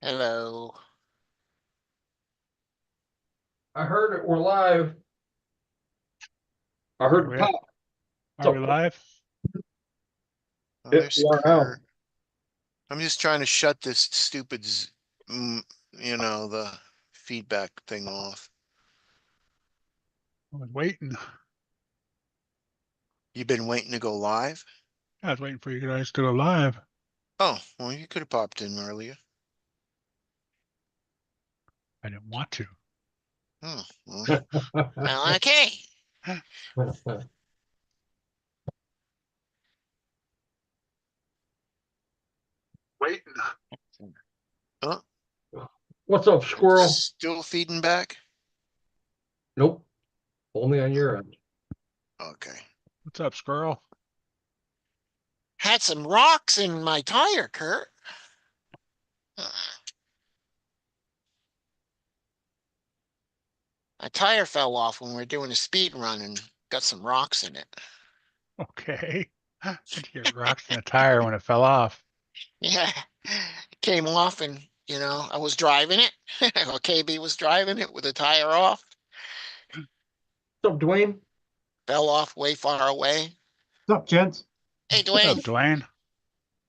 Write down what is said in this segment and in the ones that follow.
Hello. I heard it. We're live. I heard Are the we, pop. are we So live? Oh, it, there's we are now. Kurt. I'm just trying to shut this stupid, the feedback thing off. I was waiting. You've been waiting to go live? I was waiting for you guys to go live. Oh, well, you could have popped in earlier. I didn't want to. Oh, well, okay. Waiting. Oh, What's up, it's squirrel? still feeding back? Nope. Only on your end. Okay. What's up, squirrel? Had some rocks in my tire, Kurt. My tire fell off when we were doing a speed run and got some rocks in it. Okay. How'd you get rocks in the tire when it fell off? Yeah, it came off and, I was driving it. Or KB was driving it with the tire off. What's up, Dwayne? Fell off way far away. What's up, gents? Hey, What's up, Dwayne. Dwayne?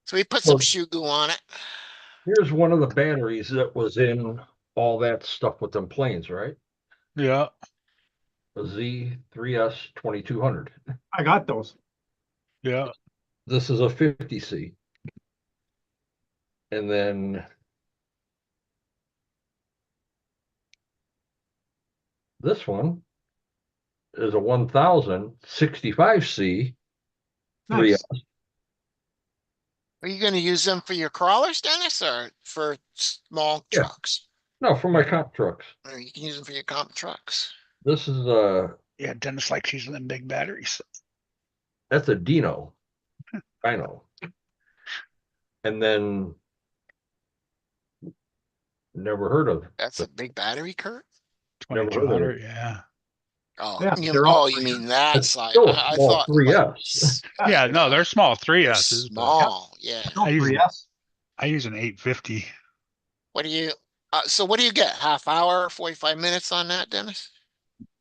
So we put some Well, shoe goo on it. here's one of the batteries that was in all that stuff with them planes, right? Yeah. The Z3S 2200. I got those. Yeah. This is a 50C. And then this one is a 1065C 3S. Nice. Are you going to use them for your crawlers, Dennis, or for small Yeah. trucks? No, for my comp trucks. Or you can use them for your comp trucks. This is Yeah, Dennis likes using them big batteries. that's a Dino. I know. And then never heard of That's a big battery, Kurt? never heard of 2200, it. yeah. Oh, Yeah, they're all you mean that It's side. still a I small thought like 3S. Yeah, no, they're small they're 3S's, but small. Yeah. I use, 3S. I use an 850. What do you, so what do you get? Half hour, 45 minutes on that, Dennis?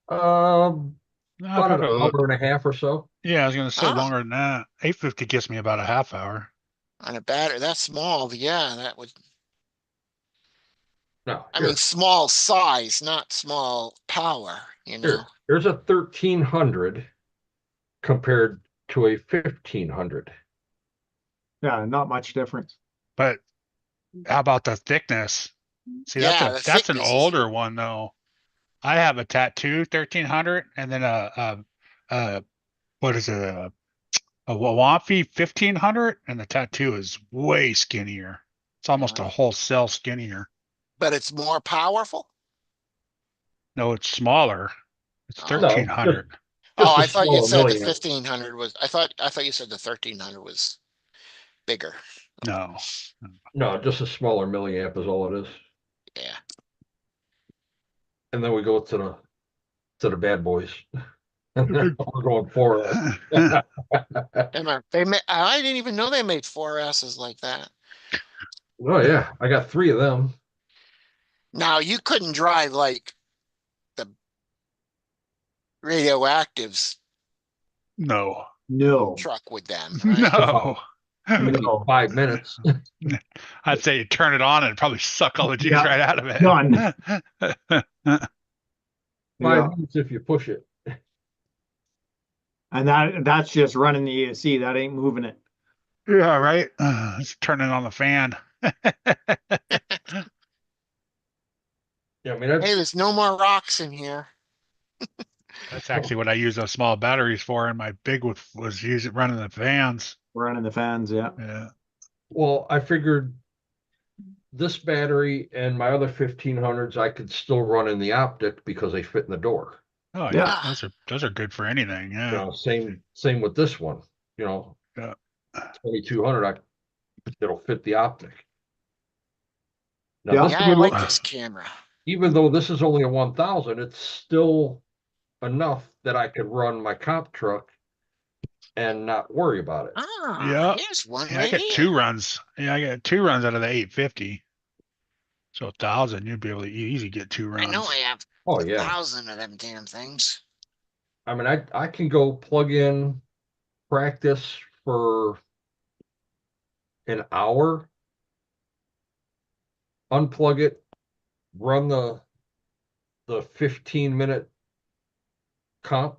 Um, No, about an probably, hour and a half or so. yeah, I was going to say Ah, longer than that. 850 gets me about a half hour. on a battery, that's small. Yeah, that would, No, I mean, here, small size, not small power, here's a 1300 compared to a 1500. Yeah, not much difference. But how about the thickness? See, Yeah, the that's an thickness is, older one though. I have a tattoo 1300 and then a what is it? A Wawafi 1500 and the tattoo is way skinnier. It's almost a uh, whole cell skinnier. but it's more powerful. No, it's smaller. It's Oh, No, 1300. oh, just a I thought you smaller said the milliamp. 1500 was, I thought you said the 1300 was bigger. No. No, just a smaller milliamp is all it is. Yeah. And then we go to the bad boys. And then we're going 4S. I didn't even know they made 4S's like that. Oh yeah, I got 3 of them. Now you couldn't drive like the radioactives No. No. truck with them, right? No. Maybe No. 5 minutes. I'd say you turn it on and it'd probably suck all the juice Yeah, right out of it. done. 5 Yeah. minutes if you push it. And that's just running the AC. That ain't moving it. Yeah, right. It's turning on the fan. Yeah, I mean Hey, there's no more rocks in here. That's actually what I use those small batteries for, and my big was use it running the fans. Running the fans, yeah. Yeah. well, I figured this battery and my other 1500s I could still run in the optic because they fit in the door. Oh Yeah. yeah, those are good for anything. You Yeah. know, same with this one. You know, Yeah. 2200 it'll fit the optic. Now Yeah. this Yeah, I like one, this camera. even though this is only a 1000, it's still enough that I could run my comp truck and not worry about it. Ah, Yeah. here's one Yeah, I right get here. 2 runs. Yeah, I get 2 runs out of the 850. So 1,000, you'd be able to easy get 2 I know runs. I have Oh, a yeah. 1,000 of them damn things. I mean, I can go plug in practice for an hour, unplug it, run the 15-minute comp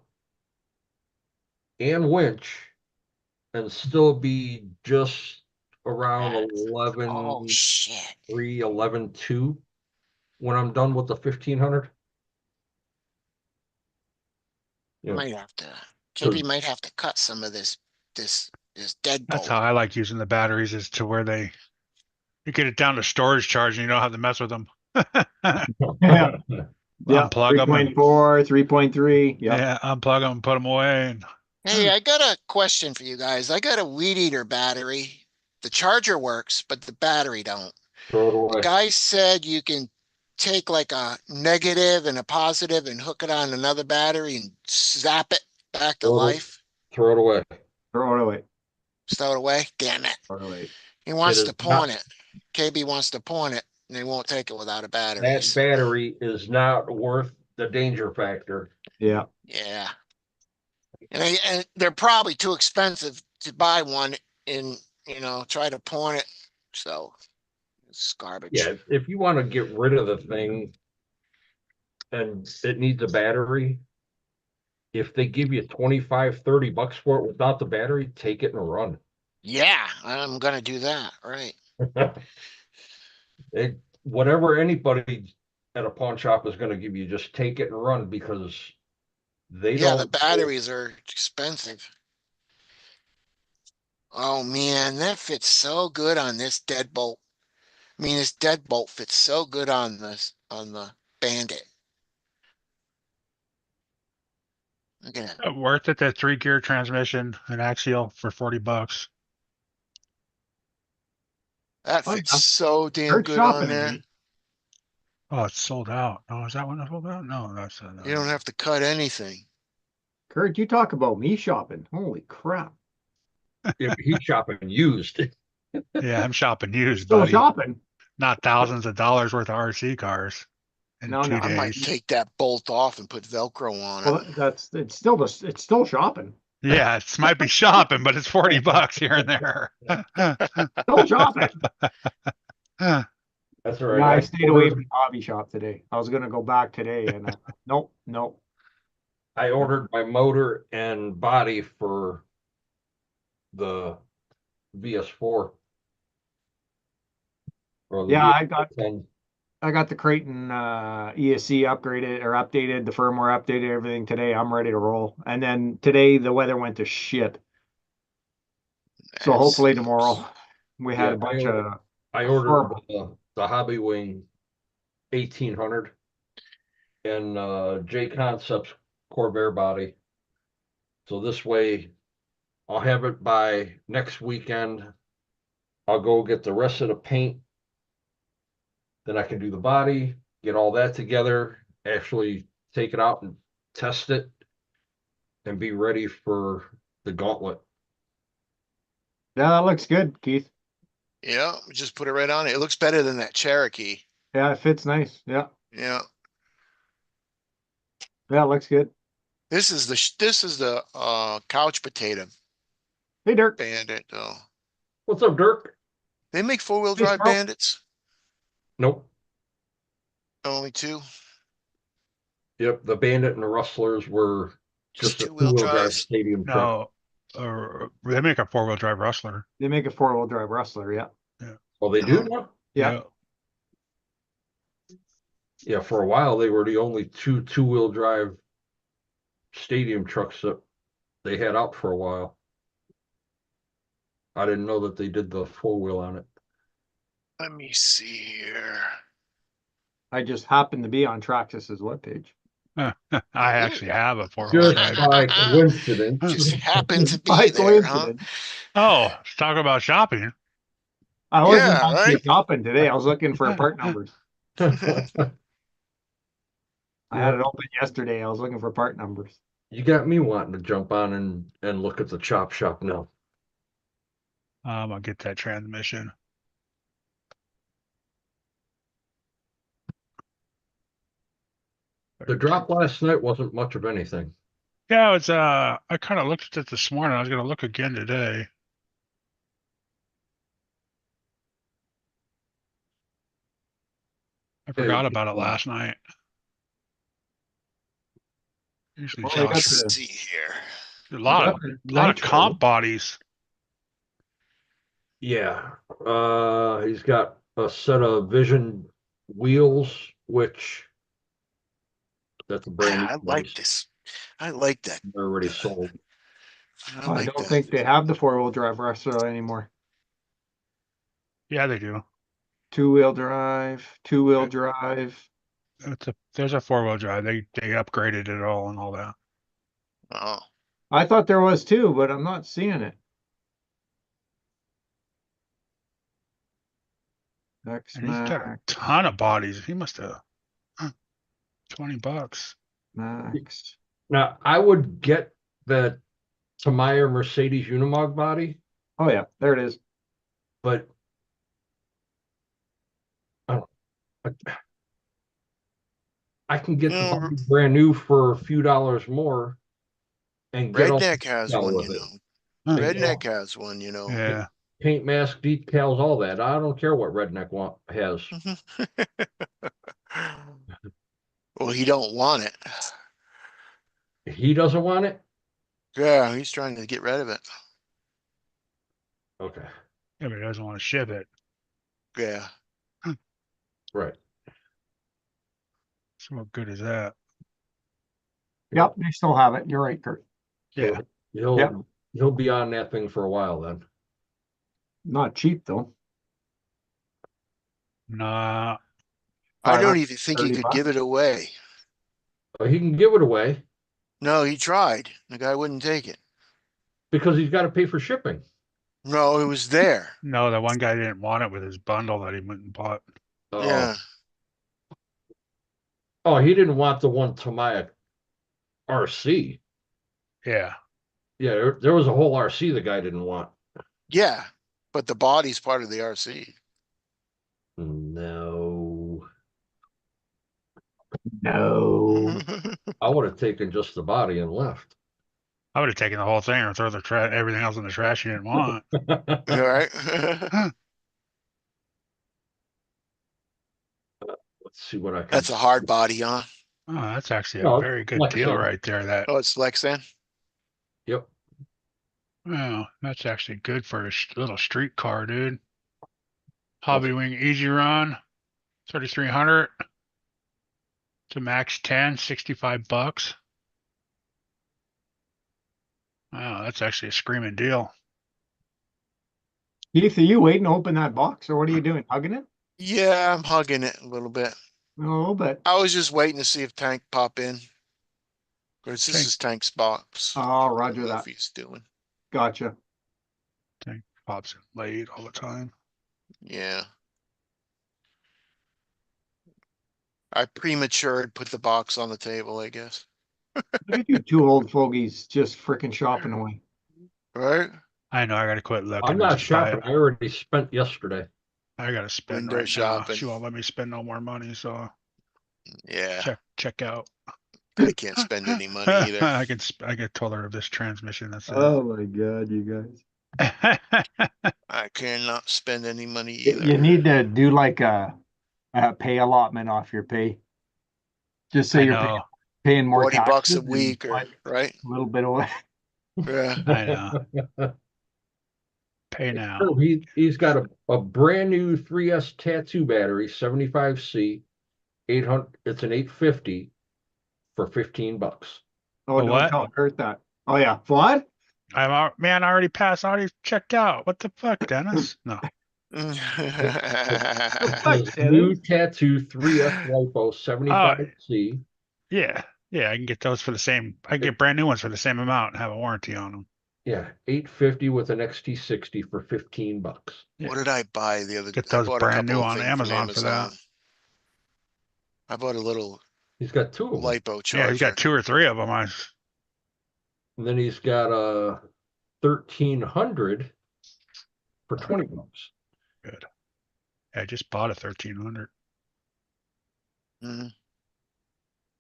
and winch, and still be just around Oh 11.3, shit! 11.2 when I'm done with the 1,500. I You know, might have to. KB 'cause- might have to cut some of this That's deadbolt. how I like using the batteries, is to where you get it down to storage charge and you don't have to mess with them. Yeah. Yeah, Unplug them and 3.4, 3.3. Yeah. yeah, unplug them and put them away. And Hey, I got a question for you guys. I got a weed eater battery. The charger works, but the battery don't. Throw it The away. guy said you can take like a negative and a positive and hook it on another battery and zap it back to Throw it, life. throw it away. Throw it away. Stow it away. Damn it. Throw it away. He It wants is to pawn not, it. KB wants to pawn it, and they won't take it without a that batteries. battery is not worth the danger factor. Yeah. Yeah. And they're probably too expensive to buy one and, try to pawn it. So it's garbage. Yeah, if you want to get rid of the thing and it needs a battery, if they give you 25, $30 for it without the battery, take it and run. Yeah, I'm gonna do that. Right. Whatever anybody at a pawn shop is going to give you, just take it and run, because they Yeah, the don't. batteries are expensive. Oh man, that fits so good on this deadbolt. I mean, this deadbolt fits so good on the Bandit. Look at it. worth it, that 3-gear transmission and axial for $40. That Oh, fits yeah. so damn Kurt good on shopping there. again. Oh, it's sold out. Oh, is that one that's sold out? No, that's You don't have to cut anything. Kurt, you talk about me shopping. Holy crap. If he's shopping used. Yeah, I'm shopping used, Still buddy. shopping. Not thousands of dollars worth of RC cars in No, no, 2 I might days. take that bolt off and put Velcro on it. Well, it's still shopping. Yeah, it might be shopping, but it's $40 here and there. Still shopping. That's all Yeah, right. I stayed away from the hobby shop today. I was gonna go back today and nope. I ordered my motor and body for the VS4. Or the Yeah, VS10. I got the Creighton ESC upgraded or updated, the firmware updated, everything today. I'm ready to roll. And then today the weather went to shit. So That hopefully seems- tomorrow we had Yeah, a bunch of I ordered horrible. the Hobby Wing 1800 and J Concepts Corvair body. So this way I'll have it by next weekend. I'll go get the rest of the paint. Then I can do the body, get all that together, actually take it out and test it, and be ready for the gauntlet. Yeah, that looks good, Keith. Yeah, just put it right on it. It looks better than that Cherokee. Yeah, it fits nice. Yeah. Yeah. Yeah, it looks good. This is the couch potato Hey Dirk. Bandit though. What's up, Dirk? They make 4-wheel Hey, drive Sprout. Bandits. Nope. Only two. Yep, the Bandit and the Rustlers were just a two-wheel two-wheel drive drives. stadium truck. No, they make a 4-wheel drive Rustler. They make a 4-wheel drive Rustler, yeah. Oh, they do now? Yeah. Yeah, for a while they were the only two-wheel drive stadium trucks that they had out for a while. I didn't know that they did the 4-wheel on it. Let me see here. I just happened to be on Traxxas's webpage. I actually have a 4-wheel Just drive. by coincidence. Just happened to be By there, huh? coincidence. Oh, let's talk about shopping. I wasn't Yeah, actually right? shopping today. I was looking for part numbers. I had it open yesterday. I was looking for part numbers. You got me wanting to jump on and look at the chop shop now. I'll get that transmission. The drop last night wasn't much of anything. Yeah, it's I kind of looked at it this morning. I was gonna look again today. I forgot about it last night. Usually Well, they got Josh, Let's the see here. a they lot got of the lot of nitro. comp bodies. Yeah, he's got a set of Vision wheels, which that's a brand I new like price. this. I like that. They're already sold. I I like don't that. think they have the 4-wheel drive wrestler anymore. Yeah, they do. 2-wheel drive, 2-wheel drive. There's a 4-wheel drive. They upgraded it all and all that. Oh, I thought there was too, but I'm not seeing it. X And he's got a Max, ton of bodies. He must have $20. Max. Now, I would get the Tamiya Mercedes Unimog body, Oh yeah, there it is. but I don't. I can you get the know, body brand new for a few dollars more and get all the Redneck has decal one, with you it. know. Huh. And get Redneck all has one, you know. Yeah. paint mask decals, all that. I don't care what has. Well, he don't want it. He doesn't want it. Yeah, he's trying to get rid of it. Okay, Yeah, but he doesn't want to ship it. Yeah. right. So what good is that? Yep, they still have it. You're right, Kurt. Yeah. So he'll Yep. he'll be on that thing for a while then. Not cheap though. Nah. I don't even think he 530 could give it bucks. away. But he can give it away No, he tried. The guy wouldn't take it. because he's got to pay for shipping. No, it was there. No, the one guy didn't want it with his bundle that he went and bought. Yeah. Oh, he didn't want the one Tamiya RC. Yeah. Yeah, there was a whole RC the guy didn't want. Yeah. But the body's part of the RC. No, No. I would have taken just the body and left. I would have taken the whole thing or throw the everything else in the trash you didn't want. All right. Let's see what I can. That's a hard body, huh? Oh, that's actually a No, very good like I deal said, right there. That Oh, it's Lexan. Yep. oh, that's actually good for a little street car, dude. Hobby Wing Easy Run, 3,300 to max 10, $65. Wow, that's actually a screaming deal. Keith, are you waiting to open that box or what are you doing? Hugging it? Yeah, I'm hugging it a little bit. A little bit. I was just waiting to see if Tank pop in. Because this Tank. is Tank's box. Oh, I don't roger know that. if he's doing. Gotcha. Tank pops in late all the time. Yeah. I prematured, put the box on the table, I guess. Look at you two old fogies just freaking shopping away. Right? I know I gotta quit looking I'm and not just buy shopping. it. I already spent yesterday. I gotta spend Window right now. shopping. She won't let me spend no more money, so Yeah. check out. I can't spend any money either. I get told her of this transmission. That's it. Oh my God, you guys. I cannot spend any money You either. need to do like a pay allotment off your pay. Just so I you're know. paying more 40 bucks a taxes and week or what, right? a little bit away. Yeah. I know. Pay now. Oh, he's got a brand new 3S tattoo battery, 75C, 800. It's an 850 for $15. Oh, A don't what? tell Kurt that. Oh yeah. What? Man, I already passed. I already checked out. What the fuck, Dennis? No. His new tattoo 3S LiPo 75C. Yeah. Yeah, I can get those for the same. I can get brand new ones for the same amount and have a warranty on them. Yeah, 850 with an XT60 for $15. What did I buy the other? Get I those bought a brand couple new of on things from Amazon for that. Amazon. I bought a little He's got two of them. lipo charger. Yeah, he's got 2 or 3 of them. And then he's got a 1300 for $20. Good. Yeah, I just bought a 1300. Mhm.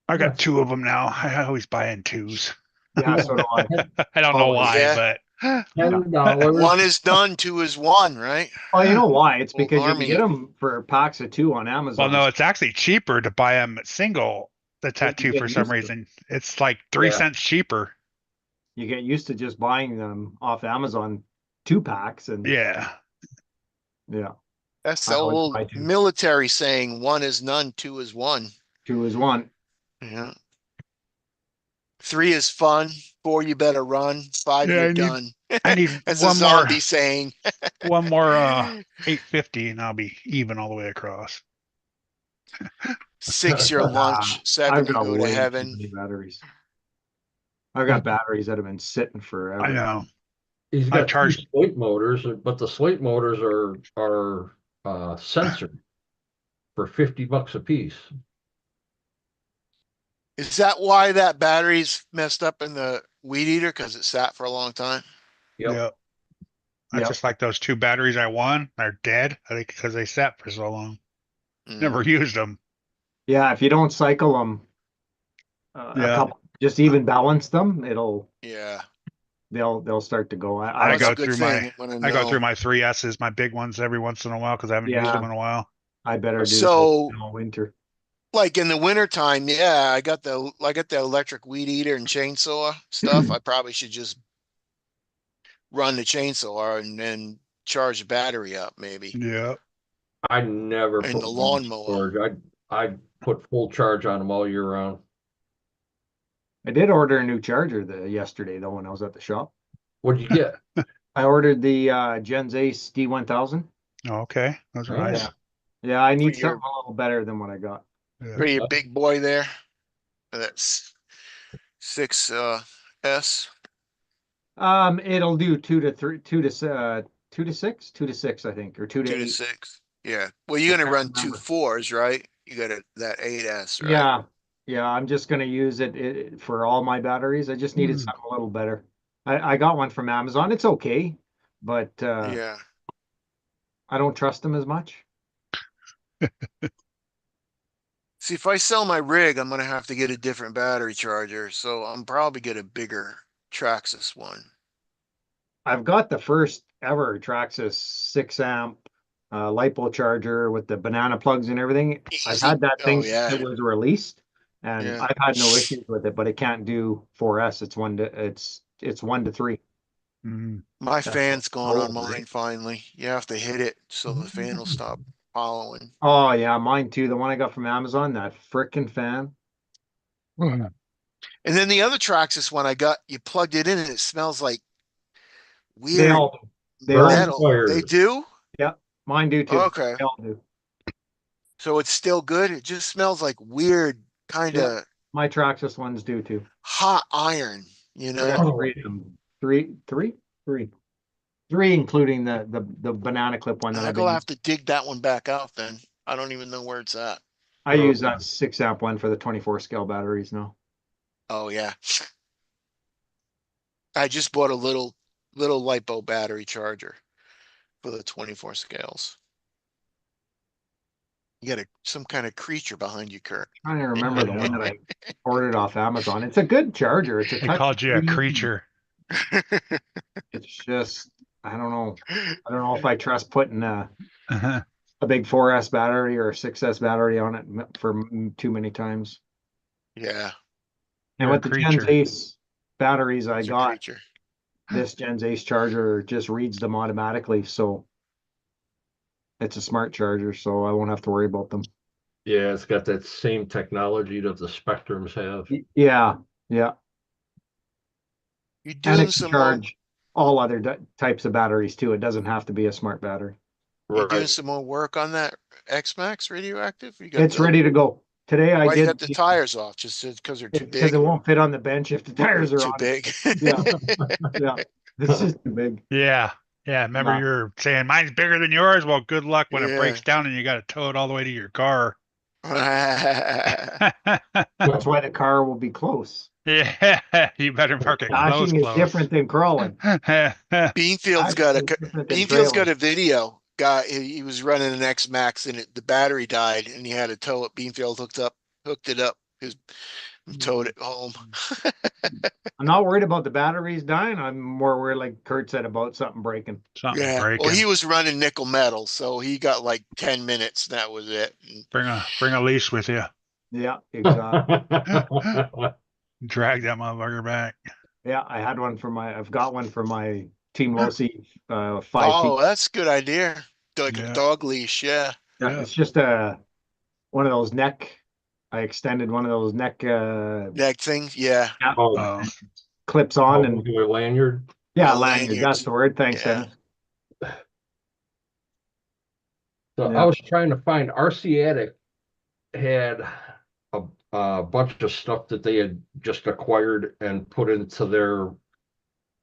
I got two of them now. I always buy in twos. Yeah, so do I. I don't know Always. why, Yeah. but $10. One is done, two is one, right? Oh, you know why? It's Old because you Army. can get them for packs of 2 on well, Amazon. no, it's actually cheaper to buy them single, the You tattoo get for some used to it. reason. It's like 3 cents cheaper. You get used to just buying them off Amazon 2 packs, and Yeah. yeah, That's I the always old buy two. military saying, one is none, two is one. 2 is 1. Yeah. Three is fun, four you better run, five Yeah, you're I need done. I need That's a one more zombie saying. 850 and I'll be even all the way across. Six your lunch, seven I've you got go to way too heaven. many batteries. I've got batteries that have been sitting forever. I know. He's I got two charged slate motors, but the slate motors are censored for $50 a piece. Is that why that battery's messed up in the weed eater? Because it sat for a long time? Yep. yeah. I Yep. just like those two batteries I won. They're dead. I think because they sat for so long. Mm. Never used them. Yeah, if you don't cycle them a Yeah. couple, just even balance them, Yeah, they'll start to go. I that's go a good through thing. When I go know. through my 3S's, my big ones every once in a while because I haven't used them in a while. I better do So- that all winter. Like in the wintertime, yeah, I got the electric weed eater and chainsaw stuff. I probably should just run the chainsaw and then charge the battery up, maybe. Yeah. I never And put the them on lawnmower. storage. I put full charge on them all year round. I did order a new charger yesterday though when I was at the shop. What'd you get? I ordered the Gens Ace D1000. Okay. Those are Oh. nice. Yeah, I need For your- something a little better than what I got. Yeah. Pretty a big boy there. That's 6S. It'll do 2 to 3, 2 to 6, 2 to 6, I think, or 2 to 2 to 8. 6. Yeah. Well, you're I gonna can't run two remember. 4s, right? You got that 8S, right? Yeah, yeah. I'm just gonna use it for all my batteries. I just needed Mm. something a little better. I got one from Amazon. It's okay, but Yeah. I don't trust them as much. See, if I sell my rig, I'm gonna have to get a different battery charger, so I'm probably get a bigger Traxxas one. I've got the first ever Traxxas 6 amp LiPo charger with the banana plugs and everything. I've Easy. had that thing Oh, yeah. since it was released, and Yeah. I've had no issues with it. But it can't do 4S. It's 1 to 3. Mm. My That's fan's gone on old, right? mine finally. You have to hit it so the fan will stop following. Oh yeah, mine too. The one I got from Amazon, that frickin' fan. And then the other Traxxas one I got, you plugged it in and it smells like They weird all do. They all Burn do. metal. wires. They do? Mine do too. Okay. They all do. So it's still good. It just smells like weird, kind of My Traxxas ones do too. hot iron, you I know? got 3 of them. Three, including the banana clip one that I'm I've gonna been have to dig that one back out then. I don't even know where it's at. I use that 6 amp one for the 24 scale batteries now. Oh, yeah. I just bought a little LiPo battery charger for the 24 scales. You got some kind of creature behind you, Kurt. Trying to remember the one that I ordered off Amazon. It's a good charger. It's a They touch called you a screen. creature. It's just I don't know. I don't know if I trust putting a Uh-huh. big 4S battery or a 6S battery on it for too many times. Yeah, And You're a with the Gens creature. Ace batteries I it's a got, creature. this Gens Ace charger just reads them automatically, so it's a smart charger, so I won't have to worry about them. Yeah, it's got that same technology that the Spectrums have. Yeah. You And doing it can some more, charge all other types of batteries too. It doesn't have to be a smart battery. you doing Right. some more work on that X-Max radioactive? You got It's the, ready to go. Today I why you did got the tires off? Just because they're too because big? it won't fit on the bench if the tires are Too on it. big. Yeah. Yeah. This is too big. Yeah. Yeah. Remember Yeah. you're saying mine's bigger than yours? Well, good luck when it Yeah. breaks down and you got to tow it all the way to your car. That's why the car will be close. Yeah. You better park it Dashing is close. different than crawling. Beanfield's got a, Dashing is different than Beanfield's got trailing. a video. He was running an X-Max and the battery died and he had to tow it. Beanfield hooked it up his towed it home. I'm not worried about the batteries dying. I'm more worried, like Kurt said, about something breaking. Something Yeah. Well, breaking. he was running nickel metal, so he got like 10 minutes. And that was it. And Bring a leash with you. Yeah, exactly. Drag that motherfucker back. Yeah, I've got one for my Team Losi 5 feet. oh, that's a good idea. Like a Yeah. dog leash. Yeah. Yeah, Yeah. it's just one of those I extended one of those neck Neck thing. Yeah. Oh, clips on and Your lanyard. yeah, Oh, lanyard. That's lanyards. the word. Thanks, Yeah. Dennis. So Yeah. I was trying to find RC Attic had a bunch of stuff that they had just acquired and put into their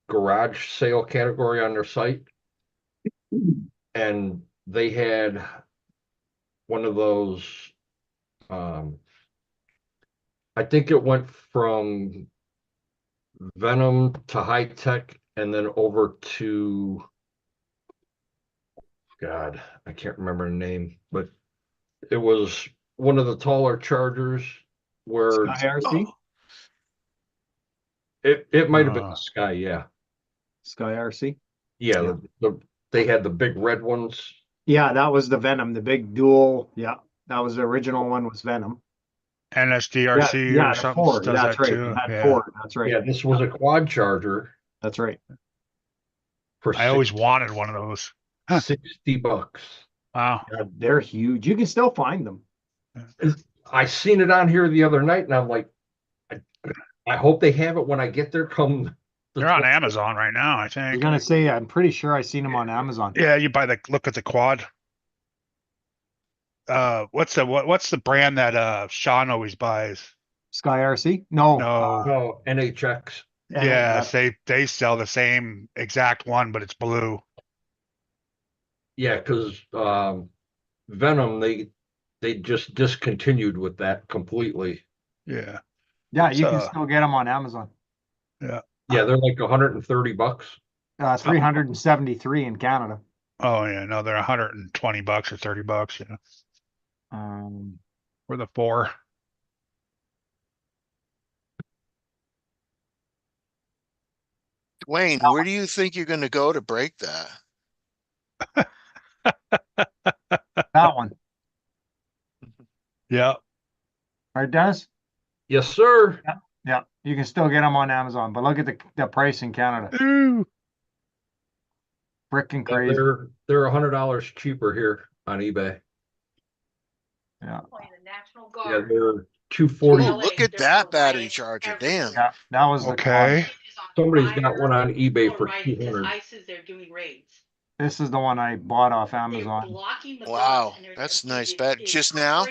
garage sale category on their site. And they had one of those, I think it went from Venom to High Tech and then over to, God, I can't remember the name, but it was one of the taller chargers where Sky RC. Oh, it might have been the Sky, yeah. Sky RC. Yeah, they had the big red ones. Yeah, that was the Venom, the big dual. Yeah, that was the original one was Venom. NSDRC Yeah, or the something Ford. does That's that right. too. It had Yeah. Ford. That's right. Yeah, this was a quad charger That's right. for I always wanted one of those. $60. Wow. Yeah, they're huge. You can still find them. I seen it on here the other night, and I'm like, I hope they have it when I get there. Come, They're on Amazon right now, I think. You're gonna say I'm pretty sure I seen them on Amazon. Yeah, you buy look at the quad. What's the brand that Sean always buys? Sky RC? No. No. Oh, NHX. Yes, they sell the same exact one, but it's blue. Yeah, because Venom they just discontinued with that completely. Yeah. Yeah, you can So- still get them on Amazon. Yeah, they're like $130. 373 in Canada. Oh yeah, no, they're $120 or $30, you know, Um, for the 4. Dwayne, where do you think you're going to go to break that? that one. Yeah. Right, Dennis? Yes, sir. Yeah, you can still get them on Amazon, but look at the price in Canada. Ooh. Frickin' Yeah, crazy. they're $100 cheaper here on eBay. Yeah. Yeah, they're Ooh, 240. look at that battery charger. Damn. Yeah, that was the Okay. Somebody's got one on eBay for 200. This is the one I bought off Amazon. Wow, that's a nice bet. Just now?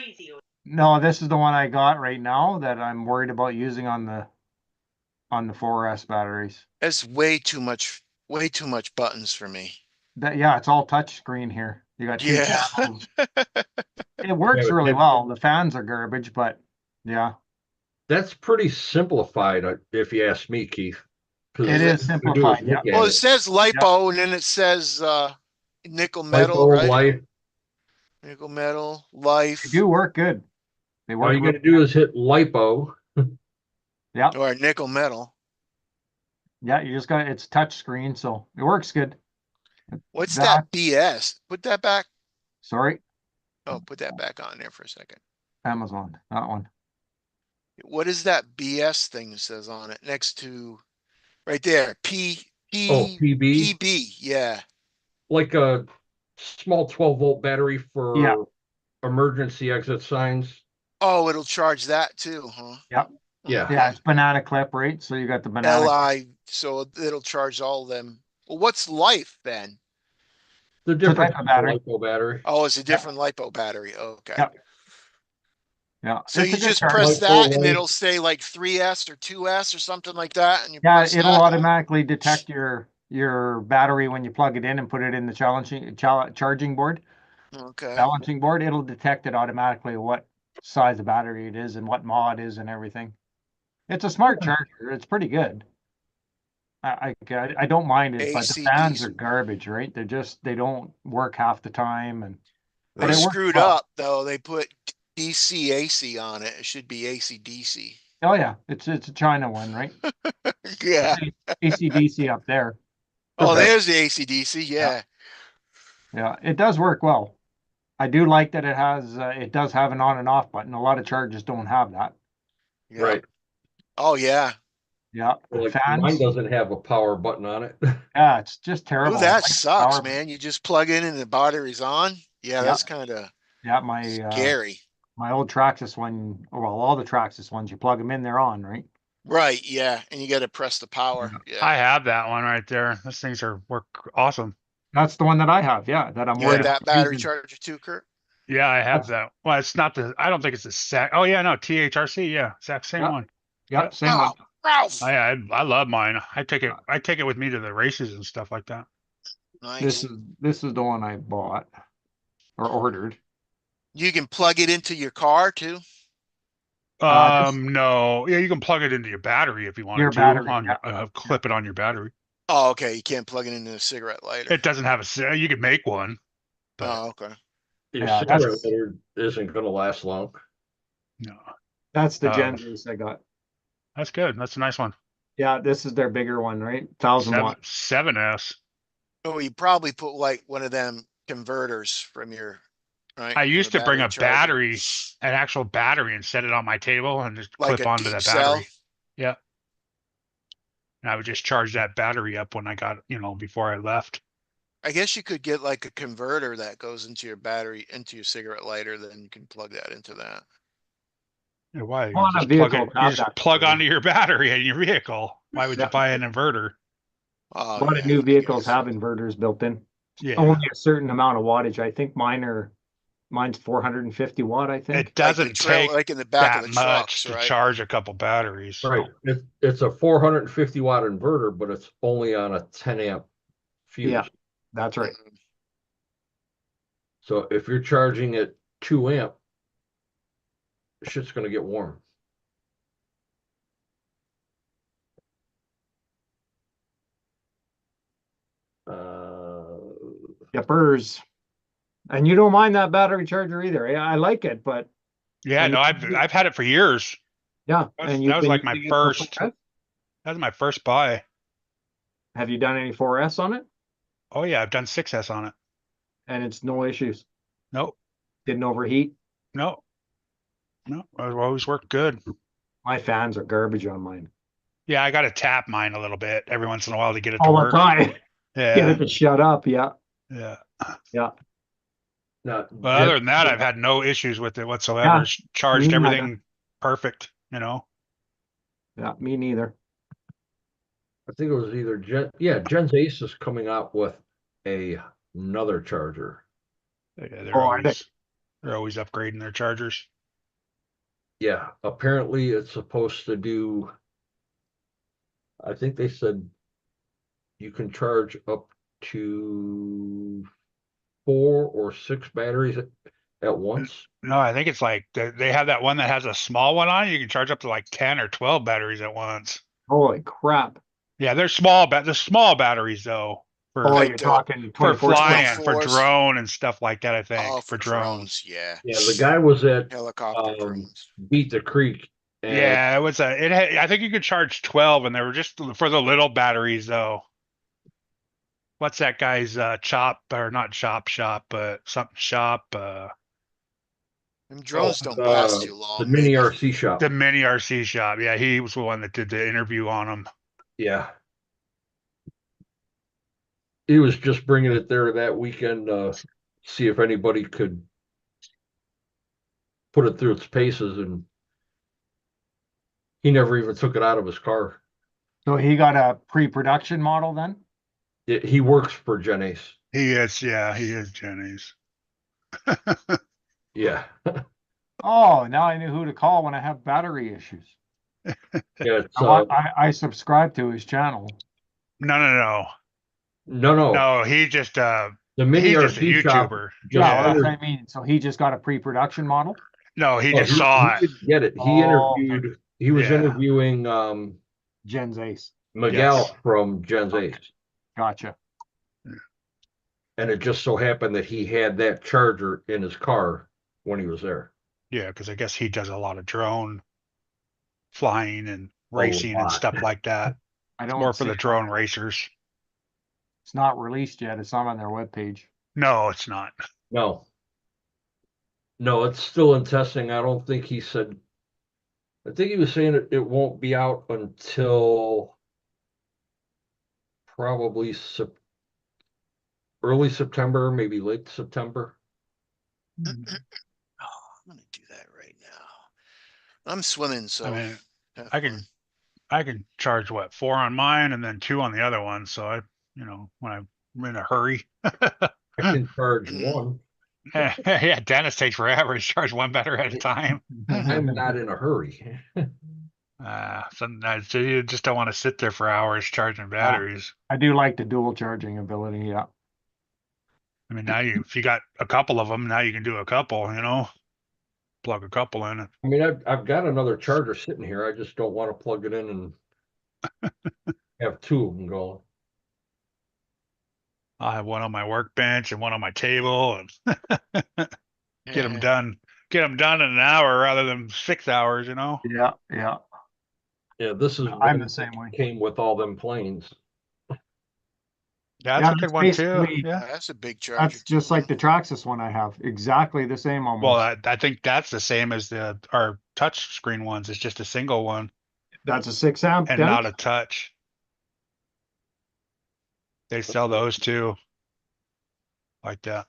No, this is the one I got right now that I'm worried about using on the 4S batteries. That's way too much buttons for me. Yeah, it's all touch screen here. You got 2 Yeah. channels. It works Yeah, really it- well. The fans are garbage, but yeah, That's pretty simplified, if you ask me, Keith. 'Cause it is all you do simplified. look Yeah. at Well, it it. says lipo and then it says nickel metal, Lipo, right? life. Nickel metal, life, They do work good. They All work you got to really do is hit lipo. Yeah. or nickel metal. Yeah, you just got it's touch screen, so it works good. What's That- that BS? Put that back. Sorry, Oh, put that back on there for a second. Amazon, that one. What is that BS thing that says on it next to right there? Oh, PB, PB. Yeah. like a small 12-volt battery for Yeah. emergency exit signs. Oh, it'll charge that too, huh? Yep. Yeah. Yeah, it's banana clip, right? So you got the banana. LI, so it'll charge all of them. Well, what's life then? The a different type of battery. lipo battery. Oh, it's a different lipo battery. Okay. Yep. Yeah. So it's you a good just charger. press Lipo that and life. it'll say like 3S or 2S or something like that, and you Yeah, press it'll that. automatically detect your battery when you plug it in and put it in the charging board. Okay. Balancing board, it'll detect it automatically what size of battery it is and what mod is and everything. It's a smart charger. It's pretty good. I don't mind it, but the AC, fans DC. are garbage, right? They don't work half the time, and They but it works screwed well. up though. They put DC AC on it. It should be AC DC. Oh yeah, it's a China one, right? Yeah. AC/DC up there. Oh, Okay. there's the AC DC. Yeah. Yeah. Yeah, it does work well. I do like that it does have an on and off button. A lot of chargers don't have that. Yeah. Right. Oh yeah. Yeah, Like mine fans. doesn't have a power button on it. Yeah, it's just Ooh, terrible. that Like sucks, power. man. You just plug in and the battery's on. Yeah, Yeah, that's kind of yeah. scary. My old Traxxas one. Well, all the Traxxas ones, you plug them in, they're on, right? Right, yeah. And you got to press the power. Yeah. Yeah. I have that one right there. Those things work awesome. That's the one that I have. Yeah, that I'm You worried got about that battery using. charger too, Kurt? Yeah, I have That's- that. Well, it's not the. I don't think it's the SAC. Oh yeah, no, THRC. Yeah, exact same Yeah. one. Yeah, same one. Oh, Ralph. I love mine. I take it with me to the races and stuff like that. Nice. This is the one I bought or ordered. You can plug it into your car too. No, yeah, you can plug it into your battery if you wanted Your to battery, on yeah. clip it on your battery. Oh, okay. You can't plug it into a cigarette lighter. It doesn't have you can make one, but Oh, okay. Your Yeah, cigarette that's- lighter isn't going to last long. no, That's the Uh, Gen Ace I got. that's good. That's a nice one. Yeah, this is their bigger one, right? 1,000 watt. 7S. Oh, you probably put like one of them converters from your right. I from used the to bring a charger. battery, an actual battery, and set it on my table and just Like clip a onto deep that cell. battery. Yeah. And I would just charge that battery up when I got, before I left. I guess you could get like a converter that goes into your battery, into your cigarette lighter, then you can plug that into that. Yeah, why? You Well, on a just plug vehicle, it, you have just that plug converter. onto your battery in your vehicle. Why would you Yeah. buy an inverter? Oh, A lot of yeah, new I vehicles guess. have inverters built in. Yeah. Only a certain amount of wattage. I think mine's 450 watt, I think. It doesn't take like in the back of that the much trucks, to right? charge a couple batteries. Right. It's a 450 watt inverter, but it's only on a 10 amp fuse. Yeah. That's right. Mhm. So if you're charging at 2 amp, shit's going to get warm. Yippers. And you don't mind that battery charger either. Yeah, I like it, but Yeah, And no, you- I've had it for years. yeah. That you've was been like my using it for first. 4S? That was my first buy. Have you done any 4S on it? Oh yeah, I've done 6S on it. And it's no issues. Nope, Didn't overheat. no, no. It always worked good. My fans are garbage on mine. Yeah, I got to tap mine a little bit every once in a while to get it to All the work. time. Get Yeah, it to shut up. Yeah. yeah. Yeah. Now, But other than that, I've had no issues with it whatsoever. Yeah, It's charged me neither. everything perfect. Yeah. Me neither. I think it was either Gen's Ace is coming out with another charger. Yeah, Oh, they're always upgrading their chargers. Yeah, apparently it's supposed to do, I think they said you can charge up to 4 or 6 batteries at once. No, I think it's like they have that one that has a small one on it. You can charge up to like 10 or 12 batteries at once. Holy crap. Yeah, they're small, the small batteries though. For, Oh, Like you're the- talking for 24 flying, for 24s. drone and stuff like that, I think. Oh, for drones. Yeah. Yeah, the guy was at Helicopter drones. Beat the Creek. And Yeah, I think you could charge 12 and they were just for the little batteries though. What's that guy's chop or not chop shop, but something shop, Them drones don't the last too long. mini maybe. RC shop. the mini RC shop. Yeah, he was the one that did the interview on them. Yeah. He was just bringing it there that weekend, see if anybody could put it through its paces, and he never even took it out of his car. So he got a pre-production model then? He works for Gen Ace. He is Jenny's. Yeah. Oh, now I knew who to call when I have battery issues. Yeah, it's, I subscribe to his channel. No. no, No, he just the mini he's just a RC shop. YouTuber. Yeah, Yeah. well, that's what I mean. So he just got a pre-production model? No, he Oh, just saw he it. didn't get it. He Oh, interviewed. He was Yeah. interviewing Gen's Ace. Miguel Yes. from Gen's Ace, Gotcha. and it just so happened that he had that charger in his car when he was there. Yeah, because I guess he does a lot of drone flying and A racing and lot. stuff like that. I It's don't more for see the it. drone racers. It's not released yet. It's not on their webpage. No, it's not. No. No, it's still in testing. I don't think he said, I think he was saying it won't be out until probably early September, maybe late September. Oh, I'm gonna do that right now. I'm swimming, I so mean, have I fun. can charge what, 4 on mine and then 2 on the other one. So when I'm in a hurry. I can charge Mm. one. Yeah, Dennis takes forever to charge one battery at a time. I'm not in a hurry. Sometimes you just don't want to sit there for hours charging batteries. I do like the dual charging ability. Yeah. I mean, if you got a couple of them, now you can do a couple, plug a couple in. I mean, I've got another charger sitting here. I just don't want to plug it in and have two of them going. I'll have one on my workbench and one on my table and get them done. Get them done in an hour rather than 6 hours, Yeah. Yeah. Yeah, this is I'm one the same way. that came with all them planes. That's Yeah, a good that's one too. basically Yeah. That's a big charger that's just too. like the Traxxas one I have. Exactly the same Well, almost. I think that's the same as our touch screen ones. It's just a single one That's a 6 amp and Dennis. not a touch. They sell those too, like that.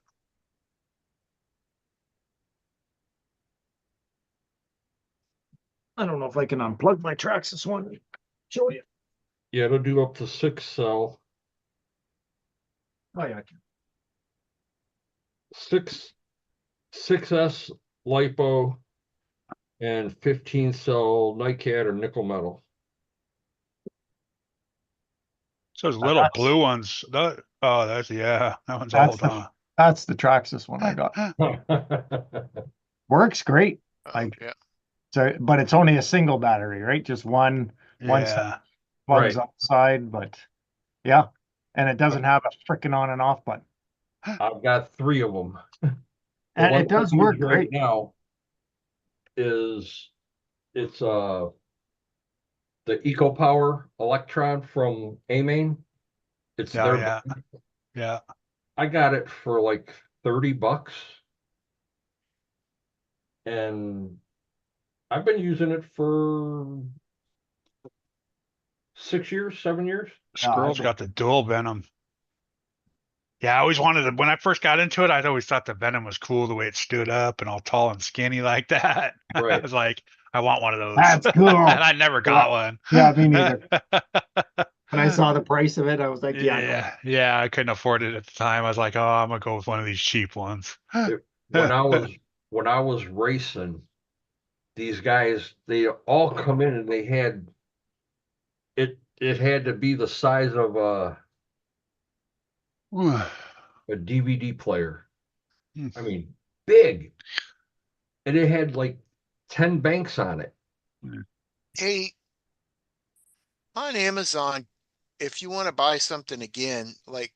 I don't know if I can unplug my Traxxas one. Show you. Yeah, it'll do up to 6 cell, Oh yeah. 6S lipo and 15 cell NiCad or nickel metal. So those little That's blue ones. That one's that's old, the huh? that's the Traxxas one I got. Works great. Oh, Like yeah. so, but it's only a single battery, right? Just one set Yeah. plugs Right. outside, but yeah. And it doesn't have a freaking on and off button. I've got three of them. The And one it I does use work right great. now is it's the EcoPower Electron from Amain. It's Yeah, their yeah, brand. yeah. I got it for like $30 and I've been using it for 6 years, 7 years. Yeah, Squirrel's got the dual venom. Yeah, I always wanted to, when I first got into it, I'd always thought the venom was cool the way it stood up and all tall and skinny like that. I Right. was like, I want one of those. that's And cool. I never Yeah, got one. yeah, me neither. When I saw the price of it, I was like, yeah, no. Yeah, I couldn't afford it at the time. I was like, oh, I'm gonna go with one of these cheap ones. It, when I was racing, these guys, they all come in and they had it had to be the size of a DVD player. I mean, big. And it had like 10 banks on it. Hey, on Amazon, if you want to buy something again, like,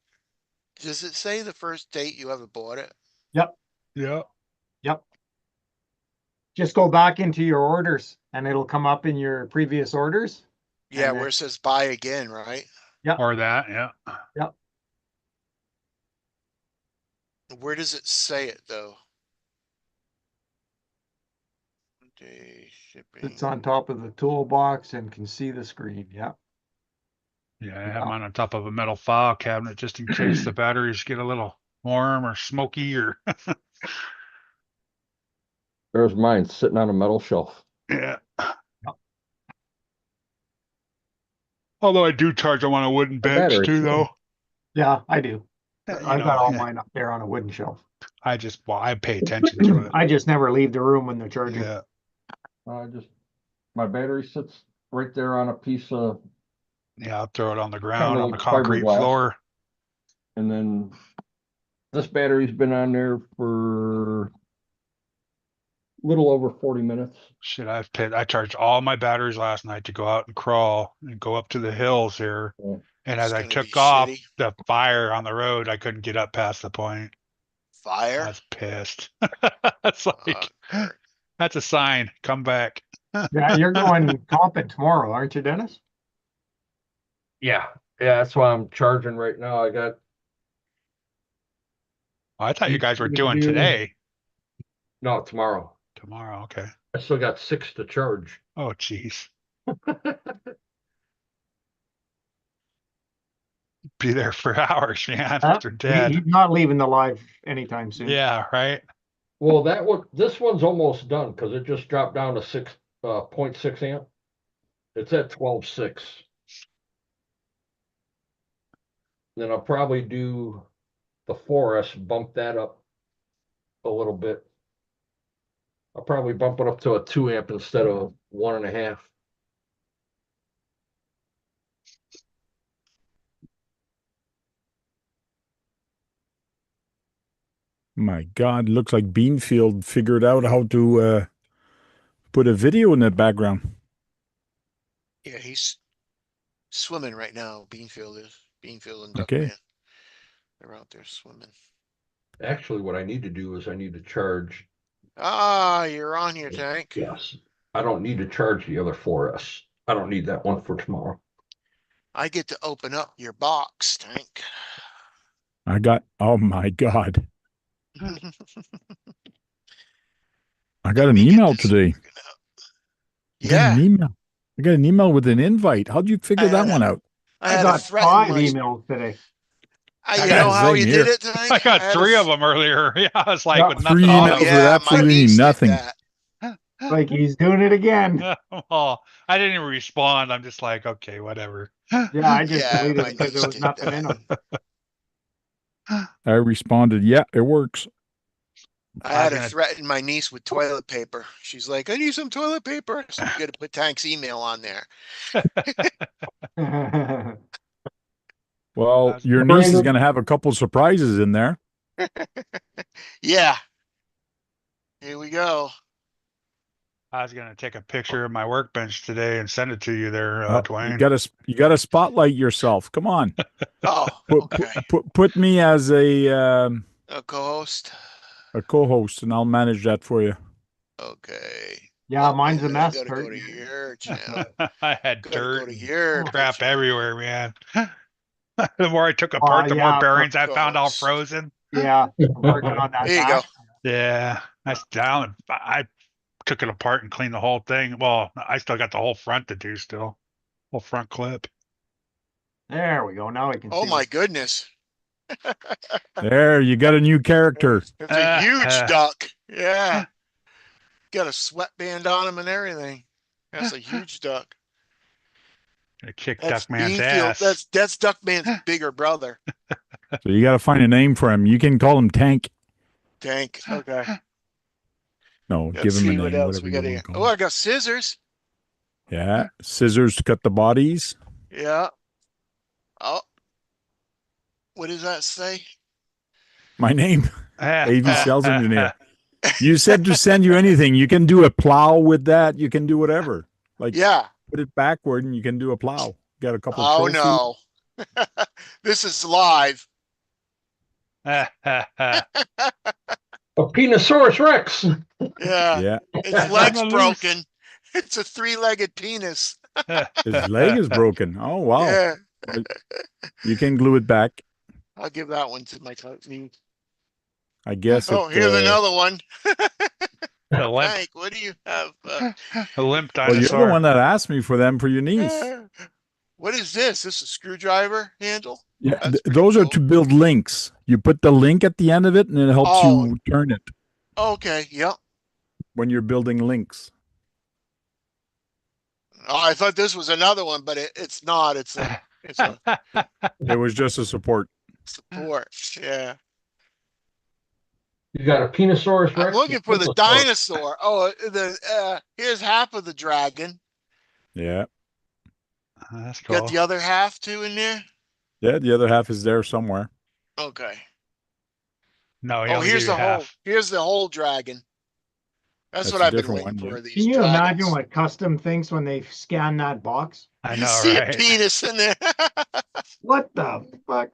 does it say the first date you ever bought it? Yep, Yeah. yep. Just go back into your orders and it'll come up in your previous orders. Yeah, And then, where it says buy again, right? yep, Or that, yeah. yep. Where does it say it though? Day shipping. It's on top of the toolbox and can see the screen. Yep. Yeah, I have mine on top of a metal file cabinet just in case the batteries get a little warm or smoky or There's mine sitting on a metal shelf. yeah. Although I do charge them on a wooden The bench battery. too, though. Yeah, I do. I've got all Yeah, mine up there on a wooden shelf. I pay attention to it. I just never leave the room when they're charging. Yeah, My battery sits right there on a piece of, yeah. I'll throw it on the kind ground of on the like concrete fiberglass. floor. And then this battery's been on there for a little over 40 minutes. Shit, I charged all my batteries last night to go out and crawl and go up to the hills here. Yeah. And It's as I gonna be took off, shitty. the fire on the road, I couldn't get up past the point. I Fire? was pissed. It's like, Alright. That's a sign. Come back. Yeah, you're going comping tomorrow, aren't you, Dennis? Yeah, that's why I'm charging right now. I got Oh, I thought you guys were to doing do. today. No, tomorrow. Tomorrow. Okay. I still got 6 to charge. Oh, jeez. Be there for hours, man. They're dead. He's not leaving the live anytime soon. Yeah, right. Well, this one's almost done because it just dropped down to 6.6 amp. It's at 12.6. Then I'll probably do the 4S, bump that up a little bit. I'll probably bump it up to a 2 amp instead of 1.5. My God, looks like Beanfield figured out how to put a video in the background. Yeah, he's swimming right now. Beanfield and Okay. Duckman. They're out there swimming. Actually, what I need to do is I need to charge. Ah, you're on here, Tank. Yes. I don't need to charge the other 4S. I don't need that one for tomorrow. I get to open up your box, Tank. Oh my God. I got Let an me get email this today. working out. I got an Yeah, email. I got an email with an invite. How'd you figure I that had one out? I I had to got threaten 5 my. emails today. You Yeah, know how same you here. did it, Tank? I got had 3 to of them earlier. Yeah, I was like Yeah, with 3 nothing on Oh emails them. with yeah, my absolutely niece did nothing. that. Like he's doing it again. Oh, I didn't even respond. I'm just like, okay, whatever. Yeah, I just Yeah, deleted my it because there niece was did nothing in that. them. I responded, yeah, it works. I I had was to gonna threaten my niece with toilet paper. She's like, I need some toilet paper. So you got to put Tank's email on there. Well, I your niece is going to have a couple surprises in there. Yeah. Here we go. was gonna take a picture of my workbench today and send it to you there, Oh, Dwayne. you got to spotlight yourself. Come on. Oh, Put, okay. put me as A co-host. a co-host, and I'll manage that for you. Okay. Yeah, Oh, wait mine's a minute, I mess. gotta go Kurt. to your channel. I had Gotta go dirt to and your crap picture. everywhere, man. The more I took apart, the more Yeah, bearings I found all co-host. frozen. yeah, I'm working on that There you go. dash. Yeah, that's down. I took it apart and cleaned the whole thing. Well, I still got the whole front to do still. Whole front clip. There we go. Now we can Oh see. my goodness. There, you got a new character. It's a huge duck. Yeah. Got a sweatband on him and everything. That's a huge duck. I kicked That's Duckman's Beanfield. ass. That's Duckman's bigger brother. So you got to find a name for him. You can call him Tank. Tank. Okay. No, Let's give him a see what name, else whatever we you got want here. to call Oh, him. I got scissors. Yeah, scissors to cut the bodies. Yeah. Oh, what does that say? My name, AV Oh. sales engineer. You said to send you anything. You can do a plow with that. You can do whatever. Like Yeah. put it backward and you can do a plow. Got a couple Oh trophies. no. This is live. A Penosaurus Rex. Yeah. Yeah, Its leg's broken. It's a 3-legged penis. his leg is broken. Oh wow! Yeah. Well, you can glue it back. I'll give that one to my niece. I guess Oh, it. here's another one. A limp, Tank, what do you have? a limp Well, you're the dinosaur. one that asked me for them for your niece. What is this? This is a screwdriver handle? Yeah, That's pretty those are cool. to build links. You put the link at the end of it, and it helps Oh. you turn it Okay, yep. when you're building links. Oh, I thought this was another one, but it's not. It's a It was just a support. support. Yeah. You got a Penosaurus Rex. I'm looking for the dinosaur. Oh, here's half of the dragon. Yeah, That's Got cool. the other half too in there. yeah. The other half is there somewhere. Okay. No, he Oh, only here's gave you the whole. half. Here's the whole dragon. That's what a I've been different waiting one, for. yeah. These Can you dragons. imagine what custom thinks when they scan that box? I You know, see a right? penis in there. What the fuck?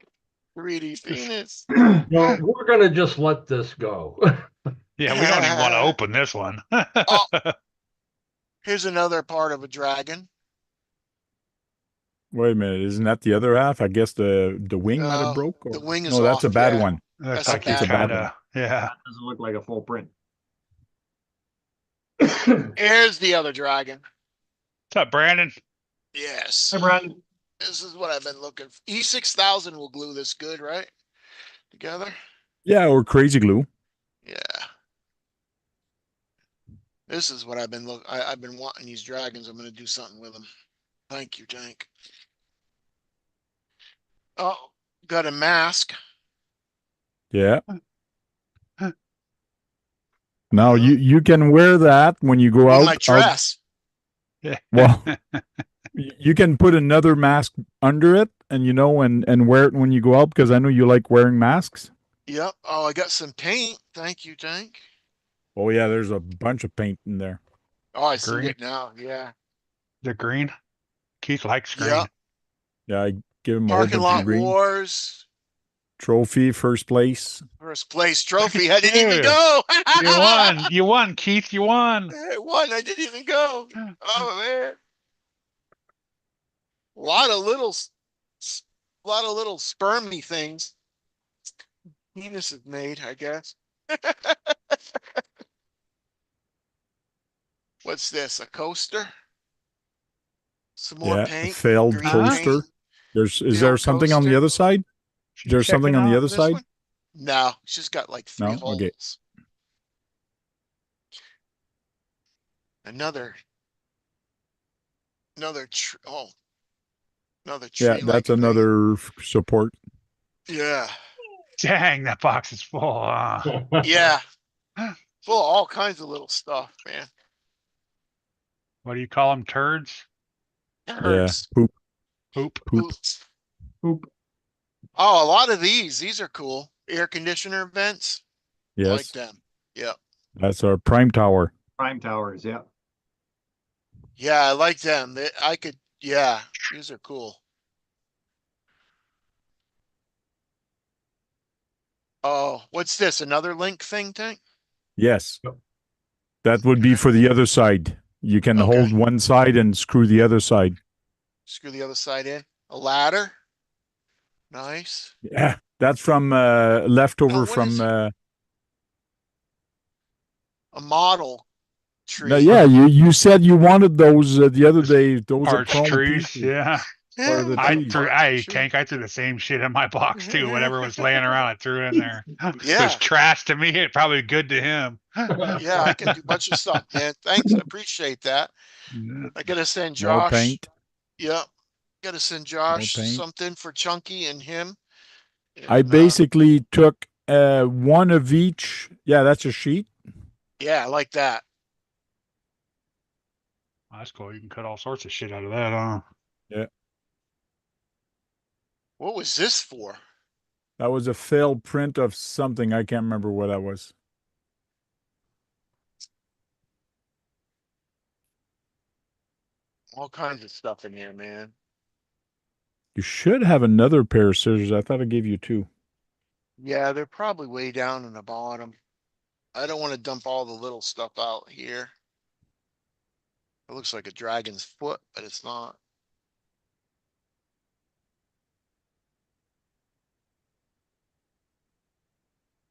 3D penis. No, we're gonna just let this go. Yeah, we don't even want to open this one. Oh, here's another part of a dragon. Wait a minute, isn't that the other half? I guess the wing might have No, broke. the Or... wing is No, that's a off. bad Yeah, one. Looks that's a like you It's a bad bad one. one. yeah. Doesn't look like a full print. Here's the other dragon. What's up, Brandon? Yes. Hey, Brandon. This is what I've been looking for. E6000 will glue this good, right? Together? Yeah, or crazy glue. Yeah. This is what I've been I've been wanting these dragons. I'm gonna do something with them. Thank you, Tank. Oh, got a mask. Yeah. Now you can wear that when you go With out. my dress. Well, you can put another mask under it, and and wear it when you go out because I know you like wearing masks. Yep. Oh, I got some paint. Thank you, Tank. Oh yeah, there's a bunch of paint in there. Oh, I see Green. it now. Yeah. The green. Keith likes green. Yep. Yeah, I give him a whole Parking bunch of lot green. wars. Trophy, first place. First place trophy. I didn't even Yeah. go. You won. You won, Keith. You won. I won. I didn't even go. Oh man. A lot of little spermy things. Penis is made, I guess. What's this? A coaster? Some more Yeah, paint. failed Green coaster. paint. Is there Failed something on the coaster. other side? She's There's something checking on the out. other This side? one? No, it's just got like 3 No? Okay. holes. Another tree. Oh, another Yeah, tree that's like thing. another support. Yeah. Dang, that box is full. Yeah. Full of all kinds of little stuff, man. What do you call them? Turds? Yeah, Turds. poop, Poop. poop. Oops. Poop. Oh, a lot of these are cool. Air conditioner vents. I like Yes, them. Yep. that's our prime tower. Prime towers. Yeah. Yeah, I like them. Yeah, these are cool. Oh, what's this? Another link thing, Tank? Yes, Yep. that would be Okay. for the other side. You can Okay. hold one side and screw the other side. Screw the other side in. A ladder. Nice. Yeah, that's from leftover what is from it? A model no, tree. yeah, you said you wanted those the other day. Those are Arch chrome trees. pieces Yeah. for the I trees. threw, Tank, I threw the same shit in my box too. Whatever was laying around, I threw in there. It was Yeah. trash to me. It probably good to him. Yeah, I can do a bunch of stuff, man. Thanks. I appreciate that. I gotta send More Josh. paint. Yep. Gotta send More Josh paint. something for Chunky and him. I And basically took one of each. Yeah, that's a sheet. yeah, I like that. That's cool. You can cut all sorts of shit out of that, huh? Yeah, What was this for? that was a failed print of something. I can't remember what that was. All kinds of stuff in here, man. You should have another pair of scissors. I thought I gave you two. Yeah, they're probably way down in the bottom. I don't want to dump all the little stuff out here. It looks like a dragon's foot, but it's not.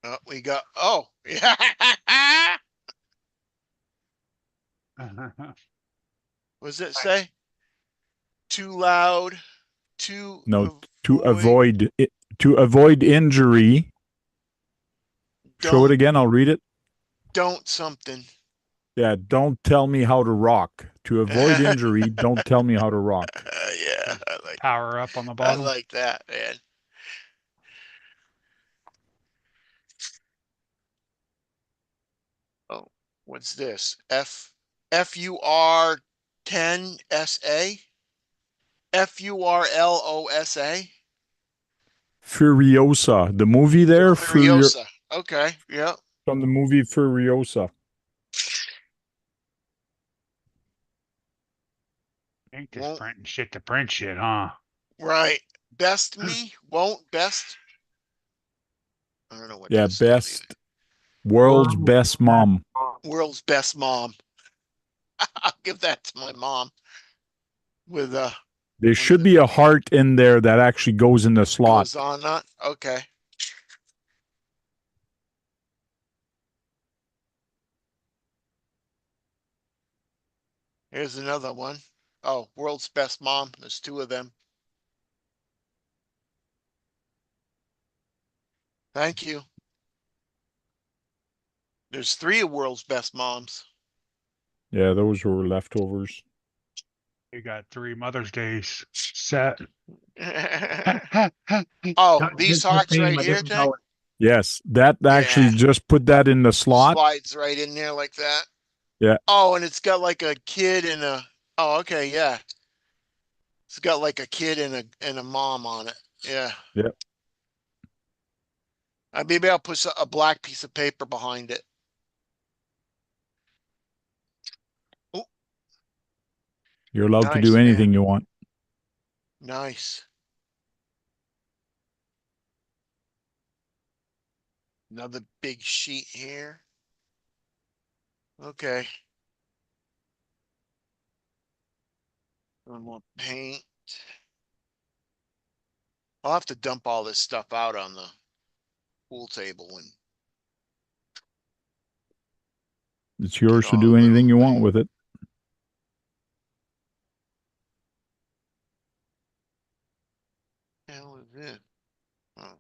Oh, we got, oh, yeah. What does it say? Too loud, to No, avoid, to avoid injury. Show it don't, again. I'll read it. don't something. Yeah, don't tell me how to rock. To avoid injury, don't tell me how to rock. Yeah, Power up on the I bottom. like that, man. Oh, what's this? FUR 10 SA? FURLOSA? Furiosa, the movie there, Furiosa. Okay, yep. from the movie Furiosa. Ain't just Won't, printing shit to print shit, huh? right. Best me, won't best. I don't know what Yeah, that says best. either. World's best mom. World's best mom. I'll give that to my mom. With There should be a heart in there that actually goes in the slot. goes on that. Okay. Here's another one. Oh, world's best mom. There's two of them. Thank you. There's three of world's best moms. Yeah, those were leftovers. You got 3 Mother's Days set. Oh, these hearts right here, thing? Yes, that actually Yeah. just put that in the slot. Slides right in there like that. Yeah. Oh, and it's got like a kid and a. Oh, okay, yeah. It's got like a kid and a mom on it. Yeah. Yeah. Maybe I'll put a black piece of paper behind it. You're allowed to Nice, do anything man. you want. Nice. Another big sheet here. Okay. One more paint. I'll have to dump all this stuff out on the pool table and It's yours Get to all do the anything you little want thing. with it. hell is it? Oh.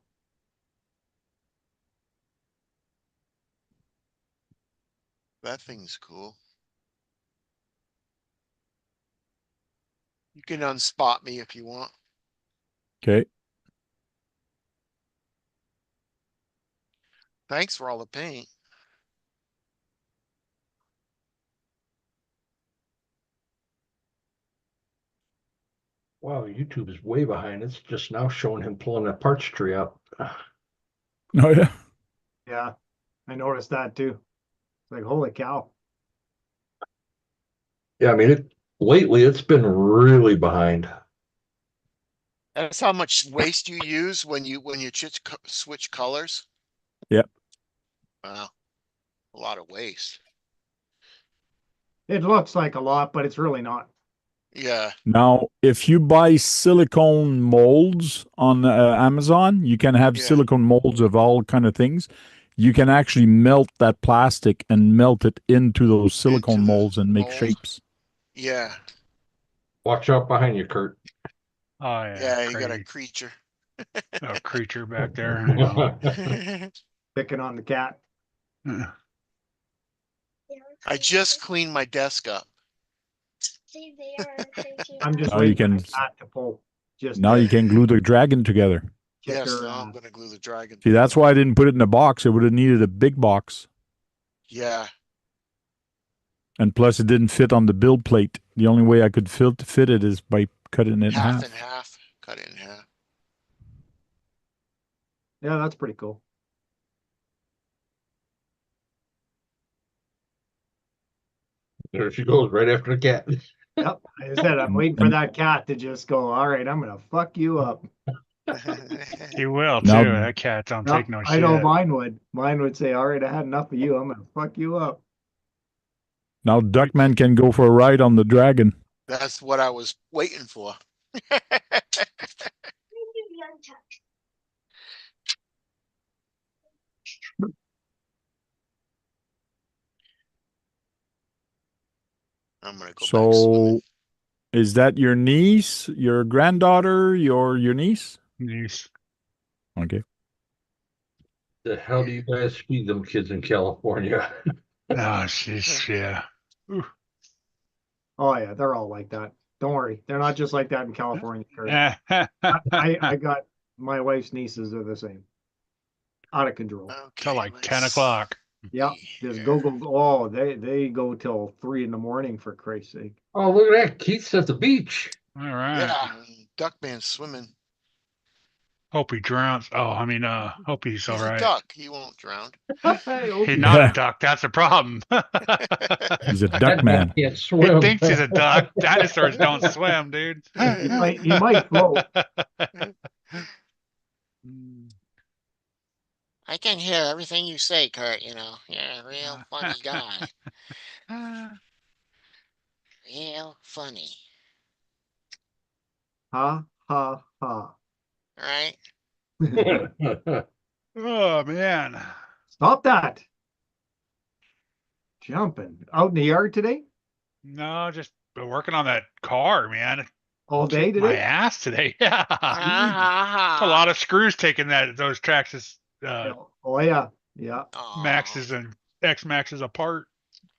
That thing's cool. You can unspot me if you want. Okay. Thanks for all the paint. Wow, YouTube is way behind. It's just now showing him pulling that parts tree up. Oh yeah. Yeah, I noticed that too. It's like, holy cow. Yeah, I mean, lately it's been really behind. That's how much waste you use when you switch colors. Yep. Wow, a lot of waste. It looks like a lot, but it's really not. Yeah, Now, if you buy silicone molds on Amazon, you can have Yeah. silicone molds of all kind of things. You can actually melt that plastic and melt it into those silicone Into the molds and make mold. shapes. yeah, Watch out behind you, Kurt. Oh yeah, yeah. You got a crazy. creature. A creature back there. I know. Picking on the cat. I just cleaned my desk up. I'm just Now you waiting for can the cat to pull. Just now you can glue the dragon together. kick Yes, her. now I'm gonna glue the dragon. See, that's why I didn't put it in a box. It would have needed a big box. Yeah, And plus, it didn't fit on the build plate. The only way I could fit it is by cutting it in half half. and half. Cut it in half. Yeah, that's pretty cool. There she goes, right after the cat. Yep. I said I'm waiting for that cat to just go, all right, I'm gonna fuck you up. He will too. Now- That cat don't take no I know shit. mine would. Mine would say, all right, I had enough of you. I'm gonna fuck you up. Now Duckman can go for a ride on the dragon. That's what I was waiting for. I'm gonna go back swimming. So, is that your niece, your granddaughter, your niece? Niece. Okay. The hell do you guys feed them kids in California? Oh, she's yeah. Oh yeah, they're all like that. Don't worry, they're not just like that in California. Kurt. I got my wife's nieces are the same. Out of control. Okay, Till like 10 let's o'clock. Yeah, see just here. go. Oh, they go till 3 a.m. for Christ's sake. Oh, look at that. Keith's at the beach. All right. Yeah, Duckman swimming. Hope he drowns. Oh, I mean, hope he's all He's a right. duck. He won't drown. He's not Yeah. a duck. That's the problem. He's a That duck man. guy can't He swim. thinks he's a duck. Dinosaurs don't swim, dude. He might float. Mm. I can hear everything you say, Kurt, you know. You're a real funny guy. Real funny. Ha ha ha. Right? Oh man. Stop that. Jumping. Out in the yard today? No, just been working on that car, man. All day Kicked my today? ass today. Yeah. Ha ha It's a lot ha. of screws taking those tracks, Yeah. Oh yeah. Yeah. Aw. Maxes and X Maxes apart.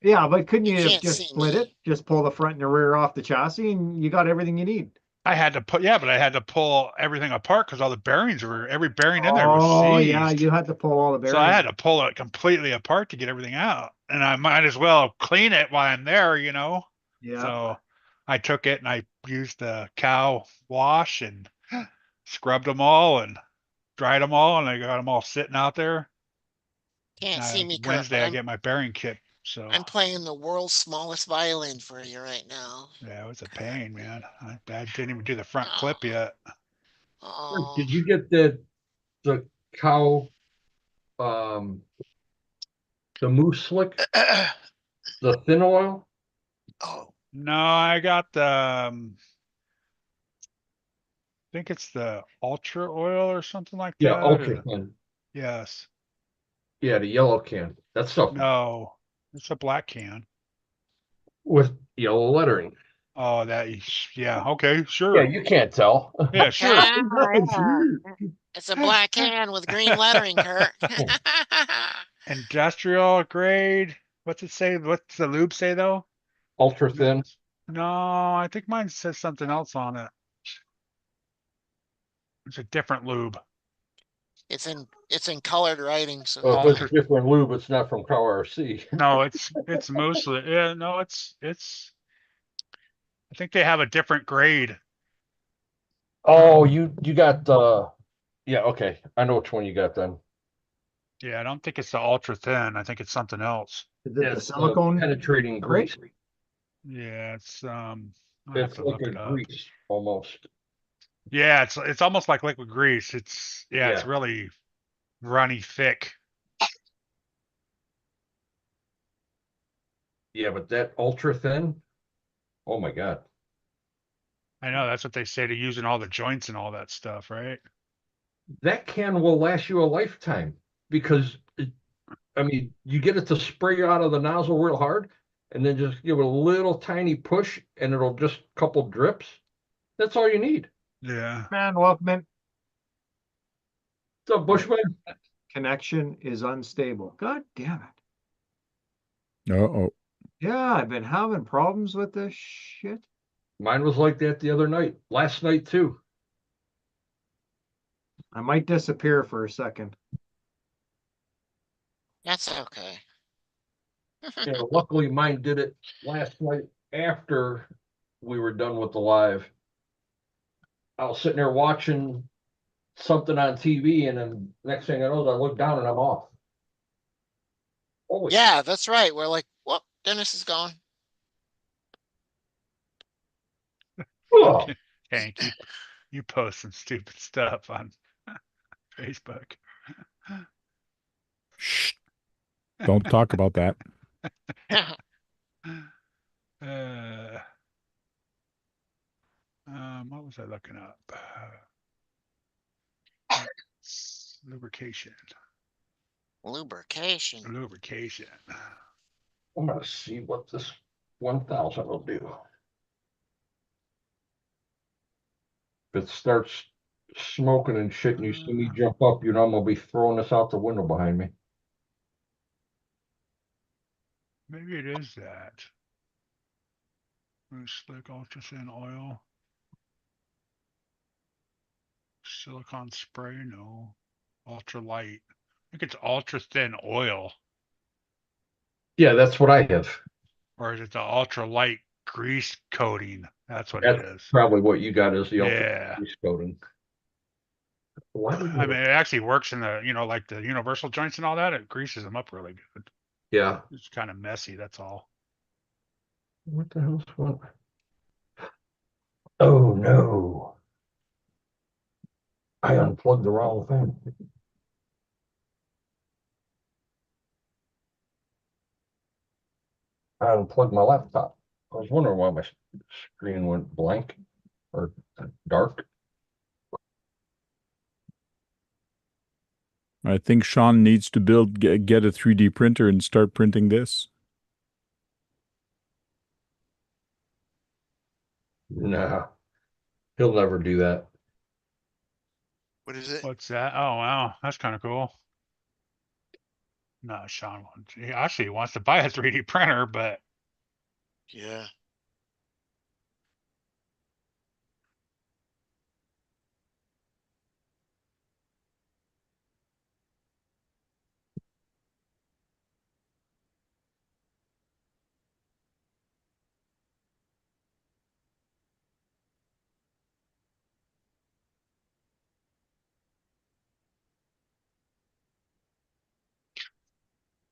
Yeah, but couldn't You you have can't just see split me. it? Just pull the front and the rear off the chassis and you got everything you need. I had to put, yeah, but I had to pull everything apart because all the bearings every bearing in there was Oh yeah, seized. you had to pull all the So I bearings. had to pull it completely apart to get everything out. And I might as well clean it while I'm there, you know? Yeah. So I took it and I used the cow wash and scrubbed them all and dried them all. And I got them all sitting out there. Can't see me, Kurt, but Wednesday, I get my bearing kit. So I'm playing the world's smallest violin for you right now. yeah, it was a pain, man. I didn't even do the front Oh, clip yet. oh, Did you get the cow um the moose slick, the thin oil? oh. No, I got the, I think it's the Ultra Oil or something like Yeah, that. ultra Or thin. yes, Yeah, the yellow can. That stuff no, it's a black can. with yellow lettering. Oh, yeah, okay, Yeah, sure. you can't tell. Yeah, sure. Ah, yeah. It's a black can with green lettering, Kurt. Industrial grade. What's it say? What's the lube say though? Ultra No, thin. no, I think mine says something else on it. It's a different lube. It's in colored writing, so Well, you if know. Ultra. it's different lube, it's not from Cow RC. No, it's mostly, yeah, no, it's I think they have a different grade. Oh, you got yeah, okay. I know which one you got then. Yeah, I don't think it's the ultra thin. I think it's something else. Is it the It's silicone penetrating grate? grease. Yeah, I'll have It's to like look a it up. grease almost. Yeah, it's almost like liquid grease. It's Yeah. really runny thick. Yeah, but that ultra thin, oh my God. I know that's what they say to use in all the joints and all that stuff, right? That can will last you a lifetime because I mean, you get it to spray out of the nozzle real hard and then just give it a little tiny push and it'll just couple drips. That's all you need. Yeah. Man, welcome in. What's up, Bushman? Connection is unstable. God damn it. Uh-oh. Yeah, I've been having problems with this shit. Mine was like that the other night, last night too. I might disappear for a second. That's okay. You know, luckily mine did it last night after we were done with the live. I was sitting there watching something on TV, and then next thing I know, I look down and I'm off. Holy Yeah, that's right. We're like, whoop, Dennis is gone. oh, Hank, you post some stupid stuff on Facebook. Shh. Don't talk about that. Uh, what was I looking up? Lubrication. Lubrication. Lubrication. I'm gonna see what this 1000 will do. If it starts smoking and shit, and you see me jump up, you know I'm gonna be throwing this out the window behind me. Maybe it is that. Slick ultra thin oil. Silicon spray, no. Ultra light. I think it's ultra thin oil. Yeah, that's what I have. Or is it the ultra light grease coating? That's what it That's is. probably what you got is the ultra Yeah. grease coating. Why did I mean, it actually works in the, like the universal joints and all that. It greases them up really good. yeah. It's kind of messy, that's all. What the hell's going? Oh no! I unplugged the wrong thing. I unplugged my laptop. I was wondering why my screen went blank or dark. I think Sean needs to get a 3D printer and start printing this. No, he'll never do that. What is it? What's that? Oh wow, that's kind of cool. No, Sean he actually wants to buy a 3D printer, but Yeah.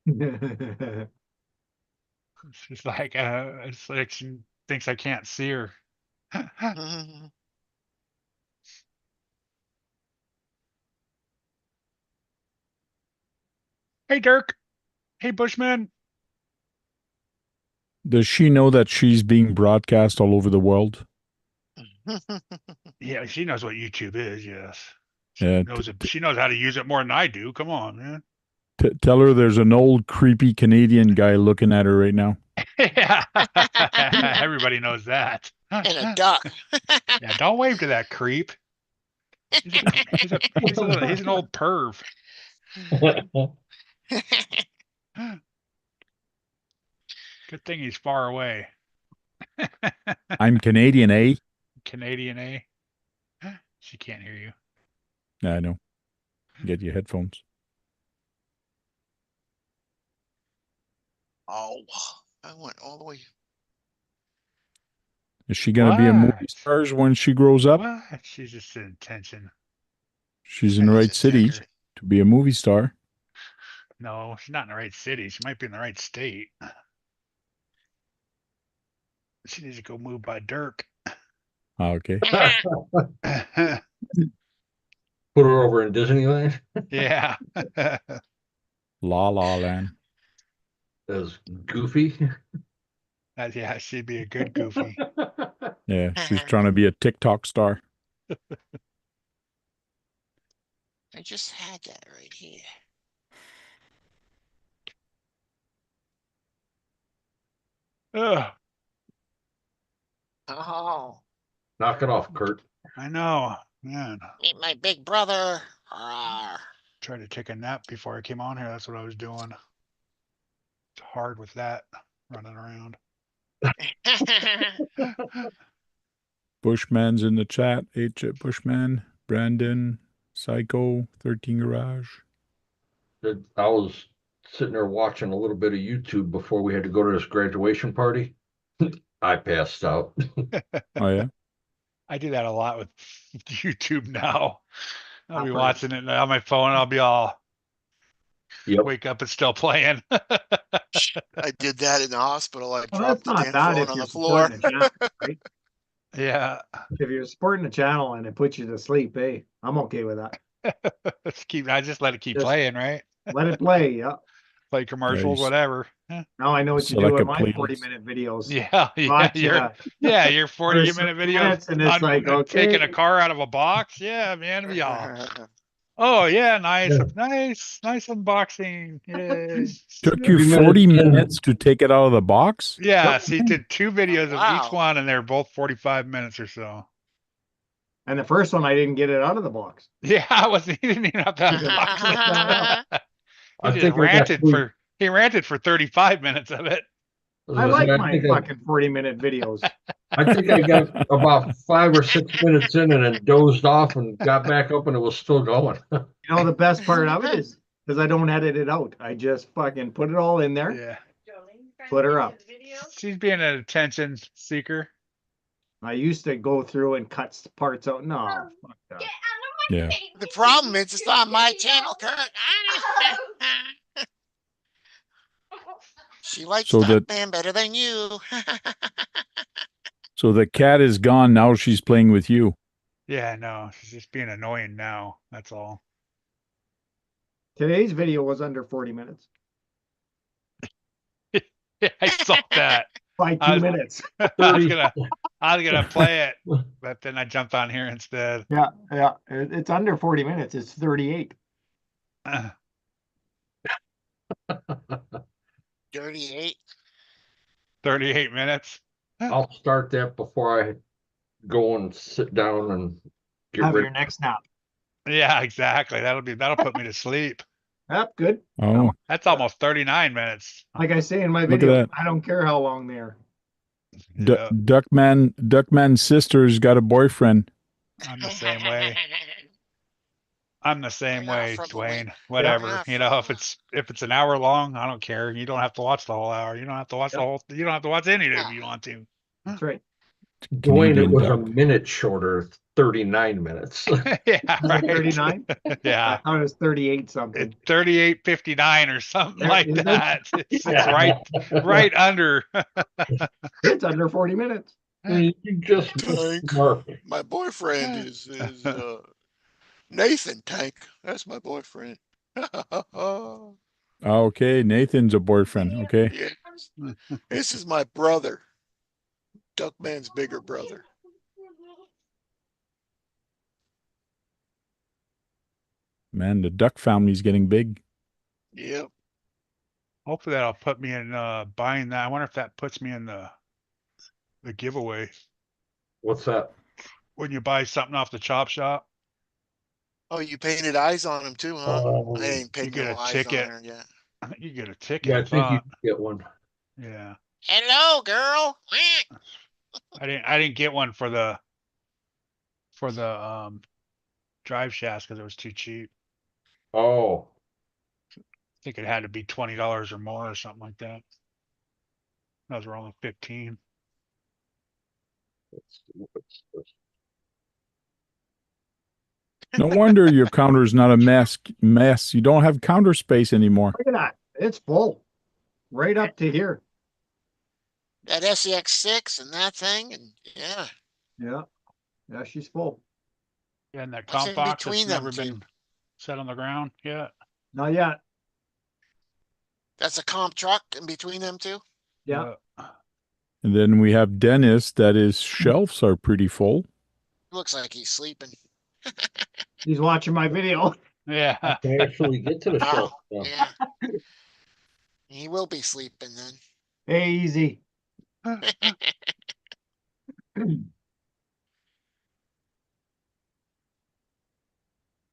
it's it's like she thinks I can't see her. Hey Dirk. Hey Bushman. Does she know that she's being broadcast all over the world? Yeah, she knows what YouTube is. Yes, Yeah, she knows how to use it more than I do. Come on, man. tell her there's an old creepy Canadian guy looking at her right now. Yeah, everybody knows that. And a duck. Yeah, don't wave to that creep. He's an old perv. Good thing he's far away. I'm Canadian, eh? Canadian, eh? She can't hear you. I know. Get your headphones. Oh, I went all the way. Is she going to be a movie star when she grows up? What? She's just an intention. She's in the right city to be a movie star. No, she's not in the right city. She might be in the right state. She needs to go move by Dirk. Okay. Put her over in Disneyland. Yeah. La La Land. As Goofy. Yeah, she'd be a good Goofy. Yeah, she's trying to be a TikTok star. I just had that right here. Ugh. Oh, Knock it off, Kurt. I know, man. meet my big brother. Rawr. Tried to take a nap before I came on here. That's what I was doing. It's hard with that running around. Bushman's in the chat. H Bushman, Brandon, Psycho, 13 Garage. I was sitting there watching a little bit of YouTube before we had to go to this graduation party. I passed out. Oh, yeah? I do that a lot with YouTube now. I'll be Operating. watching it on my phone. I'll be all wake up, it's still playing. I did that in the hospital. I Well, dropped that's the not damn bad phone if on you're the floor. supporting the channel, right? Yeah. If you're supporting the channel and it puts you to sleep, hey, I'm okay with that. I just let it keep Just- playing, right? Let it play. Yeah. Play commercials, Nice. whatever. Now I know what you Select do a in my playlist. 40-minute videos. Yeah, Watch, your 40-minute videos minutes and it's on like, okay. taking a car out of a box. Yeah, man, it'd be all. Oh yeah, nice unboxing. Yay. Took you 40 minutes to take it out of the box? Yeah, so he did 2 videos of Wow. each one, and they're both 45 minutes or so. And the first one, I didn't get it out of the box. Yeah, he didn't even have that box. He ranted for 35 minutes of it. I like my fucking 40-minute videos. I think I got about 5 or 6 minutes in and then dozed off and got back up and it was still going. You know, the best part of it is because I don't edit it out. I just fucking put it all in there. Yeah. Put her up. She's being an attention seeker. I used to go through and cut parts out. No, fuck that. Yeah. The problem is it's on my channel, Kurt. She likes So that man better than you. So the cat is gone. Now she's playing with you. Yeah, no, she's just being annoying now. That's all. Today's video was under 40 minutes. I saw that. by I 2 was- minutes. I was gonna play it, but then I jumped on here instead. Yeah, yeah. It's under 40 minutes. It's 38. 38. 38 minutes. I'll start that before I go and sit down and get Have ready. your next nap. Yeah, exactly. That'll put me to sleep. Yep, good. Oh, That's almost 39 minutes. Like I say in my Look at video, that. I don't care how long they are. Yeah, Duckman's sister's got a boyfriend. I'm the same way. I'm the same Hang on way, for the Dwayne. week. Whatever. Yeah, You know, for- if it's an hour long, I don't care. You don't have to watch the whole hour. You don't have to watch the Yep. whole. You don't have to watch any of it if you want to. That's right. Dwayne, it Canadian was a duck. minute shorter, 39 minutes. Yeah, Was it right. 39? I Yeah, thought it was 38 something. it's 38:59 or something There, like is it? that. It's right under. It's under 40 minutes. You just Tank. mark. My boyfriend is Nathan Tank. That's my boyfriend. Okay, Nathan's a boyfriend. Okay. Yes. This is my brother. Duckman's bigger brother. Man, the duck family's getting big. Yep. Hopefully that'll put me in buying that. I wonder if that puts me in the giveaway What's that? when you buy something off the chop shop. Oh, you painted eyes on him too, huh? Oh, I ain't painted get no a eyes ticket. on her yet. You get a ticket. yeah, I I think you thought. can get one. Yeah. Hello, girl. I didn't get one for the drive shafts because it was too cheap. Oh, I think it had to be $20 or more or something like that. Those were only 15. No wonder your counter's not a mess. You don't have counter space anymore. Look at that. It's full. Right up to here. That SEX6 and that thing, and yeah. Yeah. Yeah, she's full. Yeah, and that What's comp in box that's between them never two? been set on the ground yet. Not yet. That's a comp truck in between them two. Yeah. And then we have Dennis, that his shelves are pretty full. Looks like he's sleeping. He's watching my video. Yeah. I can actually get to the shelf. now. Yeah. He will be sleeping then. Hey, easy.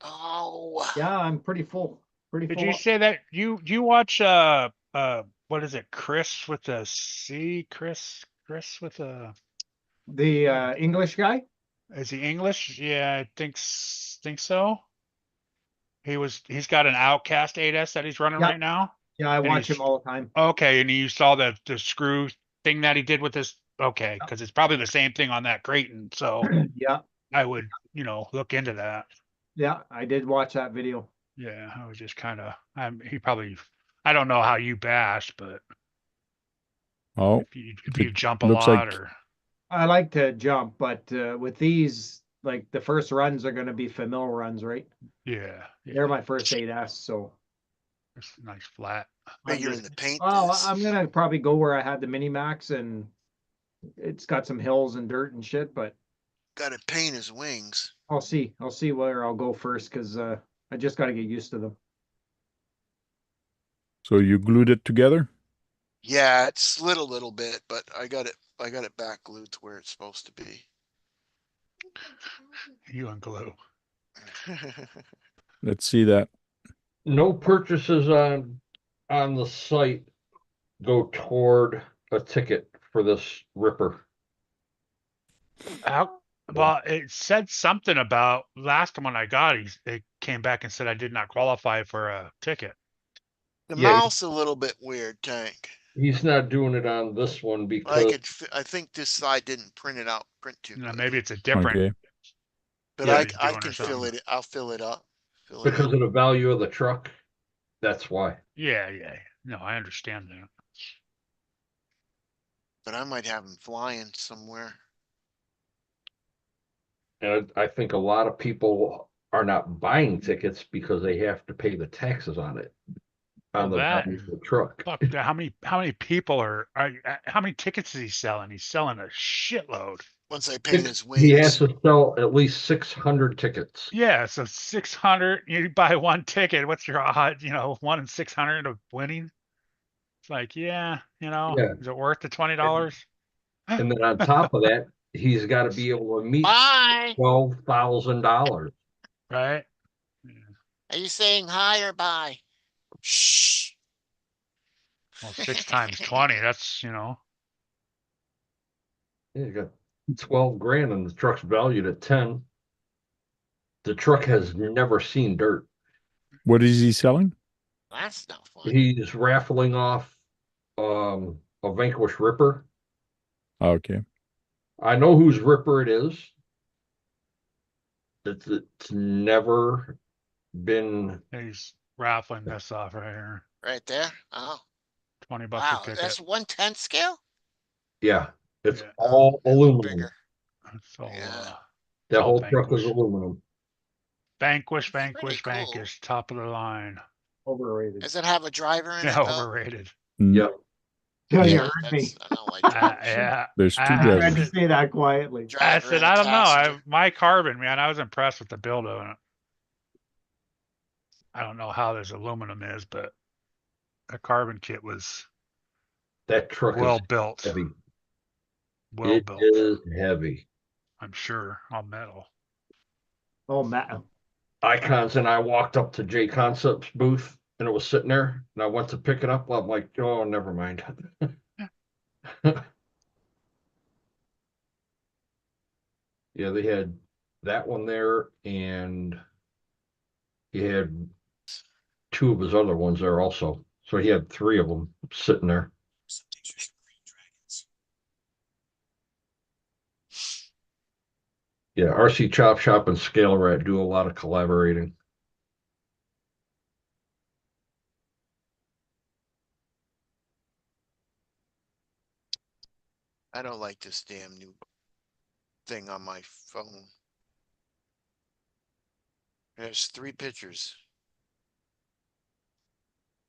Oh. Yeah, I'm pretty full. Pretty Did full. you up. say that you watch what is it? Chris with a C? Chris with a The English guy? is he English? Yeah, I think so. He's got an Outcast 8S that he's running Yeah. right now. Yeah, I And watch he's- him all the time. Okay, and you saw the screw thing that he did with this. Okay, because it's probably the same thing on that Creighton. So Yeah. I would, look into that. Yeah, I did watch that video. Yeah, I was just kind of. I don't know how you bash, but Oh, if you jump a looks lot like- or I like to jump, but with these, like the first runs are going to be familiar runs, right? yeah, They're my first 8S, so. it's nice flat. Figuring the paint Well, is. I'm gonna probably go where I had the Mini Max, and it's got some hills and dirt and shit, but Gotta paint his wings. I'll see. I'll see where I'll go first, because I just got to get used to them. so you glued it together? Yeah, it slid a little bit, but I got it back glued to where it's supposed to be. You and glue. Let's see that. No purchases on the site go toward a ticket for this Ripper. Well, it said something about last time when I got it came back and said I did not qualify for a ticket. The Yeah. mouth's a little bit weird, Tank. He's not doing it on this one because I think this side didn't print too good. Maybe it's a different. Okay. But yeah, I he's I doing or can fill something. it. I'll fill it up. Fill it because up. of the value of the truck. That's why. Yeah. No, I understand that. But I might have him flying somewhere. And I think a lot of people are not buying tickets because they have to pay the taxes on it. on the that bottom of the truck. fuck, how many people are how many tickets is he selling? He's selling a shitload. Once I paint his He has wings. to sell at least 600 tickets. Yeah, so 600. You buy one ticket. What's your odd? 1 in 600 of winning. It's like, yeah, Yeah. is it worth the $20? And then on top of that, he's got to be able to meet Bye. $12,000. Right? Are you saying hi or bye? Shh. Well, 6 times 20. That's Yeah, you got 12 grand and the truck's valued at 10. The truck has never seen dirt. What is he selling? That's not fun. He's raffling off a Vanquish Ripper. Okay. I know whose Ripper it is. It's never been. he's raffling this off right here. Right there. Oh, $20 wow. a ticket. That's 1/10 scale. Yeah, it's Yeah. all They look aluminum. bigger. So Yeah. That all whole truck is Vanquish. aluminum. Vanquish, It's pretty Vanquish, cool. Vanquish. Top of the line. Overrated. Does it have a driver in Yeah, it though? overrated. Yeah. Yeah, you Yeah, heard me. that's I know why drivers. Yeah. There's two I I tried to drivers. say that quietly. I Driver said, and a I don't know. passenger. My carbon, man, I was impressed with the build of it. I don't know how this aluminum is, but the carbon kit was That truck well is built. heavy. Well It built. is heavy. I'm sure. All metal. Oh, Matt. Icons and I walked up to J Concepts booth and it was sitting there and I went to pick it up. I'm like, oh, never mind. Yeah, they had that one there and he had two of his other ones there also. So he had three of them sitting there. Yeah, RC Chop Shop and Scale Rat do a lot of collaborating. I don't like this damn new thing on my phone. There's 3 pictures.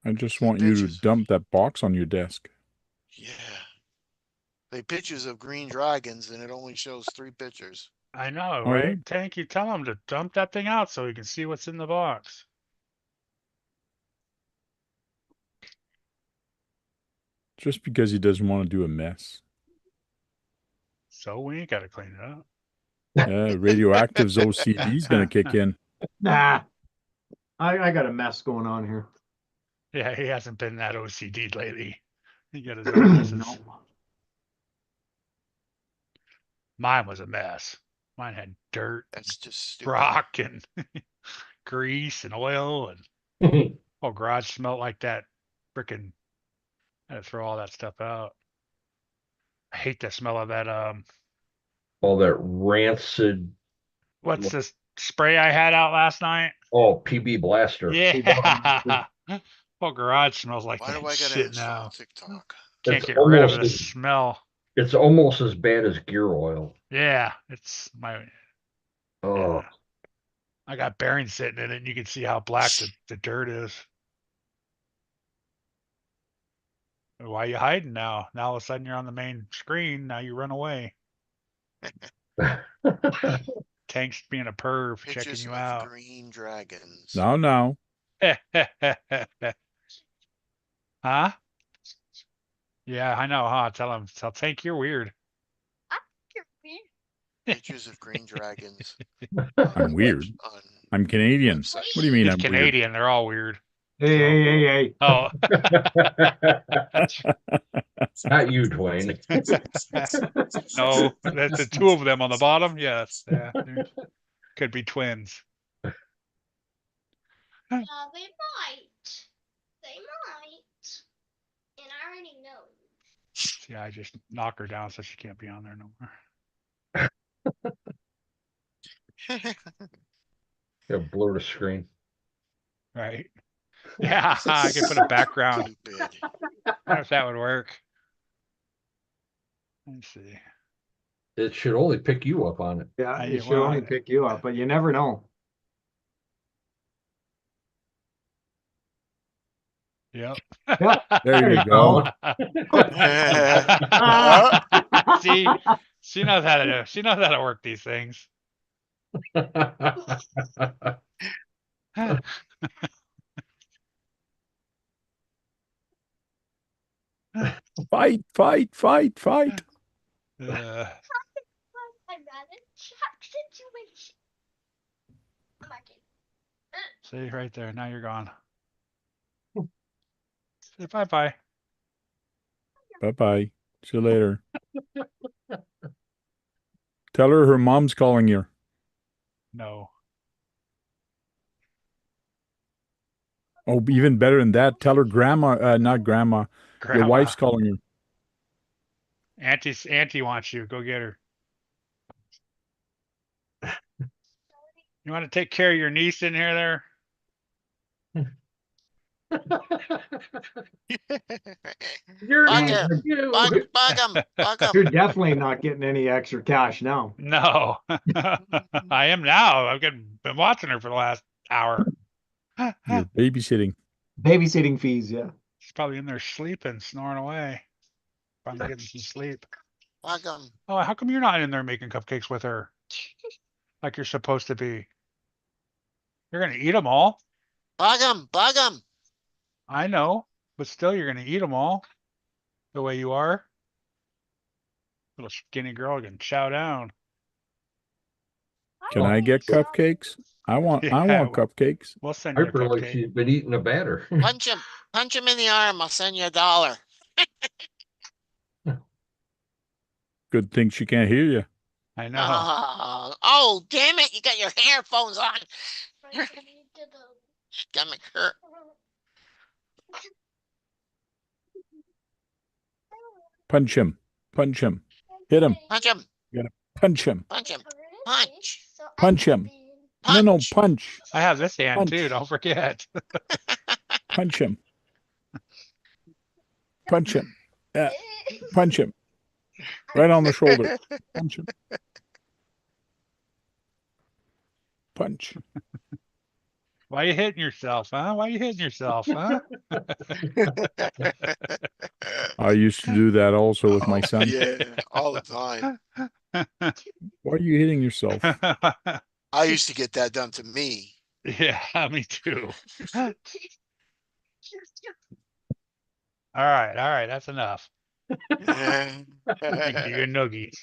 I just 3 want you to pictures. dump that box on your desk. Yeah. They pictures of green dragons and it only shows 3 pictures. I know, Oh, yeah? right? Tank, you tell him to dump that thing out so he can see what's in the box. Just because he doesn't want to do a mess. So we ain't got to clean it up. Radioactive's OCD is going to kick in. Nah. I got a mess going on here. Yeah, he hasn't been that OCD lately. He got his own messes. No. Mine was a mess. Mine had dirt, That's just stupid. rock, and grease and oil, and whole garage smelled like that. Frickin', I had to throw all that stuff out. I hate the smell of that. All that rancid. What's this spray I had out last night? Oh, PB Blaster. Yeah. Whole garage smells like Why do that I gotta shit install now. TikTok? Can't It's get rid of almost the as- smell. It's almost as bad as gear oil. Yeah, it's my. Oh, Yeah. I got bearings sitting in it, and you can see how black the dirt is. Why are you hiding now? Now all of a sudden you're on the main screen. Now you run away. Tank's being a perv, checking Pictures you of out. green dragons. No. Huh? Yeah, I know, huh? Tell Tank you're weird. Pictures of green dragons I'm weird. on I'm Canadian. website. What do you mean He's I'm Canadian. They're all weird. Hey. Oh. not you, Dwayne. No, that's the two of them on the bottom. Yes. Yeah. Could be twins. Yeah, they might. They might. And I already know. Yeah, I just knock her down so she can't be on there no more. Yeah, blur the screen. Right. Yeah, I could put a background. Stupid. I wonder if that would work. Let's see. It should only pick you up on it. Yeah, Yeah, it should well, only pick you up, but you never know. Yep. There you go. See, she knows how to do. She knows how to work these things. Fight, fight, fight, fight. I'd rather chat situation. See right there. Now you're gone. Say bye-bye. Bye-bye. See you later. Tell her mom's calling you. No. Oh, even better than that, tell her grandma, not grandma, your Grandma. wife's calling you. Auntie wants you. Go get her. You want to take care of your niece in here there? You're Bug not him. you. Bug him. Bug You're him. definitely not getting any extra cash now. No. I am now. Been watching her for the last hour. You're babysitting. Babysitting fees, yeah. She's probably in there sleeping, snoring away. Finally getting some sleep. Bug him. Oh, how come you're not in there making cupcakes with her? Like you're supposed to be. You're gonna eat them all. Bug him. Bug him. I know, but still, you're gonna eat them all. The way you are. Little skinny girl can chow down. Can I get cupcakes? I want cupcakes. We'll send you a Hyper like cupcake. she's been eating a batter. Punch him. Punch him in the arm. I'll send you $1. Good thing she can't hear you. I know. Oh, damn it. You got your earphones on. Got me hurt. Punch him. Punch him. Hit him. Punch him. Punch him. Punch him. Punch. Punch him. Punch. No, punch. I have this hand Punch. too. Don't forget. Punch him. Punch him. Punch him. Right on the shoulder. Punch him. Punch. Why you hitting yourself, huh? Why you hitting yourself, huh? I used to do that also with my son. Yeah, all the time. Why are you hitting yourself? I used to get that done to me. Yeah, me too. All right, that's enough. Thank you, your nuggies.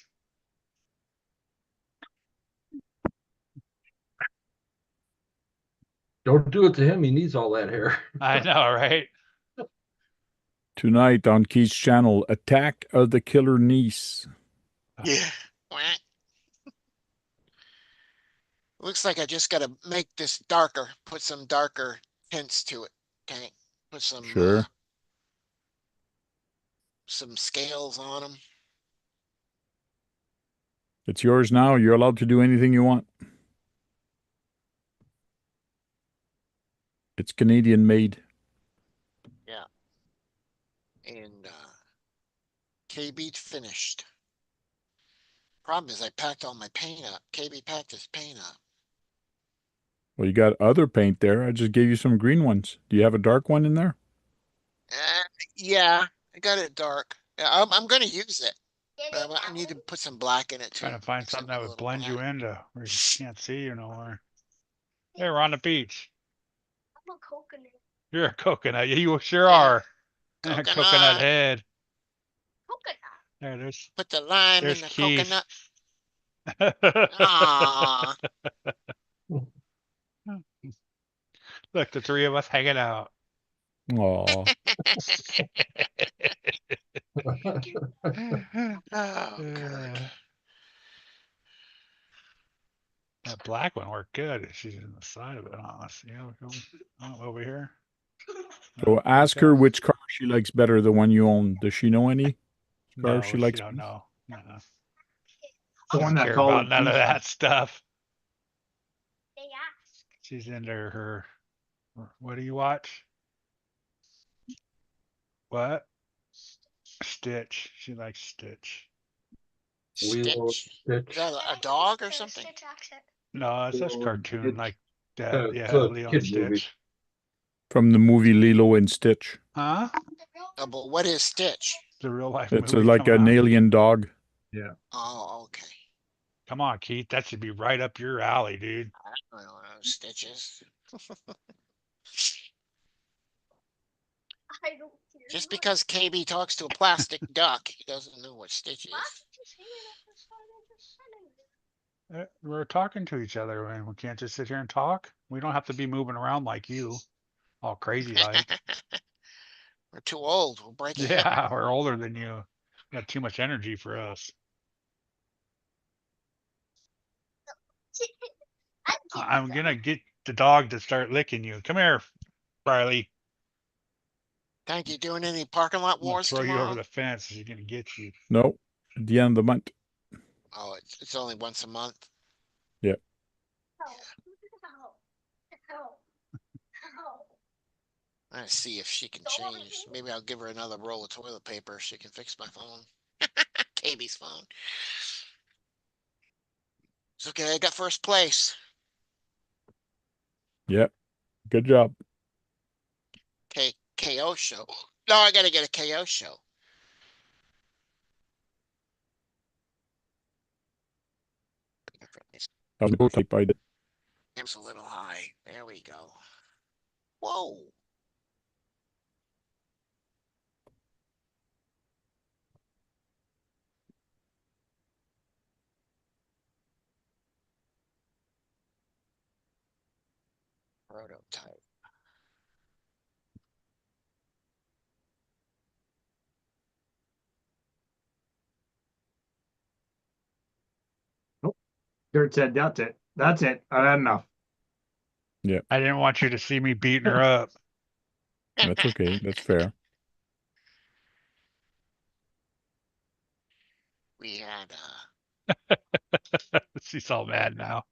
Don't do it to him. He needs all that hair. I know, right? Tonight on Keith's channel, Attack of the Killer Niece. Yeah. Looks like I just got to make this darker, put some darker tints to it. Okay. Put some Sure. some scales on them. It's yours now. You're allowed to do anything you want. It's Canadian made. Yeah. And KB finished. Problem is I packed all my paint up. KB packed his paint up. Well, you got other paint there. I just gave you some green ones. Do you have a dark one in there? Yeah, I got it dark. Yeah, I'm going to use it. But I need to put some black in it too. Trying to find Mix it something with that a would little blend you black. into where you can't see you nowhere. Hey, we're on the beach. I'm a coconut. You're a coconut. You sure Yeah. are. Coconut. Coconut head. Coconut. There's Put the lime there's in the Keith. coconut. Aww. Look, the three of us hanging out. Oh, Oh, God. That black one worked good. She's in the side of it. Let's see how it goes. Oh, over here. so ask her which car she likes better, the one you own. Does she know any car No, she likes? don't know. No. The one Doesn't that care called about none of that stuff. They ask. She's into her. What do you watch? What? Stitch. She likes Stitch. Wheel Stitch. Stitch. Is that a dog or something? Stitch accent. No, it's just Well, cartoon it's- like that. it's Yeah, a Leo and kid movie. Stitch. From the movie Lilo and Stitch. Huh? Oh, but what is Stitch? The real life It's movie like coming an out. alien dog. Yeah. Oh, okay. Come on, Keith. That should be right up your alley, dude. I don't know Stitches. I don't care. Just because KB talks to a plastic duck, he doesn't know what Stitch Why is. did you say it at the start of the sentence? We're talking to each other, and we can't just sit here and talk. We don't have to be moving around like you, all crazy like. We're too old. We'll break a hip. Yeah, we're older than you. You got too much energy for us. I'm gonna get the dog to start licking you. Come here, Riley. Thank you. Doing any parking lot I'm gonna wars throw you over tomorrow? the fence. She's gonna get you. No, at the end of the month. Oh, it's only once a month. Yeah. I'm gonna see if she can change. Maybe I'll give her another roll of toilet paper. She can fix my phone. KB's phone. It's okay. I got first place. Yep. Good job. KO show. No, I gotta get a KO show. I was going to type by the It's a little high. There we go. Whoa. Prototype. Dirt said, that's it. That's it. I had enough. I didn't want you to see me beating her up. That's okay. That's fair. We had She's all mad now.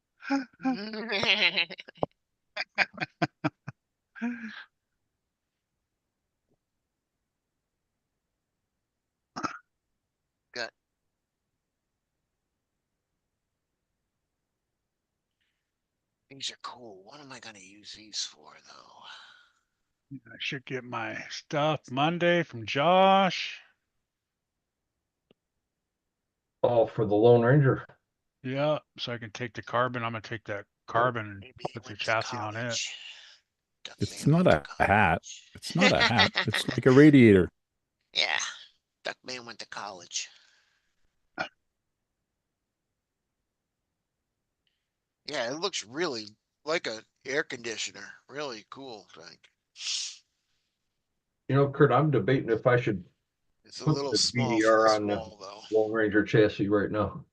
got these are cool. What am I gonna use these for though? I should get my stuff Monday from Josh. Oh, for the Lone Ranger. Yeah, so I can take the carbon. I'm gonna take that carbon and Maybe he put the went to chassis on it. college. Duck It's man not went to a hat. college. It's not a hat. It's like a radiator. Yeah. Duck man went to college. Yeah, it looks really like a air conditioner. Really cool thing. You know, Kurt, I'm debating if I should It's a put little the small for BDR this on the wall though. Lone Ranger chassis right now.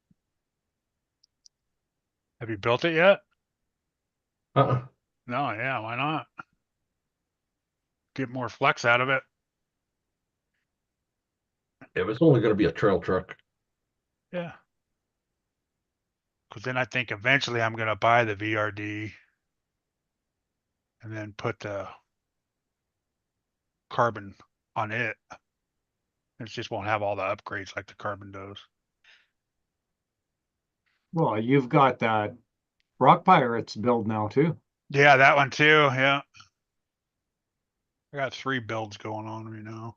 Have you built it yet? Uh-uh. No, yeah, why not? Get more flex out of it. If it's only going to be a trail truck. Yeah. Because then I think eventually I'm gonna buy the VRD and then put the carbon on it. It just won't have all the upgrades like the carbon does. Well, you've got that Rock Pirates build now too. Yeah, that one too. Yeah. I got 3 builds going on right now.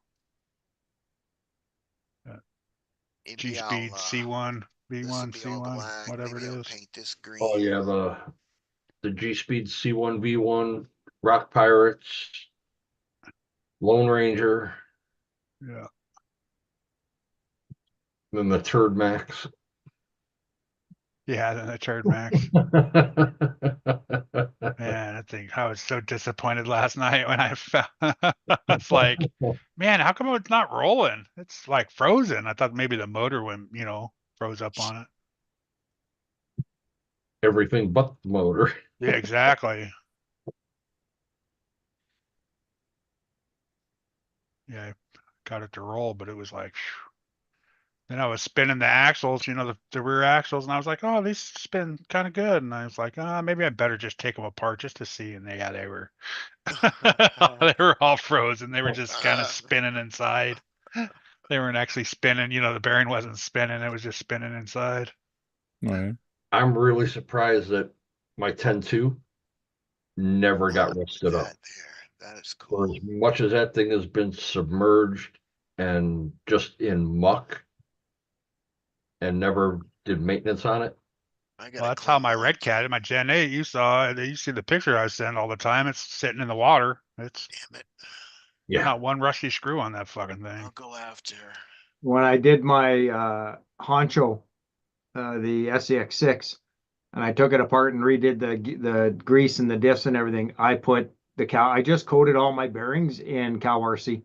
Maybe G-Speed, C1, this will V1, be all C1, black. whatever Maybe it I'll is. paint this green. Oh yeah, the G-Speed C1V1, Rock Pirates, Lone Ranger, Yeah. then the Turd Max. Yeah, then the Turd Max. Man, I think I was so disappointed last night when I found it's like, man, how come it's not rolling? It's like frozen. I thought maybe the motor went, froze up on it. Everything but the motor. Yeah, exactly. Yeah, I got it to roll, but it was like, phew. Then I was spinning the axles, the rear axles, and I was like, oh, these spin kind of good. And I was like, maybe I better just take them apart just to see. And they were they were all frozen. They were just kind of spinning inside. They weren't actually spinning. The bearing wasn't spinning. It was just spinning inside. Right. I'm really surprised that my 10-2 never got rusted up. That is For cool. as much as that thing has been submerged and just in muck and never did maintenance on it. I Well, gotta that's how clean my mine red too. cat, my Gen 8, you saw it. You see the picture I send all the time. It's sitting in the water. It's Damn it. Yeah. not one rusty screw on that fucking thing. I'll go after. When I did my honcho, the SEX6, and I took it apart and redid the grease and the diffs and everything, I just coated all my bearings in kbrc.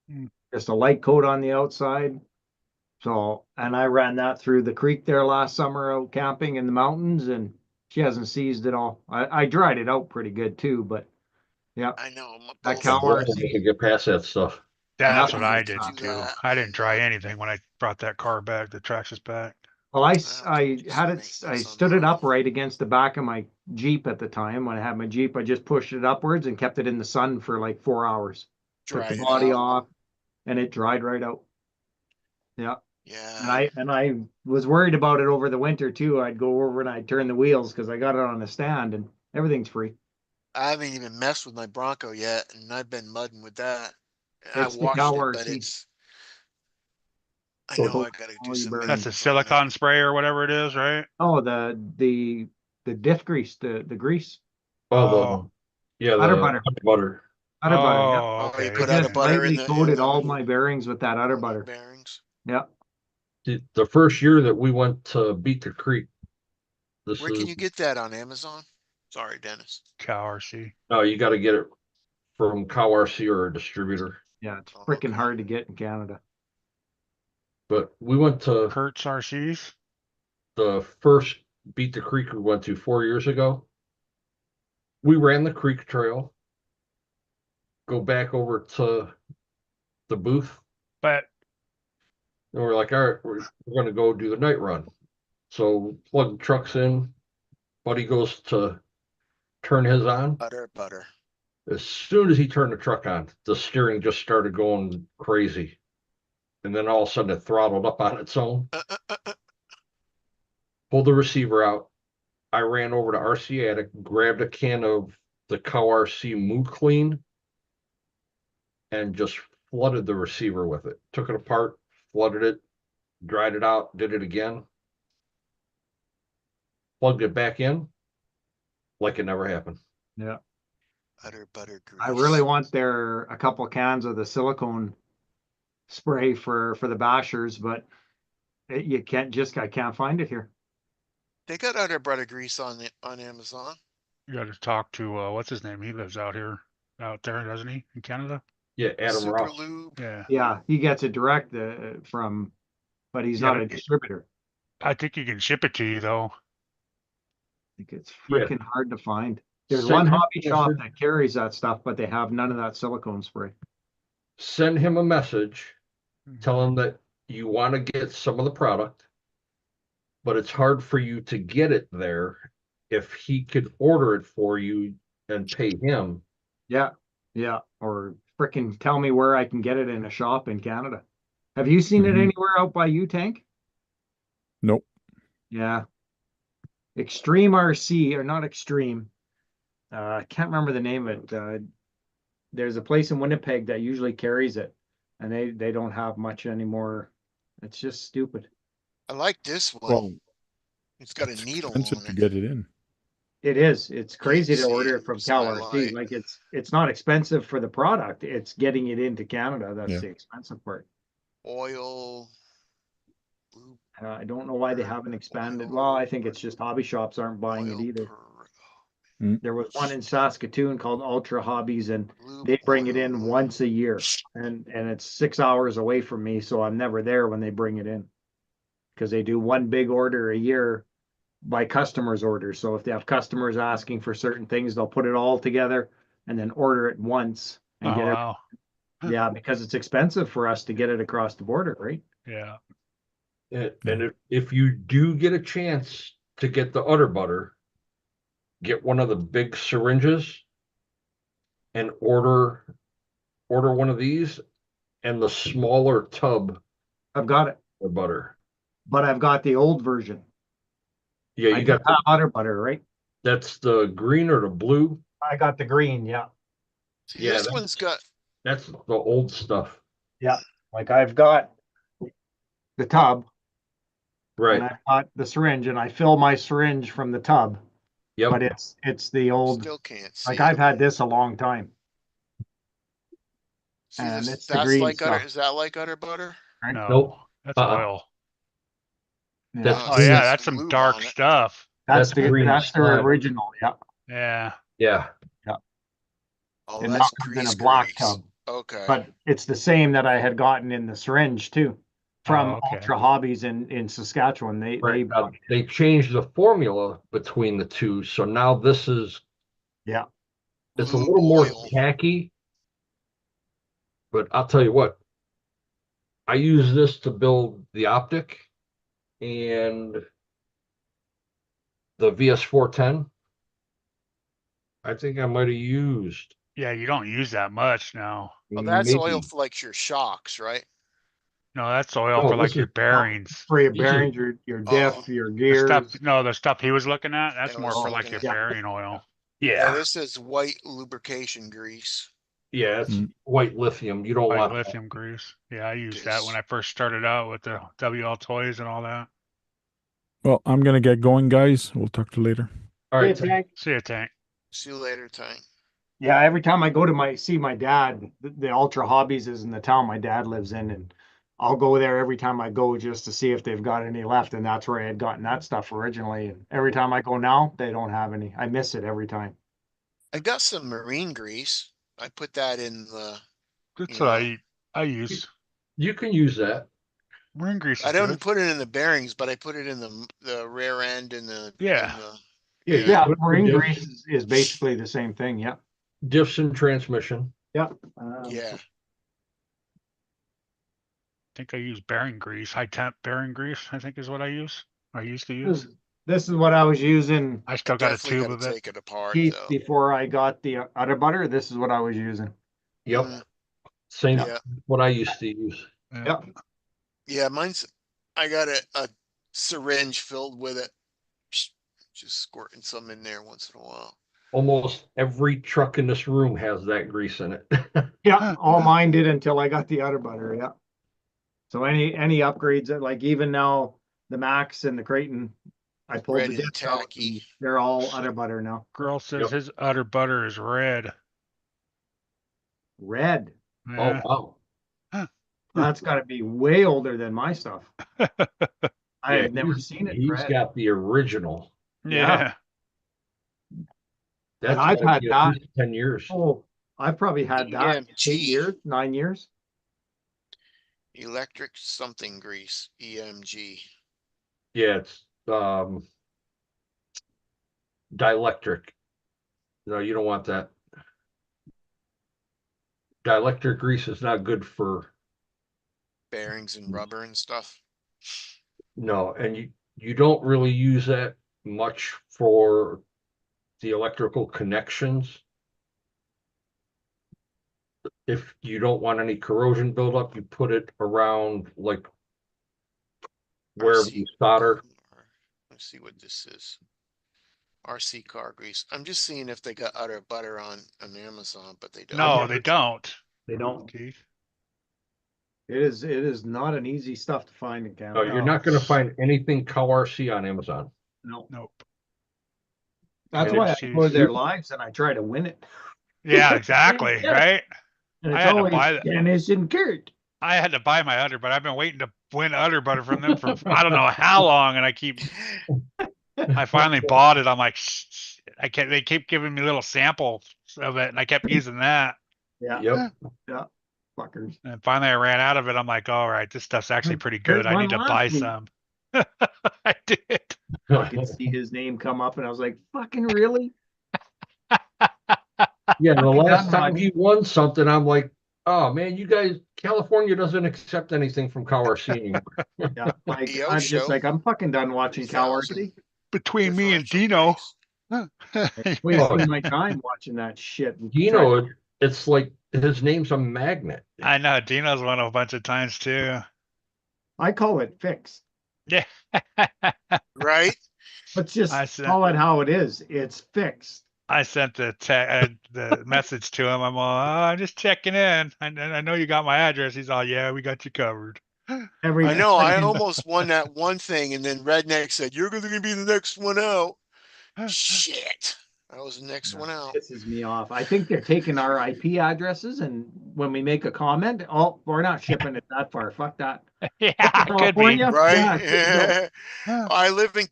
Hmm. Just a light coat on the outside. So, and I ran that through the creek there last summer out camping in the mountains, and she hasn't seized at all. I dried it out pretty good too, but yeah, I know that both The of them. blower kbrc, could get past that stuff. That's nothing what I I have gets to did do past too. that. that. I didn't dry anything when I brought that car back, the Traxxas back. Well, I have to do some I maintenance on stood it mine. upright against the back of my Jeep at the time. When I had my Jeep, I just pushed it upwards and kept it in the sun for like 4 hours. Took the Dried it body out. off, and it dried right out. Yeah. And Yeah. I was worried about it over the winter too. I'd go over and I'd turn the wheels because I got it on a stand and everything's free. I haven't even messed with my Bronco yet, and I've been mudding with that. I It's the washed it, but kbrc. I So know coat I gotta do all your some That's a bearings. maintenance on that. silicone spray or whatever it is, right? Oh, the diff grease, the grease, Oh, Oh, udder the butter, butter. udder butter. Yep. oh, Oh, you okay, I put out a just okay. butter lightly in coated all my bearings with that udder on your butter. bearings. Yep. The first year that we went to Beat the Creek, this Where is, can you get that on Amazon? Sorry, Dennis. KRC. no, you got to get it from KRC or a distributor. Yeah, it's Oh, freaking okay. hard to get in Canada. But we went to Hertz RCs. the first Beat the Creek we went to 4 years ago. We ran the creek trail, go back over to the booth, But and we're like, all right, we're going to go do the night run. So plug the trucks in. Buddy goes to turn his on. Butter. As soon as he turned the truck on, the steering just started going crazy. And then all of a sudden it throttled up on its own. Pulled the receiver out. I ran over to RC Attic, grabbed a can of the KRC Moo Clean, and just flooded the receiver with it. Took it apart, flooded it, dried it out, did it again, plugged it back in like it never happened. Yeah. Butter I really grease. want a couple cans of the silicone spray for the bashers, but I can't find it here. They got other butter grease on Amazon. you got to talk to what's his name? He lives out there, doesn't he, in Canada? Yeah, Adam Super Ross. lube. Yeah. Yeah, he gets it direct from, but he's Yeah, not a but distributor. I think he can ship it to you though. I think it's Yeah. freaking hard to find. There's Send one him hobby a shop message. that carries that stuff, but they have none of that silicone spray. Send him a message. Mhm. Tell him that you want to get some of the product, but it's hard for you to get it there. If he could order it for you and pay him, Yeah, yeah. Or freaking tell me where I can get it in a shop in Canada. Have you seen it Mhm. anywhere out by you, Tank? Nope. Yeah. Extreme RC, or not Extreme. I can't remember the name of it. There's a place in Winnipeg that usually carries it, and they don't have much anymore. It's just stupid. I like this one. Well, It's got a it's needle expensive on to it. get it in. It is. It's crazy to see order it. it from It's my CalRC. light. Like it's not expensive for the product. It's getting it into Canada. That's Yeah. the expensive part. Oil. Lube, I don't know why they haven't expanded. Well, I think it's just hobby shops aren't buying it oil either. Mm. There was one in Saskatoon called Ultra Hobbies, and lube they bring it oil. in once a year, and it's 6 hours away from me, so I'm never there when they bring it in, because they do one big order a year by customers' orders. So if they have customers asking for certain things, they'll put it all together and then order it once and Oh get it. wow. Yeah, because it's expensive for us to get it across the border, right? Yeah. and if you do get a chance to get the udder butter, get one of the big syringes and order one of these and the smaller tub I've got it, of butter. but I've got the old version. Yeah, I you don't got have butter, right? that's the green or the blue. I got the green, yeah. See, Yeah, this one's got, that's the old stuff. Like I've got the tub Right. and I've got the syringe and I fill my syringe from the tub, Yep. but it's the old, still can't see like it. I've had this a long time. See and this, it's the that's green like utter, stuff. is that like utter butter? No, Nope. that's Uh-uh. oil. Yeah. That's Oh, Oh it yeah, says that's some lube dark on it. stuff. That's that's green that's their slime. original, yeah. Yeah. Yeah. Oh, And that that's comes in a grease black grease. tub. Okay. But it's the same that I had gotten in the syringe too, from Oh, okay. Ultra Hobbies in Saskatchewan. They Right. brought it. They changed the formula between the two, so now this is Yeah. it's a Lube little more oil. tacky. But I'll tell you what, I use this to build the optic and the VS410. I think I might have used Yeah, you don't use that much now. Oh, that's oil maybe. for like your shocks, right? No, that's oil No, for this like your is bearings. For your These are- bearings, your Oh. diff, your The stuff, gears. no, the stuff he was looking at, that's I more was for like looking your at- Yeah. bearing oil. Yeah, Yeah, this is white lubrication grease. yeah, it's Mm. white lithium. You don't White want that. lithium grease. Yeah, I used that when Yes. I first started out with the WL toys and all that. Well, I'm gonna get going, guys. We'll talk to you later. All right, Tank. See ya, Tank. See you later, Tank. Yeah, every time I go to see my dad, the Ultra Hobbies is in the town my dad lives in, and I'll go there every time I go just to see if they've got any left. And that's where I had gotten that stuff originally. And every time I go now, they don't have any. I miss it every time. I got some marine grease. I put that in the, That's You what know. I use. you can use that. Marine grease I is don't good. put it in the bearings, but I put it in the rear end and the, Yeah. in the, Yeah, you Yeah. Yeah, put it in marine the grease is basically the same thing. Yeah. diffs and transmission. Yeah. yeah. I think I use bearing grease, high temp bearing grease, I think is what I use. I used to use. This is what I was using, I still got a Definitely tube gotta of it. take it apart Keith, though. before I got the udder butter. This is what I was using. Yep. Mm, Same Yeah. what I used to use. Yeah. Yep. Yeah, I got a syringe filled with it. Just squirting some in there once in a while. Almost every truck in this room has that grease in it. Yeah, all mine did until I got the udder butter. Yeah. So any upgrades that like even now the Max and the Creighton, I pulled Red the and discs out tacky. and they're all udder butter now. Girl says Yep. his udder butter is red. Red. Yeah. Oh wow. That's got to be way older than my stuff. I Yeah, had never seen it He's red. got the original. Yeah. That's I've gotta had be at that. least 10 years. Oh, I've probably had that EMG. 8 years, 9 years. Electric something grease, EMG. Yeah, it's dielectric. No, you don't want that. Dielectric grease is not good for Bearings and rubber and stuff. no, and you don't really use that much for the electrical connections. If you don't want any corrosion buildup, you put it around like wherever RC you solder. Let's see what this is. RC car grease. I'm just seeing if they got udder butter on Amazon, but they don't. No, they don't. They don't. Keith. It is not an easy stuff to find in No, Canada. you're not going to find anything Cow RC on Amazon. No. Nope. That's And why I it's go to their used- lives and I try to win it. Yeah, exactly. Yeah. Right. And I it's had to always buy that. Dennis and Kurt. I had to buy my udder, but I've been waiting to win udder butter from them for I don't know how long, and I finally bought it. I'm like, they keep giving me little samples of it, and I kept using that. Yeah. Yep. Fuckers. And finally, I ran out of it. I'm like, all right, this stuff's actually pretty There's good. I one need to last buy week. some. I did. I could see his name come up and I was like, fucking really? Yeah, the Fucking last done, time Mike. he won something, I'm like, oh man, you guys, California doesn't accept anything from Cow RC anymore. Yeah. Like EO I'm just show. like, I'm fucking done watching Cow 3000 RC. Between me and differential Dino. grease. Wasting my time watching that shit. and Dino, it's like his name's a magnet. I know Dino's won a bunch of times too. I call it fixed. Yeah. Right? Let's just I said- call it how it is. It's fixed. I sent the message to him. I'm all, "Oh, I'm just checking in. I know you got my address." He's all, "Yeah, we got you covered." I know. I Everybody, almost won that one thing, and then Redneck said, "You're going to be the next one out." Shit. I was the next one out. pisses me off. I think they're taking our IP addresses, and when we make a comment, oh, we're not shipping it that far. Fuck that. Yeah, Up to it could be. California, yeah, no, Right? I live in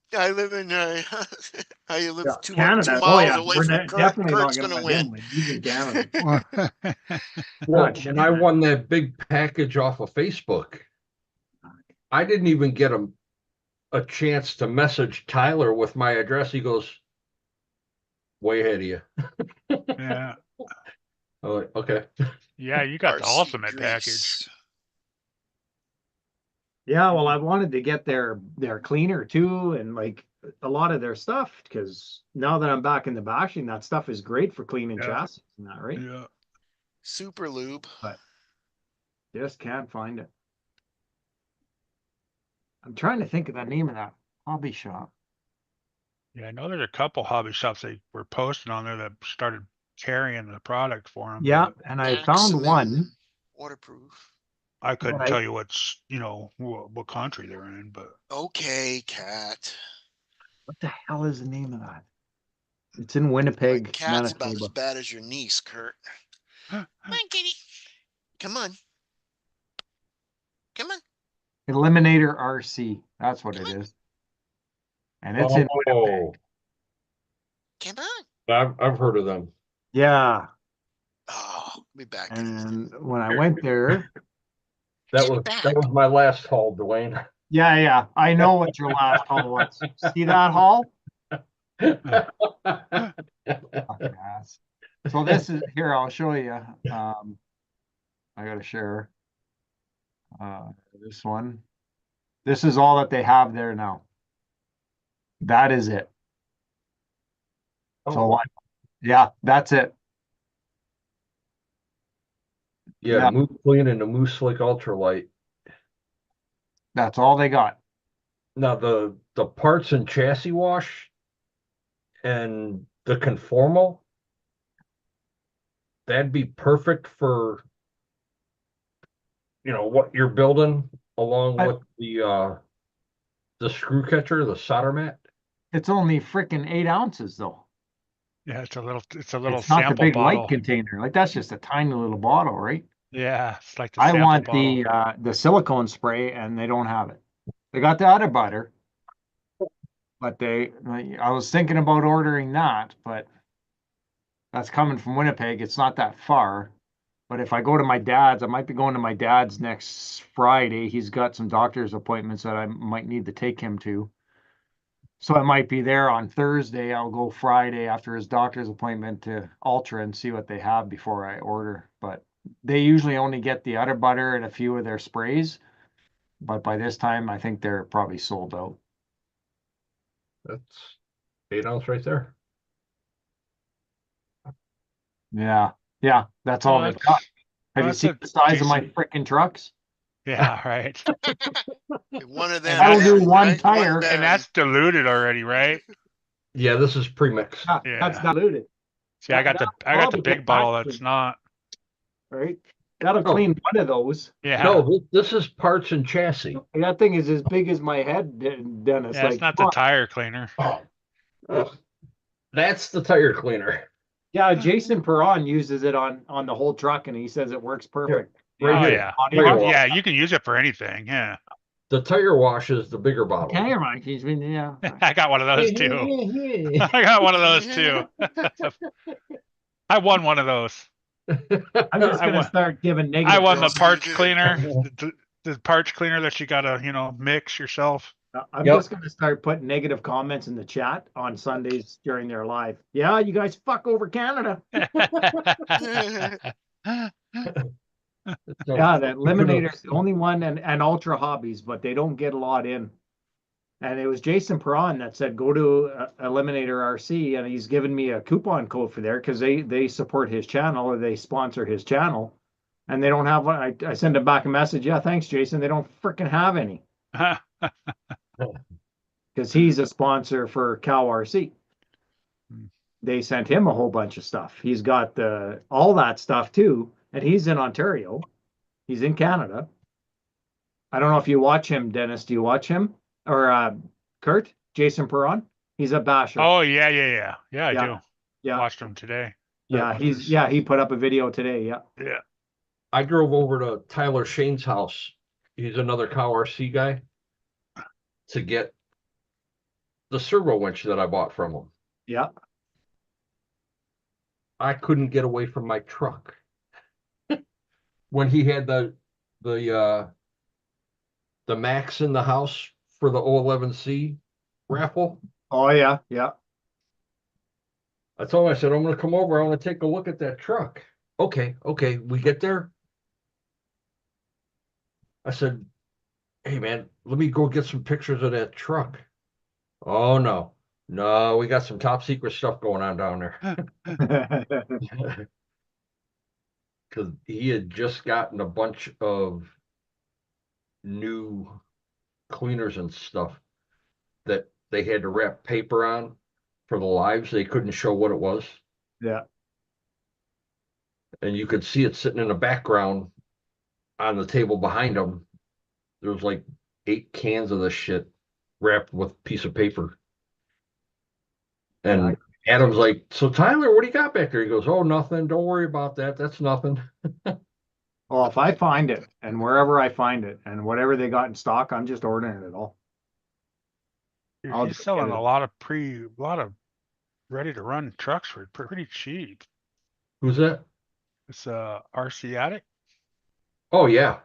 I yeah, live 2 Canada. Oh miles yeah, away we're from Kurt. definitely not Kurt's going to gonna let win. him win. He's in Canada. Well, Not when I shipping won that big package off of Facebook, I didn't even get a chance to message Tyler with my address. He goes, way ahead of you. Yeah. Oh, okay. Yeah, you got the RC ultimate package. Grease. Yeah, well, I wanted to get their cleaner too, and like a lot of their stuff, because now that I'm back in the bashing, that stuff is great for cleaning Yeah. chassis and that, right? Yeah. Super lube. But just can't find it. I'm trying to think of the name of that hobby shop. Yeah, I know there's a couple hobby shops they were posting on there that started carrying the product for them. Yeah, and I found Maximum one. waterproof. I couldn't Right. tell you what country they're in, but Okay, cat. What the hell is the name of that? It's in My Winnipeg, cat's about as Manitoba. bad as your niece, Kurt. Come on, kitty. Come on. Come on. Eliminator RC. That's what it is. And it's in Winnipeg. Oh, Come on. I've heard of them. Yeah. Oh, be back. And when I went there, That Get was back. that was my last haul, Dwayne. yeah, I know what your last haul was. See that haul? Fucking ass. So this is here, I'll show you. I gotta share this one. This is all that they have there now. That is it. So Oh, yeah, that's it. yeah, Yeah. Moose Clean and the Moose Slick Ultralight. That's all they got. Now the parts and chassis wash and the conformal, that'd be perfect for what you're building along I- with the screw catcher, the solder mat. It's only freaking 8 ounces though. yeah, it's a little It's not the sample big light bottle. container. Like that's just a tiny little bottle, right? Yeah, it's like the I sample want bottle. the silicone spray, and they don't have it. They got the other butter, but I was thinking about ordering that, but that's coming from Winnipeg. It's not that far. But if I go to my dad's, I might be going to my dad's next Friday. He's got some doctor's appointments that I might need to take him to. So I might be there on Thursday. I'll go Friday after his doctor's appointment to Ultra and see what they have before I order. But they usually only get the udder butter and a few of their sprays. But by this time, I think they're probably sold out. That's 8 ounce right there. Yeah, that's all Well, they've got. Have you that's seen a the size of my decent- freaking trucks? Yeah, right. One of them. I'll do one right? tire, down. And that's diluted already, right? Yeah, this is pre-mixed. Yeah, that's Yeah. diluted. See, I got the probably big get bottle back that's to- not. Right? That'll Oh. clean one of those. Yeah. No, this is parts and chassis. And that thing is as big as my head, Dennis. Yeah, Like, it's not come the on. tire cleaner. That's the tire cleaner. Yeah, Jason Perron uses it on the whole truck, and he says it works perfect. Right Oh here. yeah. Body You can, wash? yeah, you can use it for anything. Yeah. The tire wash is the bigger bottle. Tire wash, he's been, yeah. I got one of those too. I got one of those too. I won one of those. I'm just I gonna won- start giving negative. I won the Girls parts do it. cleaner, the parts cleaner that you gotta, mix yourself. I'm Yep. just gonna start putting negative comments in the chat on Sundays during their live. Yeah, you guys fuck over Canada. So, Yeah, the Eliminator's the only one, and Ultra Hobbies, but they don't get a lot in. And it was Jason Perron that said, go to Eliminator RC, and he's given me a coupon code for there because they support his channel, or they sponsor his channel. And they don't have one. I send him back a message. Yeah, thanks, Jason. They don't freaking have any because he's a sponsor for Cal RC. they sent him a whole bunch of stuff. He's got all that stuff too, and he's in Ontario. He's in Canada. I don't know if you watch him, Dennis. Do you watch him or Kurt? Jason Perron? He's a basher. Oh yeah. Yeah, I Yeah. do. Yeah, Watched him today. yeah. He put up a video today. Yeah. Yeah. I drove over to Tyler Shane's house. He's another cow RC guy to get the servo winch that I bought from him. Yeah. I couldn't get away from my truck when he had the Max in the house for the 011C raffle. Oh yeah. Yeah. I told him, I said, I'm going to come over. I want to take a look at that truck. Okay. We get there. I said, hey, man, let me go get some pictures of that truck. Oh, no. No, we got some top secret stuff going on down there. Because he had just gotten a bunch of new cleaners and stuff that they had to wrap paper on for the lives. They couldn't show what it was. Yeah. And you could see it sitting in the background on the table behind him. There was like 8 cans of this shit wrapped with a piece of paper. And Adam's like, so Tyler, what do you got back there? He goes, oh, nothing. Don't worry about that. That's nothing. Well, if I find it and wherever I find it and whatever they got in stock, I'm just ordering it all. Dude, I'll he's just selling get it. a lot of ready to run trucks for pretty cheap. Who's that? It's RC Addict. Oh, yeah.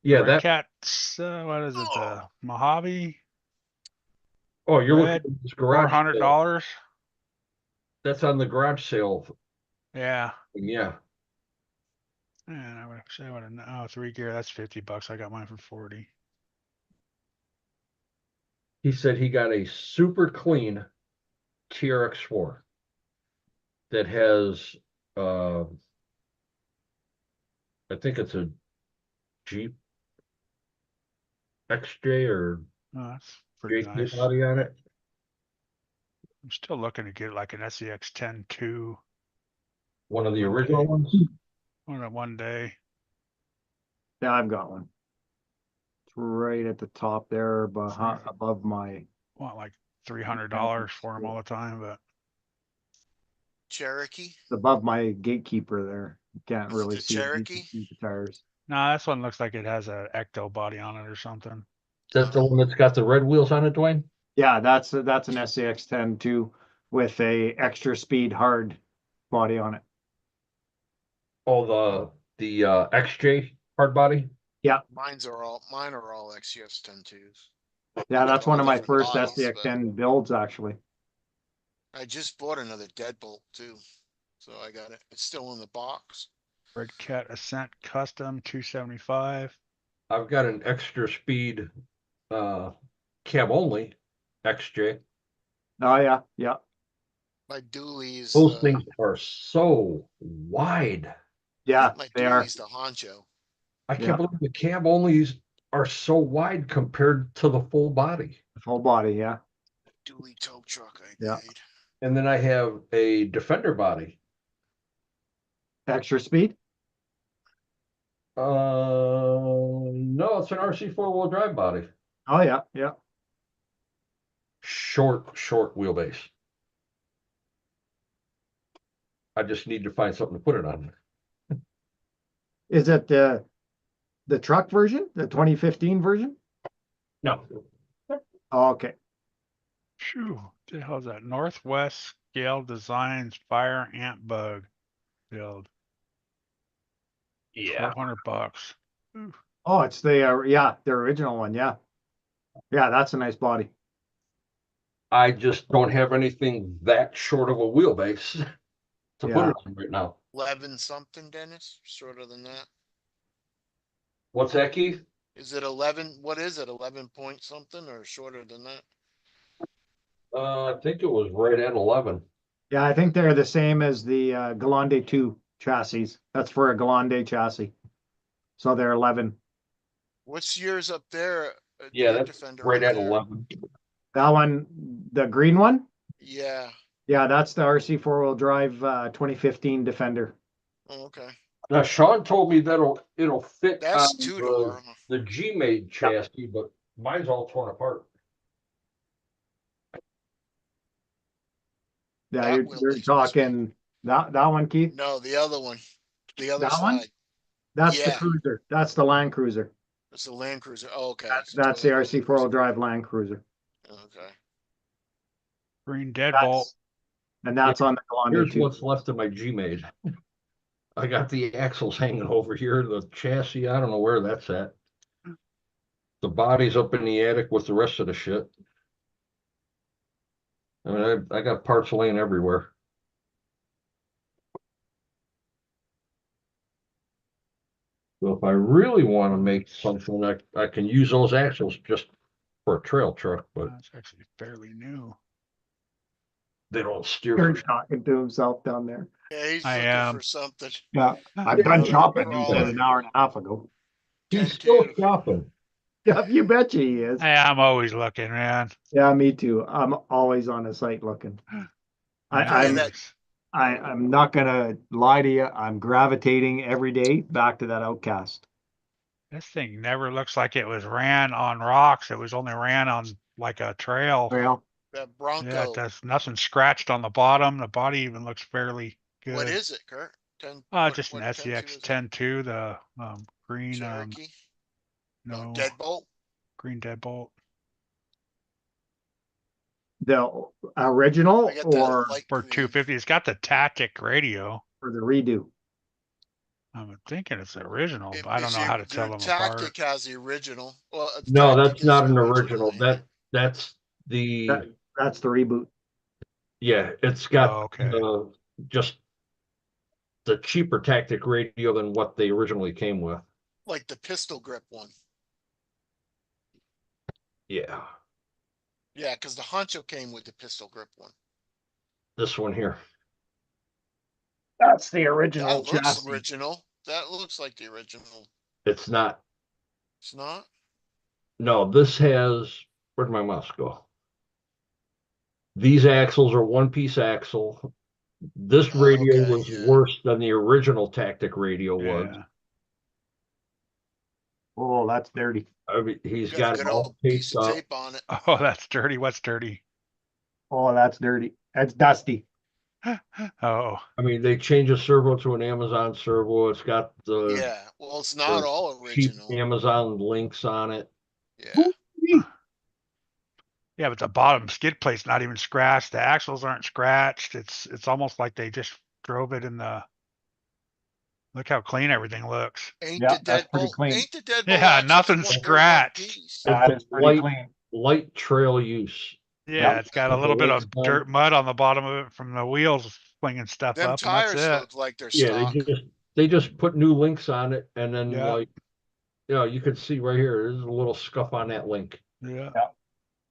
Yeah, Red that. Cat's what is it? The Mojave Oh, you're looking Red, at this garage sale. $400. That's on the garage sale. Yeah. Yeah. And I would say what oh 3 gear, that's $50. I got mine for 40. He said he got a super clean TRX4 that has I think it's a Jeep XJ or Oh, that's pretty JK nice. body on it. I'm still looking to get like an SEX 10-2 One of the One original day. ones. one day. Yeah, I've got one. It's right at the top there, above my. Want like $300 for them all the time, but Cherokee. It's above my gatekeeper there. You can't Is it really the see it. You can Cherokee? see the tires. no, this one looks like it has a ecto body on it or something. That's the one that's got the red wheels on it, Dwayne? Yeah, that's an SCX 10 too, with a extra speed hard body on it. Oh, the XJ hard body. Mine are all XCS 10-2s. Yeah, that's one of my Different first models, SCX but 10 builds actually. I just bought another deadbolt too. So I got it. It's still in the box. Red Cat Ascent Custom 275. I've got an extra speed cab only XJ. Oh yeah, yeah. My dualies, Those things are so wide. Yeah, my they are. dualies the honcho. I Yeah. can't believe the cab onlys are so wide compared to the full body. Full body, yeah. Dually tow truck I Yeah. made. And then I have a Defender body. Extra speed? No, it's an RC 4-wheel drive body. Oh yeah, yeah. Short wheelbase. I just need to find something to put it on. Is it the truck version, the 2015 version? No. Oh, okay. Phew, what the hell is that? Northwest Scale Designs Fire Ant Bug build. Yeah. $1,200. Ooh. Oh, it's the original one, yeah. Yeah, that's a nice body. I just don't have anything that short of a wheelbase to put Yeah. it on right now. 11 something, Dennis? Shorter than that? What's that, Keith? Is it 11? What is it? 11 point something or shorter than that? I think it was right at 11. Yeah, I think they're the same as the Galande 2 chassis. That's for a Galande chassis. So they're 11. What's yours up there? Yeah, your that's Defender right up at there? 11. That one, the green one? Yeah. Yeah, that's the RC four-wheel drive 2015 Defender. Oh, okay. Now Sean told me it'll fit That's on two-door. the G-Made chassis, but mine's all torn apart. Yeah, That you're, will you're be supposed to be. talking that one, Keith. No, the other one. The other That one? side. That's the Yeah. Cruiser. That's the Land Cruiser. It's the Land Cruiser. Oh, okay. It's a That's the Toyota RC Land four-wheel Cruiser. drive Land Cruiser. Okay. Green deadbolt. And that's on the Glande Here's too. what's left of my G-Made. I got the axles hanging over here, the chassis, I don't know where that's at. The body's up in the attic with the rest of the shit. I mean, I got parts laying everywhere. So if I really want to make something, I can use those axles just for a trail truck, but That's actually fairly new. they don't steer He's for. talking to himself down there. Yeah, he's I looking am. for something. Yeah, I've Yeah, done the shopping, he said crawler. an hour and a half ago. He's 10-2. still shopping. Yeah, you betcha he is. Hey, I'm always looking, man. Yeah, me too. I'm always on the site looking. Tell you I'm that I'm not gonna lie to you. I'm gravitating every day back to that Outcast. This thing never looks like it was ran on rocks. It was only ran on like a trail. Well, that Yeah, Bronco. it does nothing scratched on the bottom. The body even looks fairly good. What is it, Kurt? 10. Just an what 10-2 SEX is it? 10-2, the green Cherokee. No, no Deadbolt. green deadbolt. the original I got or that light For green. 250. It's got the Tactic radio. for the redo. I'm thinking it's the original, It but I don't is know how to tell the them apart. Tactic has the original. Well, the No, Tactic that's is not the an original. yeah. That's the, That's the reboot. yeah, it's got Oh, okay. just the cheaper Tactic radio than what they originally came with. Like the pistol grip one. Yeah, Yeah, because the Honcho came with the pistol grip one. this one here. That's the original That looks chassis. original. That looks like the original. It's not. It's not? No, this has, where'd my mouse go? These axles are one-piece axle. This radio Okay, was yeah. worse than the original Tactic radio was. Yeah. Oh, that's dirty. I mean, he's Got got a it good all old piece taped of up. tape on it. Oh, that's dirty. What's dirty? Oh, that's dirty. That's dusty. Oh, I mean, they changed the servo to an Amazon servo. It's got the Yeah. Well, it's not all cheap original. Amazon links on it. Yeah. yeah, but the bottom skid plate's not even scratched. The axles aren't scratched. It's almost like they just drove it in the. Look how clean everything looks. Ain't Yeah, the that's pretty deadbolt? clean. Ain't the deadbolt? Yeah, axles nothing they're one scratched. piece? That It's is pretty light, clean. light trail use. Yeah, Yep. it's got a little bit of dirt mud on the bottom of it from the wheels flinging stuff Them up, and that's tires it. look like they're Yeah, stock. they just put new links on it, and then Yeah. like, you know, you can see right here, there's a little scuff on that link. Yeah.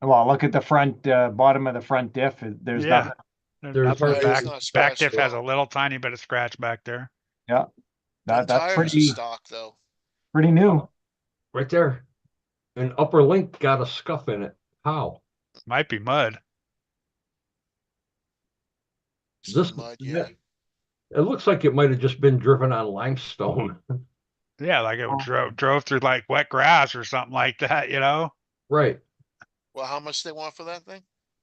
Well, look at the front, bottom of the front diff. There's Yeah. nothing. There's nothing. hardly Back, it's not back scratched diff at has a all. little tiny bit of scratch back there. Yeah, Them that's tires are pretty stock though. new. Right there. An upper link got a scuff in it. How? Might be mud. Some This, mud, yeah. it looks like it might have just been driven on limestone. Yeah, like it Oh. drove through like wet grass or something like that, you know? Right. Well, how much they want for that thing?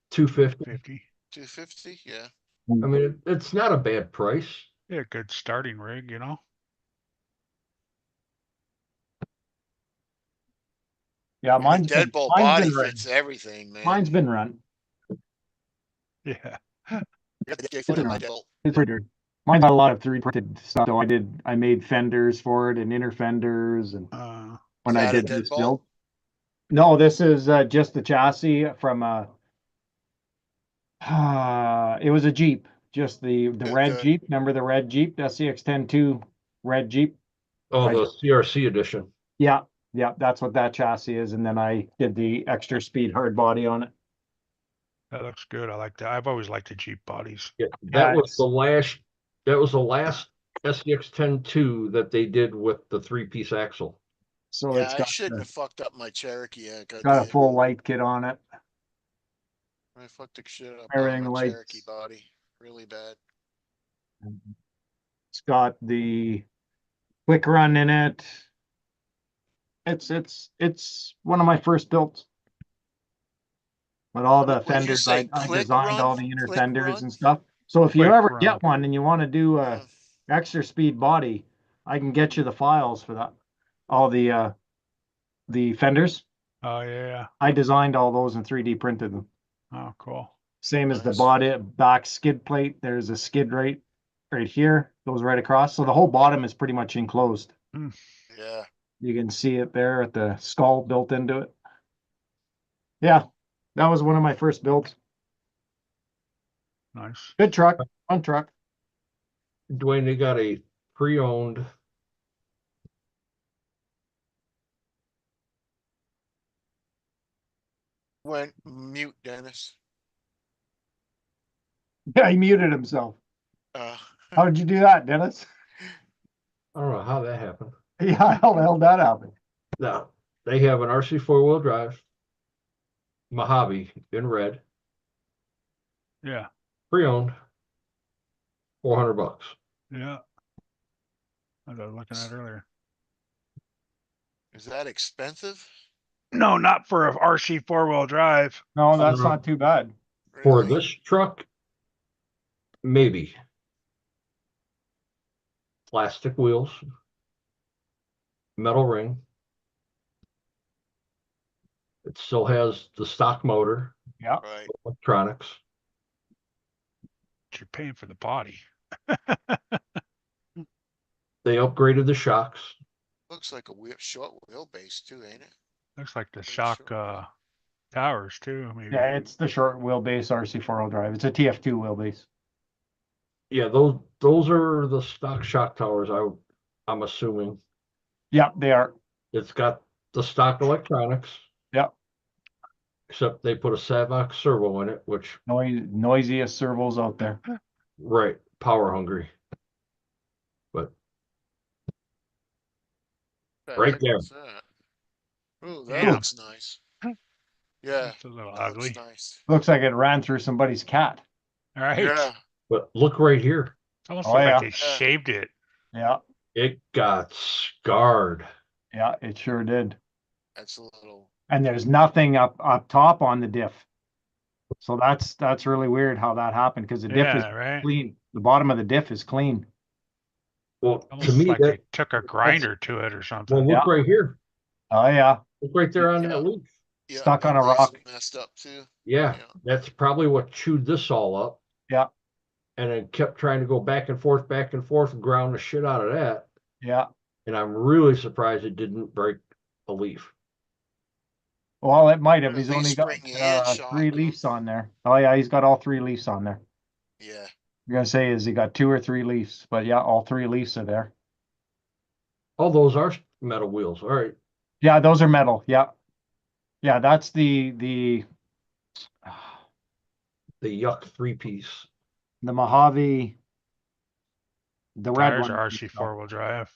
250. 50. 250? Yeah. I mean, it's not a bad price. Yeah, good starting rig, you know? Yeah, I mean, mine's been, deadbolt mine's body been run. fits everything, man. Mine's been run. Yeah. I got the foot in my deadbolt. It's pretty dirty. Mine's got a lot of 3D printed stuff. So I made fenders for it and inner fenders, and when Is I that a did this deadbolt? build. No, this is just the chassis from it was a Jeep, just the Good, red good. Jeep. Remember the red Jeep, SCX 10-2 red Jeep? Oh, I- the CRC edition. Yeah, that's what that chassis is. And then I did the extra speed hard body on it. That looks good. I like that. I've always liked the Jeep bodies. Yeah, Yeah, that was the last SCX 10-2 that they did with the 3-piece axle. So Yeah, it's I got, shouldn't have fucked up my Cherokee. I got a full white kit on it. I fucked the shit up out of Everything my like Cherokee body. Really bad. it's got the quick run in it. It's one of my first builds. But all the What'd you fenders, say? I Click designed run? all the inner Click fenders run? and stuff. So if you Quick ever run. get one and you want to do a Uh, extra speed body, I can get you the files for that. All the fenders. Oh yeah. I designed all those and 3D printed them. Oh, cool. Same as the Nice. body back skid plate. There's a skid right here, goes right across. So the whole bottom is pretty much enclosed. yeah. You can see it there at the skull built into it. Yeah, that was one of my first builds. Nice. Good truck, fun truck. Dwayne, they got a pre-owned Went mute, Dennis. Yeah, he muted himself. Uh, How did you do that, Dennis? I don't know how that happened. Yeah, how the hell did that happen? Now, they have an RC four-wheel drive Mojave in red, Yeah. pre-owned, $400. Yeah. As I was looking at earlier. is that expensive? No, not for a RC 4-wheel drive. No, that's Uh, not too bad. For Really? this truck, maybe. Plastic wheels, metal ring. It still has the stock motor, Yeah. Right. electronics. You're paying for the body. They upgraded the shocks. Looks like a short wheelbase too, ain't it? Looks like the Pretty shock short. towers too, maybe. Yeah, it's the short wheelbase RC 4-wheel drive. It's a TF2 wheelbase. Yeah, those are the stock shock towers. I'm assuming Yeah, they are. it's got the stock electronics. Yeah. Except they put a Savox servo in it, which Noisiest servos out there. right, power hungry. But The right heck there, was that? Oh, that Damn. looks nice. Yeah, It's a little that looks ugly. nice. Looks like it ran through somebody's cat. All right. Yeah, but look right here. It's almost Oh, like yeah. they shaved it. Yeah, It got scarred. yeah, it sure did. that's a little. And there's nothing up top on the diff. So that's really weird how that happened because the diff is Yeah, right. clean. The bottom of the diff is clean. Well, to Almost me, like that they took a grinder to it or well, something. look Yeah. right here. Oh yeah, Look right there on Yeah. that leaf. Yeah, stuck on a leaf's rock. messed up too. Yeah, Yeah. that's probably what chewed this all up. Yeah, And then kept trying to go back and forth, and ground the shit out of that. yeah. And I'm really surprised it didn't break a leaf. Well, it might have. At He's only least got bring you in, 3 shock 'em. leaves on there. Oh yeah, he's got all 3 leaves on there. Yeah. You're gonna say is he got 2 or 3 leaves, but yeah, all 3 leaves are there. Oh, those are metal wheels. All right. Yeah, those are metal. Yeah, yeah. That's the The yuck 3-piece. the Mojave, the red Tires one. are RC 4-wheel drive.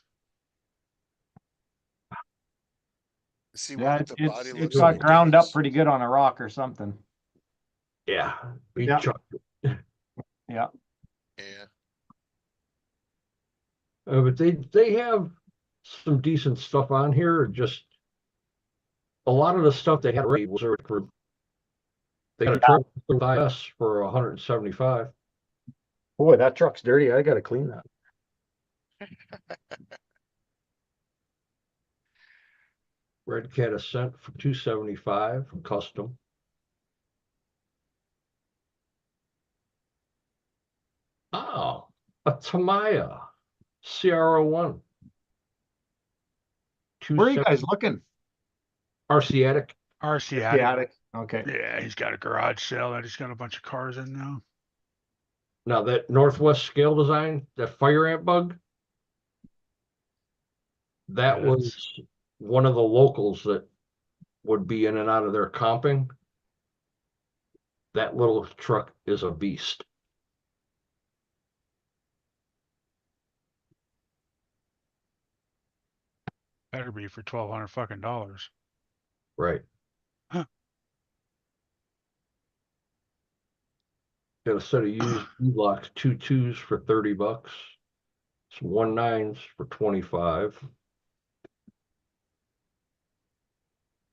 See Yeah, what the body it's looks got like. ground up Dennis. pretty good on a rock or something. Yeah. We Yeah. chucked it. Yeah. Yeah. But they have some decent stuff on here. Just a lot of the stuff they had already was already for. They got a truck with IS for 175. Boy, that truck's dirty. I gotta clean that. Red Cat Ascent for 275 custom. Oh, a Tamiya CR01. Where are you guys looking? RC Attic. RC The attic. attic. Okay. Yeah, he's got a garage sale that he's got a bunch of cars in now. Now that Northwest scale design, that fire ant bug, that Yeah, was one of the locals that would be in and out of their comping. That little truck is a beast. better be for $1,200 fucking dollars. Right. Got a set of used locks, 2 2s for $30. Some 1 9s for 25.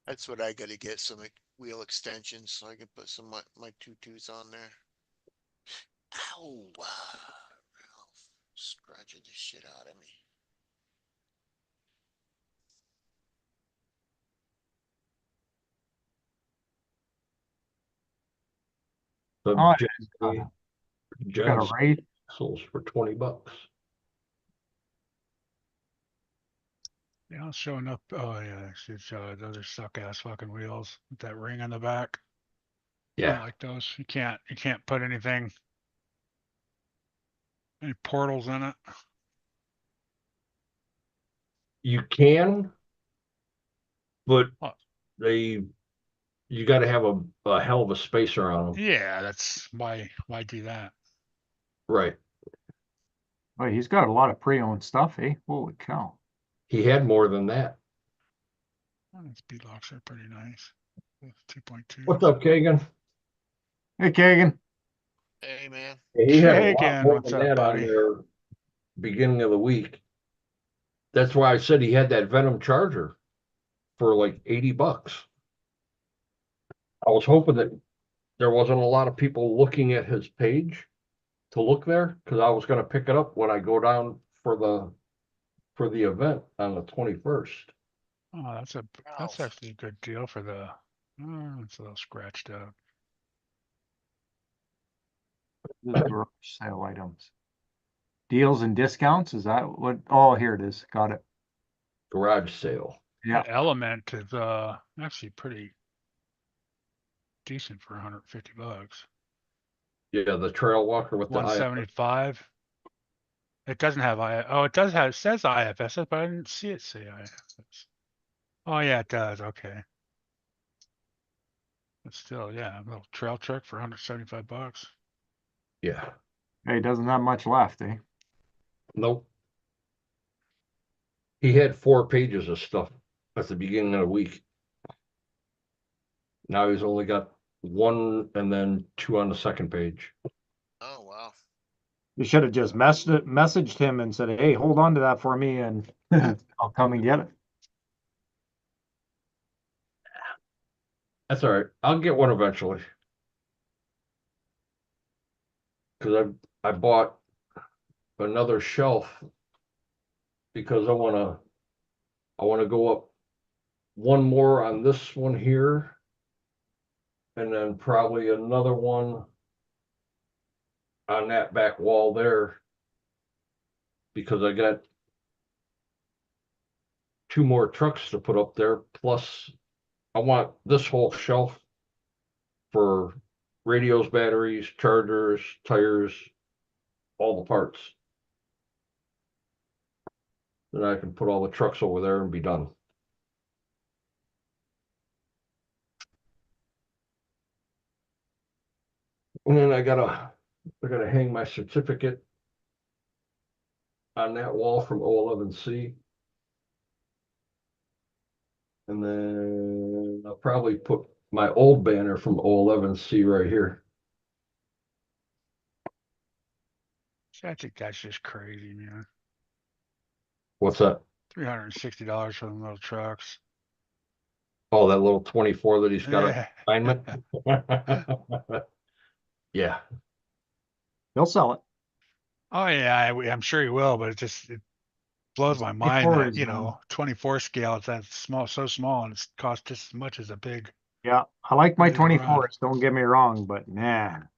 That's what I gotta get, some wheel extensions so I can put some my tutus on there. Ow! Ralph, scratching the shit out of me. The Oh, got a Johnson rate. axles for $20. Yeah, it's showing up. Oh yeah, those are suck ass fucking wheels with that ring on the back. I don't Yeah, like those. You can't put any portals in it. you can, but Oh, you got to have a hell of a spacer on them. yeah, that's why do that? Right. Oh, he's got a lot of pre-owned stuff, eh? Holy cow. He had more than that. Oh, these bead locks are pretty nice. 2.2. What's up, Kagan? Hey, Kagan. Hey, man. He had a lot Kagan, more what's than up, that on buddy? there beginning of the week. That's why I said he had that Venom Charger for like $80. I was hoping that there wasn't a lot of people looking at his page to look there because I was going to pick it up when I go down for the event on the 21st. Oh, that's Ralph. actually a good deal for the. Oh, it's a little scratched out. This is garage sale items. Deals and discounts, is that what? Oh, here it is. Got it. Garage sale. Yeah. The Element is actually pretty decent for $150. Yeah, the trail walker with the IFS. 175. It doesn't have Oh, it does have. It says IFS, but I didn't see it say IFS. Oh yeah, it does. Okay. But still, yeah, a little trail truck for $175. Yeah. Hey, doesn't have much left, eh? Nope. He had 4 pages of stuff at the beginning of the week. Now he's only got 1 and then 2 on the second page. Oh, wow. You should have just messaged him and said, hey, hold on to that for me and I'll come and get it. That's all right. I'll get one eventually. Because I bought another shelf because I want to go up one more on this one here, and then probably another one on that back wall there, because I got 2 more trucks to put up there. Plus, I want this whole shelf for radios, batteries, chargers, tires, all the parts. Then I can put all the trucks over there and be done. And then I gotta hang my certificate on that wall from 011C. And then I'll probably put my old banner from 011C right here. See, I think that's just crazy, man. What's that? $360 for them little trucks. Oh, that little 24 that he's got Yeah. alignment. Yeah. He'll sell it. Oh yeah, I'm sure he will, but it blows my mind 24 that, is, 24 scale, it's that small, so small, and it's cost just as much as a big. yeah, I like my Really to run. 24s, don't get me wrong, but man,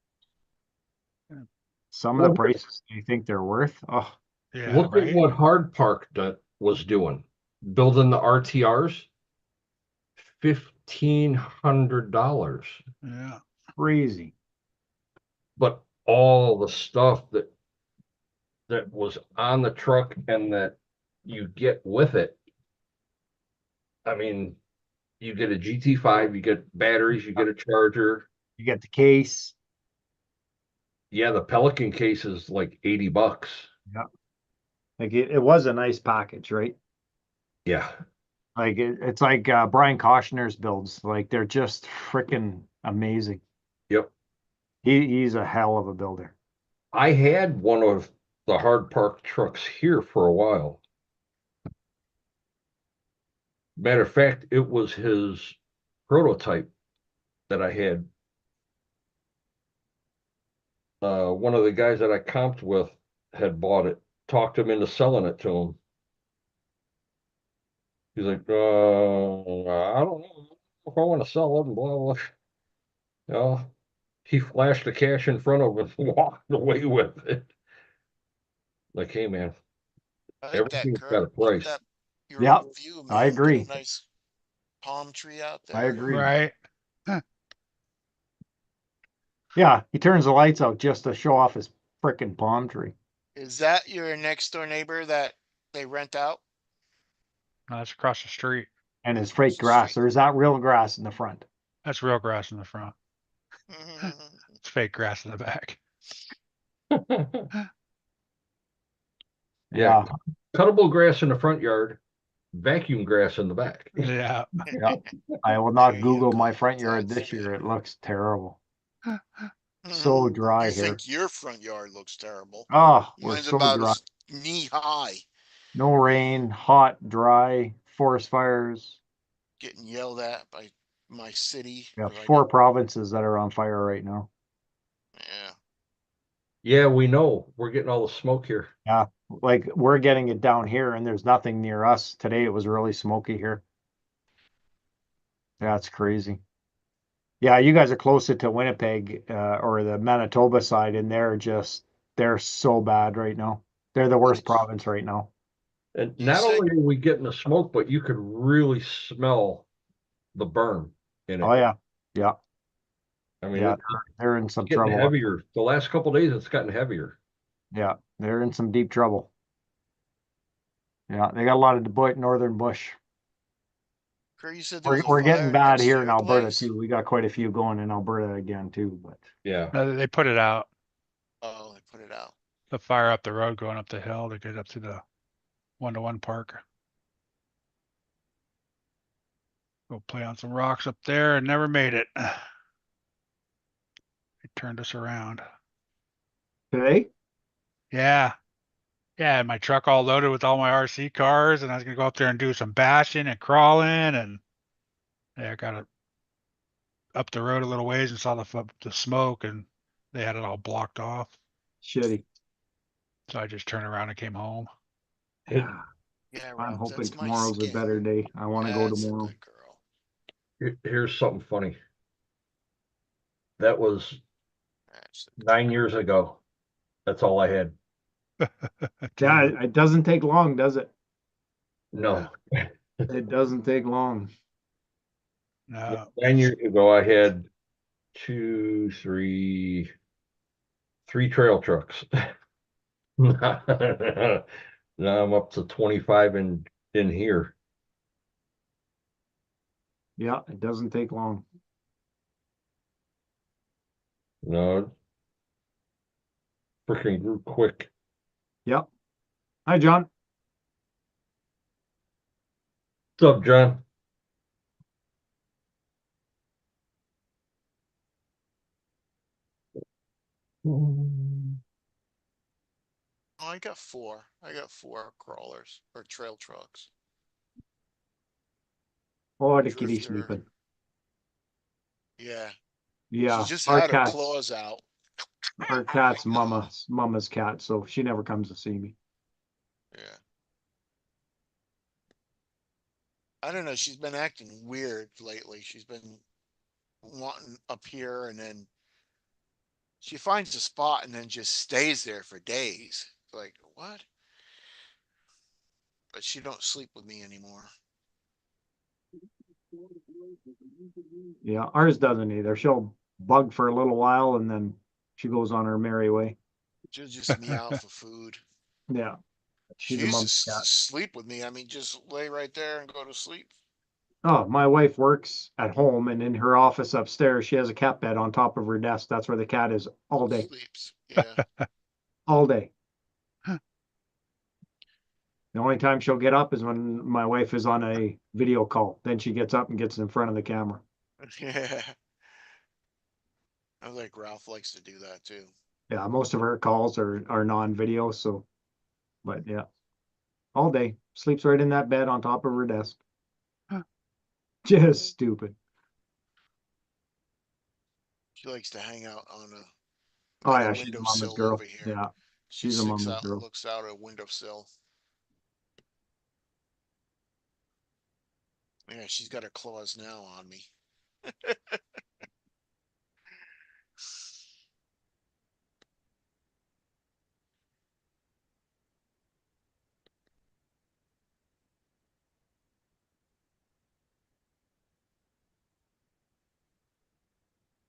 Yeah. some of the prices you think they're worth. Oh, Yeah, Look at right? what Hard Park was doing, building the RTRs, $1,500. Yeah. crazy. But all the stuff that was on the truck and that you get with it. I mean, you get a GT5, you get batteries, you get a charger. You get the case. Yeah, the Pelican case is like $80. Yeah. Like it was a nice package, right? Yeah. Like it's like Brian Koshner's builds. Like they're just freaking amazing. Yep. He's a hell of a builder. I had one of the hard park trucks here for a while. Matter of fact, it was his prototype that I had. One of the guys that I comped with had bought it, talked him into selling it to him. He's like, I don't know if I want to sell it and blah, blah. He flashed the cash in front of him and walked away with it. Like, hey, man, I like that, everything's got Kurt. a Look at price. that. Your Yep, view, I man. Got a agree. nice palm tree out I there. agree. Right. Yeah, he turns the lights out just to show off his frickin' palm tree. Is that your next door neighbor that they rent out? No, that's across the street. And his fake grass. There's not real grass in the front. That's real grass in the front. It's fake grass in the back. Yeah, Yeah, cuttable grass in the front yard, vacuum grass in the back. Yeah. yeah. I will There not you Google go. my front yard That's this year. it. It looks terrible. So dry You here. think your front yard looks terrible? Oh, we're Mine's so about dry. knee high, No rain, hot, dry, forest fires. getting yelled at by my city. We have 'Cause I 4 got, provinces that are on fire right now. yeah. Yeah, we know. We're getting all the smoke here. Yeah, like we're getting it down here and there's nothing near us. Today it was really smoky here. Yeah, it's crazy. Yeah, you guys are closer to Winnipeg or the Manitoba side, and they're so bad right now. They're the worst province right now. And You not said only are we getting the smoke, but you could really smell the burn in Oh it. yeah, yeah, I mean, yeah. it's They're in some getting trouble. heavier. The last couple days, it's gotten heavier. Yeah, they're in some deep trouble. Yeah, they got a lot of northern bush. Kurt, you said there was a We're getting fire bad next to here in your Alberta place. too. We got quite a few going in Alberta again too, but Yeah. No, they put it out. Oh, they put it out. The fire up the road going up the hill to get up to the 1-to-1 park. Go play on some rocks up there and never made it. They turned us around. today, Yeah. Yeah, and my truck all loaded with all my RC cars, and I was gonna go up there and do some bashing and crawling, and yeah, I got it up the road a little ways and saw the smoke, and they had it all blocked off. shitty. So I just turned around and came home. Yeah, Yeah, I'm Ralph, hoping that's my tomorrow's a skin. better day. I want to go That's a tomorrow. good girl. Here's something funny. That was That's 9 years ago. That's all I had. Yeah, it doesn't take long, does it? No. It doesn't take long. No, 9 years ago, I had three trail trucks. Now I'm up to 25 in here. Yeah, it doesn't take long. No, freaking grew quick. Yep. Hi, John. What's up, John? Oh, I got four. I got four crawlers or trail trucks. Oh, the kitty Drifter. sleeping. Yeah. Yeah, She just our had her cat's claws out. our cat's mama's cat, so she never comes to see me. Yeah. I don't know. She's been acting weird lately. She's been wanting up here and then she finds a spot and then just stays there for days. Like, what? But she don't sleep with me anymore. Yeah, ours doesn't either. She'll bug for a little while and then she goes on her merry way. She'll just meow for food. Yeah, She she's a used to mama's cat. sleep with me. I mean, just lay right there and go to sleep. Oh, my wife works at home and in her office upstairs, she has a cat bed on top of her desk. That's where the cat is all day, Sleeps. Yeah. all day. The only time she'll get up is when my wife is on a video call. Then she gets up and gets in front of the camera. Yeah. I think Ralph likes to do that too. Yeah, most of her calls are non-video, so, but yeah. All day. Sleeps right in that bed on top of her desk. Huh. Just stupid. She likes to hang out on a Oh on a yeah, she's a mama's windowsill girl. over here. Yeah, She she's a sticks mama's out, girl. looks out a windowsill. Yeah, she's got her claws now on me.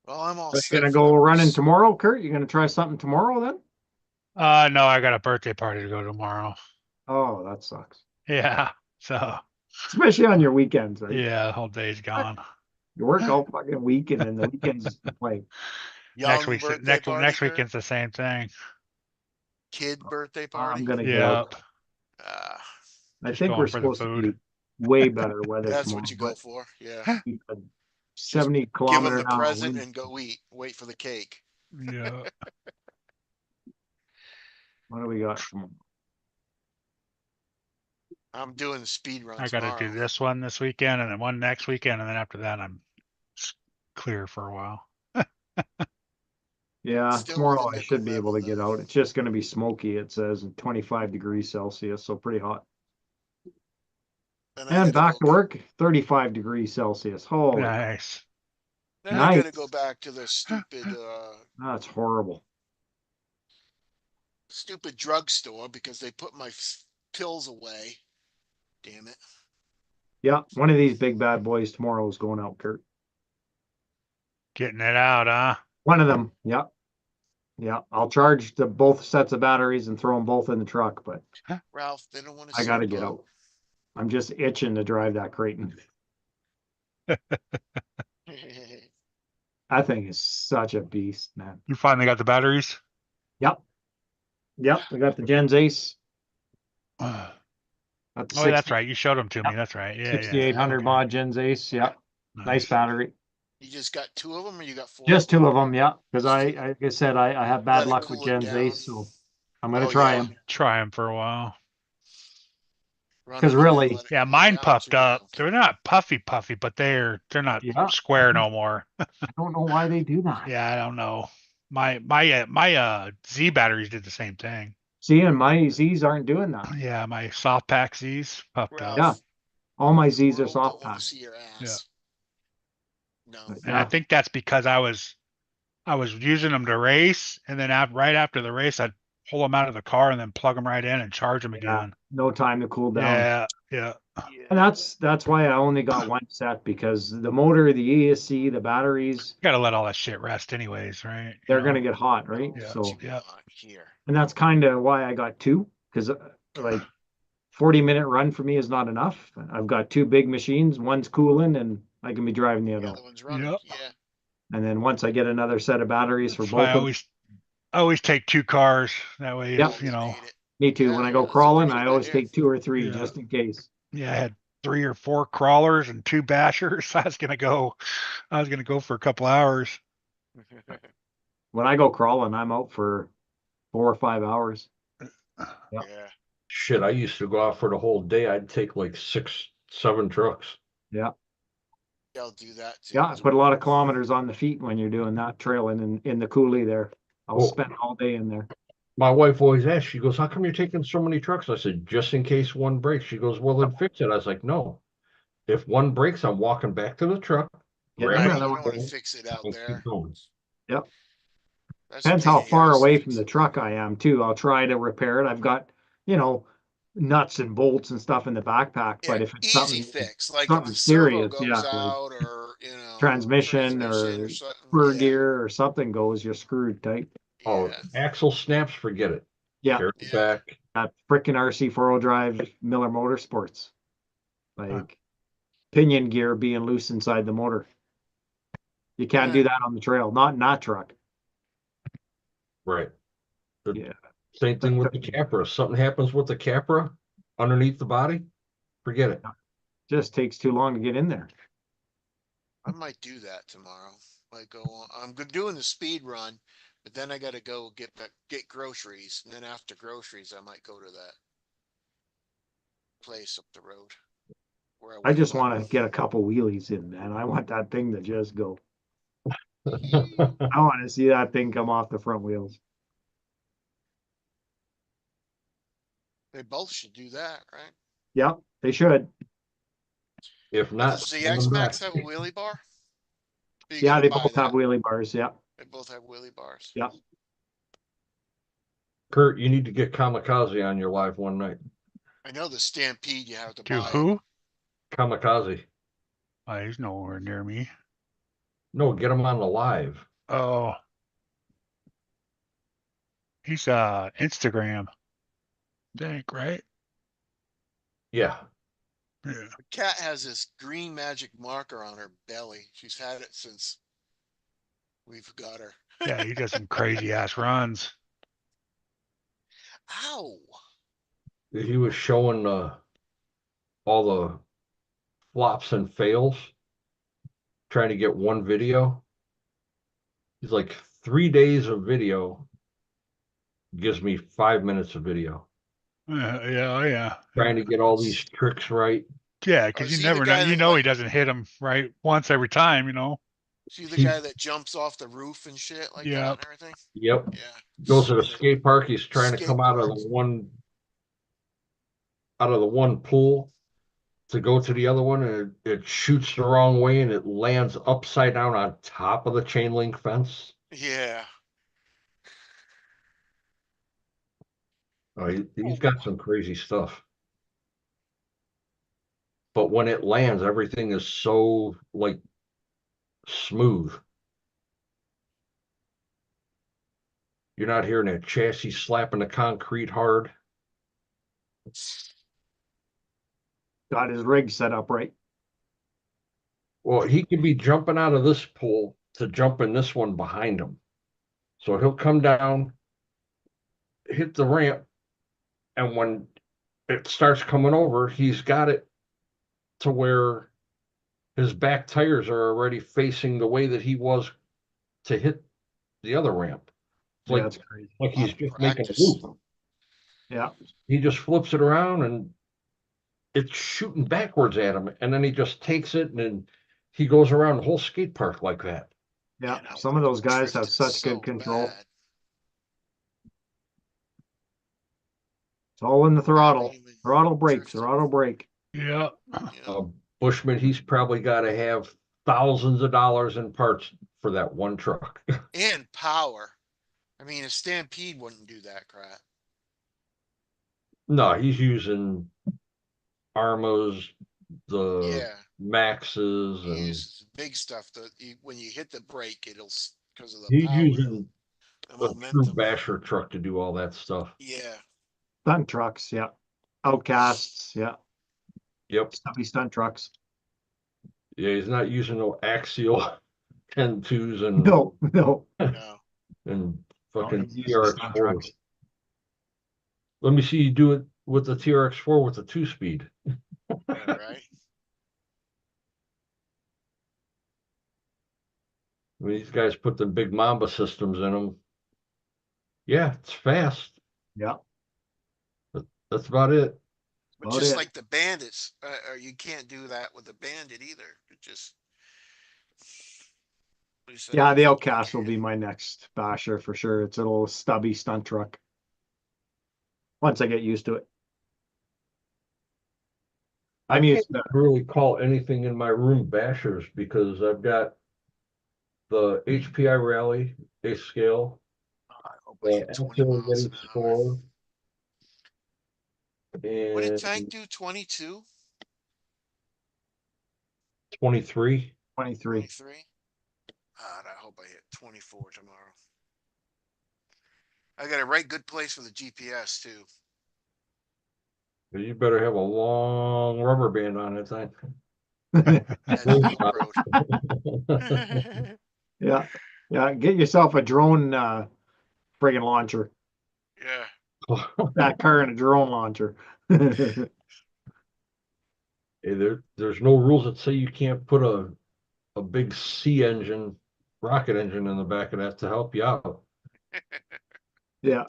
Well, I'm all Are you set gonna for go the running tomorrow, Kurt? You gonna try something tomorrow then? No, I got a birthday party to go tomorrow. Oh, that sucks. Yeah. So Especially on your weekends, right? yeah, the whole day's gone. You work all fucking week and then the weekends you play. young birthday party, Next Kurt? weekend's the same thing. Kid birthday I'm party? gonna get Yeah. out. Uh, I Just think going we're for the supposed to food. be way better weather that's tomorrow, what you go but for. Yeah. we've had Just 70 give them kilometer the an hour present wind. and go eat. Wait for the cake. Yeah. What do we got tomorrow? I'm doing the speed run I got to do tomorrow. this one this weekend and then one next weekend. And then after that, I'm clear for a while. Yeah, Still with tomorrow a I nickel should be able metal, to get though. out. It's just gonna be smoky, it says, and 25 degrees Celsius, so pretty hot. Then I And gotta back go. to work, 35 degrees Celsius. Holy, Nice. Then I gotta go nice. back to the stupid That's horrible. stupid drugstore because they put my pills away. Damn it. Yeah, one of these big bad boys tomorrow is going out, Kurt. Getting it out, huh? One of them. Yep. Yeah, I'll charge the both sets of batteries and throw them both in the truck, but Ralph, they don't want to I see gotta you get pump. out. I'm just itching to drive that Creighton. That thing is such a beast, man. You finally got the batteries? Yep. Yep, we got the Gens Ace. Oh, Got the that's 60, right. You showed them to me. Yep. That's right. Yeah, 6800 Okay. mod Gens Ace. Yep. Nice battery. You just got two of them, or you got four? Just two of them, yeah. Because Just two. like I said, I have bad Let it luck with cool it Gens down. Ace, so I'm gonna Oh, try yeah. them. Try them for a while. Run 'Cause them and then really- let it Yeah, cool mine down, puffed see what up. you They're not puffy, but they're not Yeah. square no more. I don't know why they do that. Yeah, I don't know. My Z batteries did the same thing. See, and my Z's aren't doing that. Yeah, my soft pack Z's puffed up. Yeah. Ralph, All my the Z's are world soft don't want pack. to see your ass. Yeah. No. But And I yeah, think that's because I was using them to race, and then right after the race, I'd pull them out of the car and then plug them right in and charge them yeah, again. no time to cool down. Yeah. And that's why I only got one set, because the motor, the ESC, the batteries, Got to let all that shit rest, anyways, right? You they're know? gonna get hot, right? Yeah. So, Yeah. Here. and that's kind of why I got two, because like 40-minute run for me is not enough. I've got two big machines, one's cooling, and I can be driving the The other other one. one's running. Yep. Yeah. And then once I get another set of batteries for That's why both of them, I always take two cars. That way, Yep. if, you know, Need it. me too. Yeah, When I go that's a crawling, good I always idea. take two or three Yeah. just in case. yeah, I had 3 or 4 crawlers and 2 bashers. I was gonna go for a couple hours. When I go crawling, I'm out for 4 or 5 hours. Yeah. Shit, I used to go out for the whole day. I'd take like 6, 7 trucks. Yeah. I'll do that too. Yeah, I put a lot of kilometers on the feet when you're doing that trailing in the coulee there. I'll Oh. spend all day in there. My wife always asks, she goes, how come you're taking so many trucks? I said, just in case one breaks. She goes, well, then fix it. I was like, no. If one breaks, I'm walking back to the truck. Get grab Right, it, you another don't one. want to fix it out and there. keep going. Yep. That's a Depends pain how in the far ass to away fix from the it. truck I am too. I'll try to repair it. I've got, nuts and bolts and stuff in the backpack, Yeah, but if it's easy something fix. Like if something the servo serious, goes yeah, like out, or transmission transmission or or something. spur Yeah. gear or something goes, you're screwed tight. Oh, Yeah. axle snaps, forget it. Yeah. Carry it Yeah. back. That frickin' RC4 drive Miller Motorsports. Like pinion gear being loose inside the motor. You can't do that on the trail, not in that truck. Right. The Yeah. Same thing with the Capra. If something happens with the Capra underneath the body, forget it. Just takes too long to get in there. I might do that tomorrow. Like go on, doing the speed run, but then I gotta go get groceries, and then after groceries, I might go to that place up the road where I I wake just up. want to get a couple wheelies in, man. I want that thing to just go. Yee. I want to see that thing come off the front wheels. They both should do that, right? Yep, they should. If not, Does the send them X back. Max have a wheelie bar? Are you Yeah, gonna they buy both have that? wheelie bars. Yep, They both have wheelie bars. yep. Kurt, you need to get Kamikaze on your live one night. I know the Stampede, you have to To buy it. who? Kamikaze. He's nowhere near me. No, get him on the live. Oh, he's Instagram. Think, right? Yeah. Yeah. The cat has this green magic marker on her belly. She's had it since we've got her. Yeah, he does some crazy ass runs. Ow! He was showing all the flops and fails, trying to get one video. He's like 3 days of video gives me 5 minutes of video. Yeah, oh, yeah. Trying to get all these tricks right. Yeah, Oh, because you see the never know. guy You that know like he doesn't hit him right once every time. You know. see the He, guy that jumps off the roof and shit like that Yep. and everything? yep, Yeah. goes to the skate park. He's trying to come out of Skateboards. the one pool to go to the other one, and it shoots the wrong way and it lands upside down on top of the chain link fence. Yeah. Oh, he's Oh, got some crazy stuff. But when it lands, everything is so like smooth. You're not hearing that chassis slapping the concrete hard. Got his rig set up right. Well, he could be jumping out of this pool to jump in this one behind him. So he'll come down, hit the ramp, and when it starts coming over, he's got it to where his back tires are already facing the way that he was to hit the other ramp. It's Yeah, like that's crazy. like a lot he's of just making a practice. loop. Yeah, He just flips it around and it's shooting backwards at him, and then he just takes it and then he goes around the whole skate park like that. yeah. Man, I Some of wanna those go guys have drifting such so good control. bad. It's all in the throttle. Even Throttle brake, drifting. throttle brake. Yeah. Yeah. Bushman, he's probably got to have thousands of dollars in parts for that one truck. And power. I mean, a Stampede wouldn't do that crap. No, he's using Armas, the Yeah. Maxes, He and uses big stuff that when you hit the brake, it'll because of the he's power, using the a true momentum. basher truck to do all that stuff. Yeah. Stunt trucks, yeah. Outcasts, yeah. Yep. Stuffy stunt trucks. Yeah, he's not using no axial 10-2s and No, no. No. and No, fucking he's using stunt TRX4. trucks. Let me see you do it with the TRX4 with the 2-speed. Yeah, right. I mean, these guys put the big Mamba systems in them. Yeah, it's fast. Yeah, But that's about it. But about just it. like the Bandits, or you can't do that with the Bandit either. It just. At least I Yeah, don't the think you Outcast will can. be my next basher for sure. It's a little stubby stunt truck. Once I get used to it. I I'm can't used to really call anything in my room bashers because I've got the HPI Rally, a scale, I hope I the hit 20 Axial miles getting an hour. score, What did and Tank do? 22? 23. 23. 23? God, I hope I hit 24 tomorrow. I got a right good place for the GPS too. You better have a long rubber band on it, thing. At the loop road. Yeah. Yeah. Get yourself a drone friggin' launcher. Yeah. That car and a drone launcher. Hey, there's no rules that say you can't put a big C engine rocket engine in the back of that to help you out. Yeah.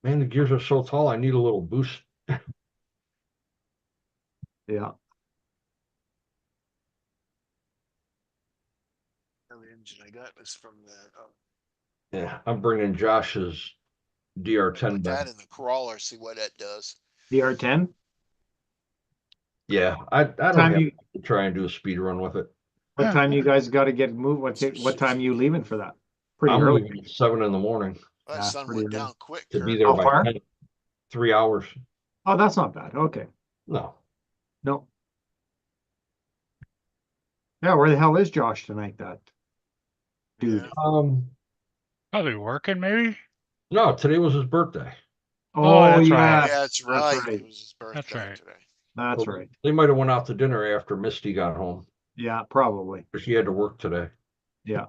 Man, the gears are so tall, I need a little boost. Yeah. The engine I got was from that. Yeah, I'm bringing Josh's DR10 Put back. that in the crawler, see what that does. DR10. Yeah, I don't Time have you to try and do a speed run with it. what time you guys got to get moved? What time you leaving for that? Pretty I'm early. leaving at 7 in the morning That Yeah, sun pretty went early. down quick, to be Kurt. there How by far? 10, 3 hours. Oh, that's not bad. Okay. No, No. Yeah, where the hell is Josh tonight? That dude. Yeah. Probably working, maybe. no, today was his birthday. Oh, Oh, that's Oh, right. yeah, yes. that's right. right. It was his That's birthday right. today. That's So right. They might have went out to dinner after Misty got home, Yeah, probably. but she had to work today. Yeah,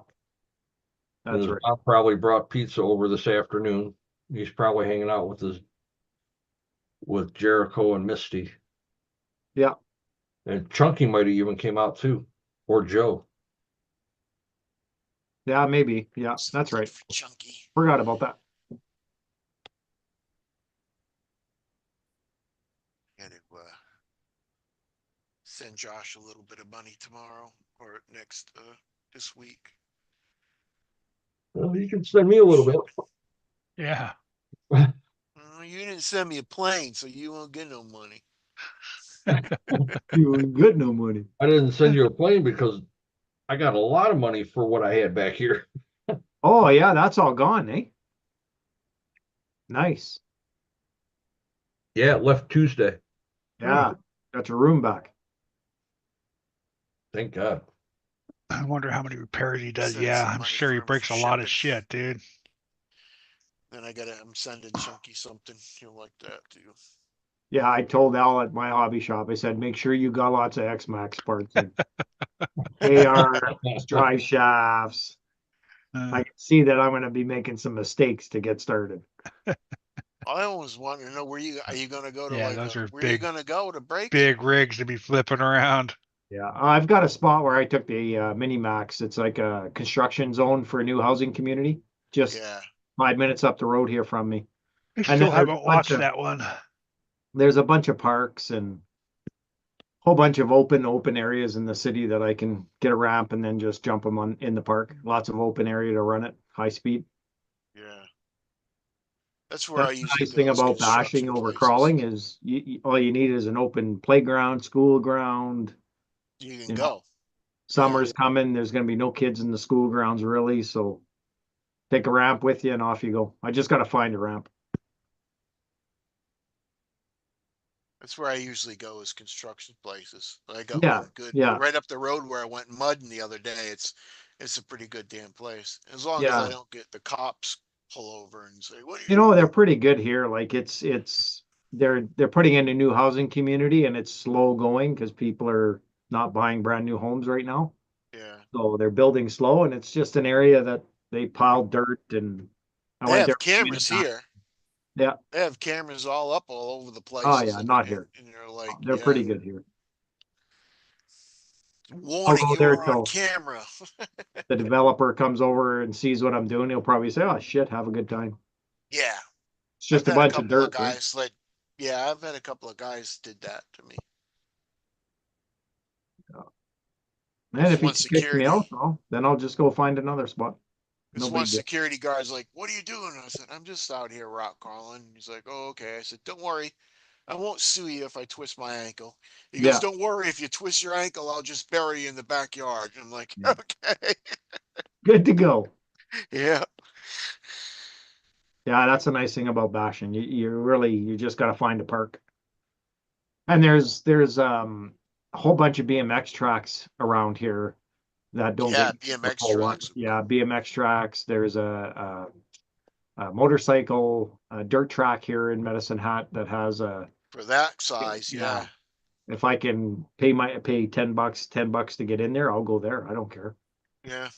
And that's his right. mom probably brought pizza over this afternoon. He's probably hanging out with Jericho and Misty. Yeah. And Chunky might have even came out too, or Joe. Yeah, maybe. Yeah, that's Something right. for Chunky. Forgot about that. Got to send Josh a little bit of money tomorrow or this week. Well, you can send me a little bit. Yeah. You didn't send me a plane, so you won't get no money. You ain't good no money. I didn't send you a plane because I got a lot of money for what I had back here. Oh yeah, that's all gone, eh? Nice. Yeah, it left Tuesday. Yeah, got your room back. Thank God. I wonder how many repairs he does. Send Yeah, some I'm money sure he for him breaks for a lot of shipping. shit, dude. Then I'm sending Chunky something. He'll like that too. Yeah, I told Al at my hobby shop, I said, make sure you got lots of X-Max parts and AR, drive shafts. I can see that I'm going to be making some mistakes to get started. I always want to know are you going to go to Yeah, those are where are you going to go to break it? big rigs to be flipping around. Yeah, I've got a spot where I took the Mini Max. It's like a construction zone for a new housing community, just Yeah. 5 minutes up the road here from me. I And then still haven't watched of, that one. there's a bunch of parks and a whole bunch of open areas in the city that I can get a ramp and then just jump them on in the park. Lots of open area to run it high speed. Yeah. That's where I That's the usually nice thing go is about bashing construction over places. crawling is all you need is an open playground, school ground. You can You know, go. summer's coming. There's going to be no kids in the school grounds really, so take a ramp with you and off you go. I just got to find a ramp. That's where I usually go is construction places. I got Yeah, one good yeah, right up the road where I went mudding the other day. It's a pretty good damn place. As long as I yeah. don't get the cops pull over and say, "What are you You know, doing?" they're pretty good here. Like they're putting in a new housing community and it's slow going because people are not buying brand new homes right now. Yeah. So they're building slow and it's just an area that they piled dirt and I They went there. have cameras here. Yeah. They have cameras all over the Oh places yeah, not here. and they're like, They're yeah, pretty good here. I'll warning, go you there are on till camera. the developer comes over and sees what I'm doing. He'll probably say, "Oh shit, have a good time." Yeah. It's I've just a had a bunch of couple of dirt, right? guys like, yeah, I've had a couple of guys did that to me. And if he One kicks me security, out, well, then I'll just go find another spot. this No one big deal. security guard's like, "What are you doing?" I said, "I'm just out here rock crawling." He's like, "Oh, okay." I said, "Don't worry, I won't sue you if I twist my ankle." He goes, Yeah, "Don't worry, if you twist your ankle, I'll just bury you in the backyard." I'm like, yeah. "Okay." Good to go. Yeah. Yeah, that's a nice thing about bashing. You just got to find a park. And there's a whole bunch of BMX tracks around here that don't Yeah, get the BMX full one. tracks. Yeah, BMX tracks. There's a motorcycle, a dirt track here in Medicine Hat that has a For that size, yeah. yeah. If I can pay $10 to get in there, I'll go there. I don't care. Yeah.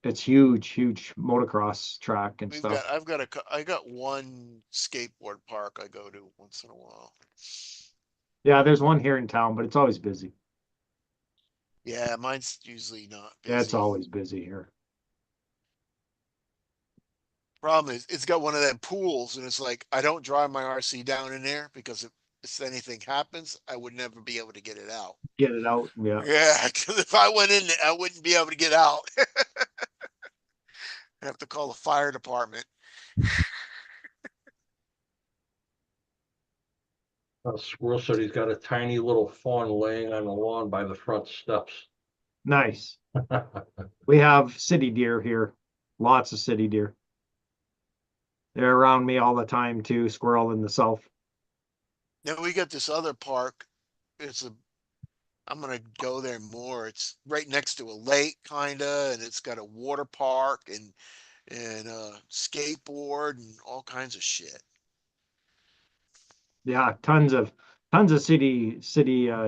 It's huge motocross track and stuff. I got one skateboard park I go to once in a while. Yeah, there's one here in town, but it's always busy. Yeah, mine's usually not Yeah, it's busy. always busy here. Problem is, it's got one of them pools, and it's like I don't drive my RC down in there because if anything happens, I would never be able to get it out. Get it out. Yeah. Yeah, because if I went in, I wouldn't be able to get out. I have to call the fire department. Squirrel said he's got a tiny little fawn laying on the lawn by the front steps. Nice. We have city deer here. Lots of city deer. They're around me all the time too, squirrel in the south. Then we got this other park. It's a I'm gonna go there more. It's right next to a lake, kinda, and it's got a water park and skateboard and all kinds of shit. Yeah, tons of city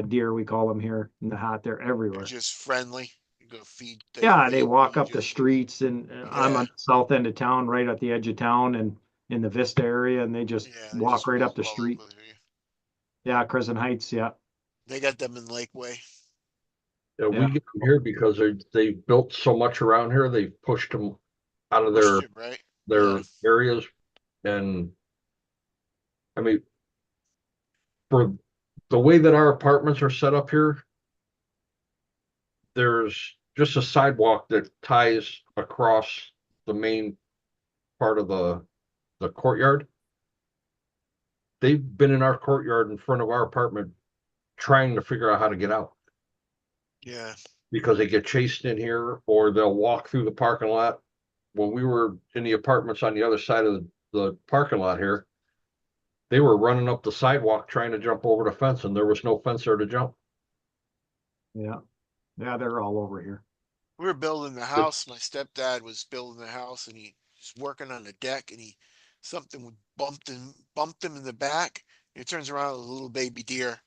deer we call them here in the hat. They're They're everywhere. just friendly. You go feed. Yeah, they Feed walk you up the just streets and I'm yeah on the south end of town, right at the edge of town and in the Vista area, and they just yeah. They walk just right up walk the all street. over you. Yeah, Crescent Heights. Yeah. They got them in Lakeway. Yeah, Yeah. we get them here because they built so much around here. They pushed them out of Pushed it right. their Yeah. areas, and I mean, for the way that our apartments are set up here, there's just a sidewalk that ties across the main part of the courtyard. They've been in our courtyard in front of our apartment trying to figure out how to get out Yeah. because they get chased in here or they'll walk through the parking lot. When we were in the apartments on the other side of the parking lot here, they were running up the sidewalk trying to jump over the fence and there was no fence there to jump. Yeah. Yeah, they're all over here. We were building the house. My stepdad was building the house, and he was working on the deck, and something would bumped him in the back. He turns around with a little baby deer.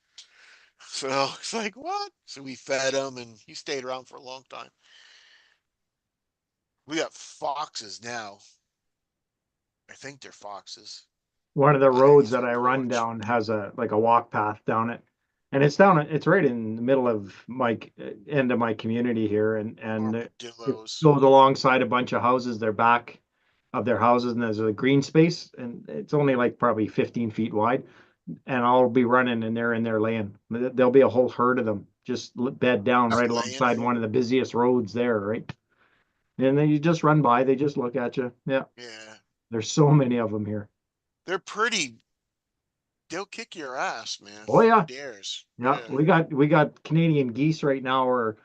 So it's like, what? So we fed him, and he stayed around for a long time. We got foxes now. I think they're foxes One of the on our roads that front I run porch. down has a walk path down it. And it's right in the middle of my end of my community here and it Armadillos. goes alongside a bunch of houses. They're back of their houses and there's a green space and it's only like probably 15 feet wide. And I'll be running and they're in there laying. There'll be a whole herd of them just bed down Just right laying. alongside one of the busiest roads there, right? And then you just run by, they just look at you. Yeah, Yeah. there's so many of them here. They're pretty. They'll kick your ass, man. Oh yeah, Dares. yeah. Yeah. We got Canadian geese right now are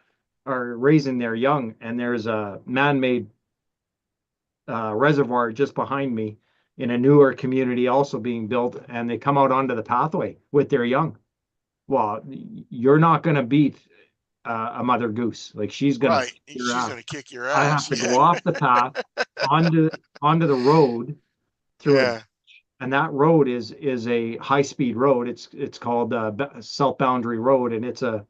raising their young, and there's a man-made reservoir just behind me in a newer community also being built, and they come out onto the pathway with their young. Well, you're not going to beat a mother goose. Like she's going to Right. kick your She's ass. gonna kick your I ass. have to Yeah. go off the path onto onto the road through a Yeah. and that road is a high speed road. It's called South Boundary Road, and it's a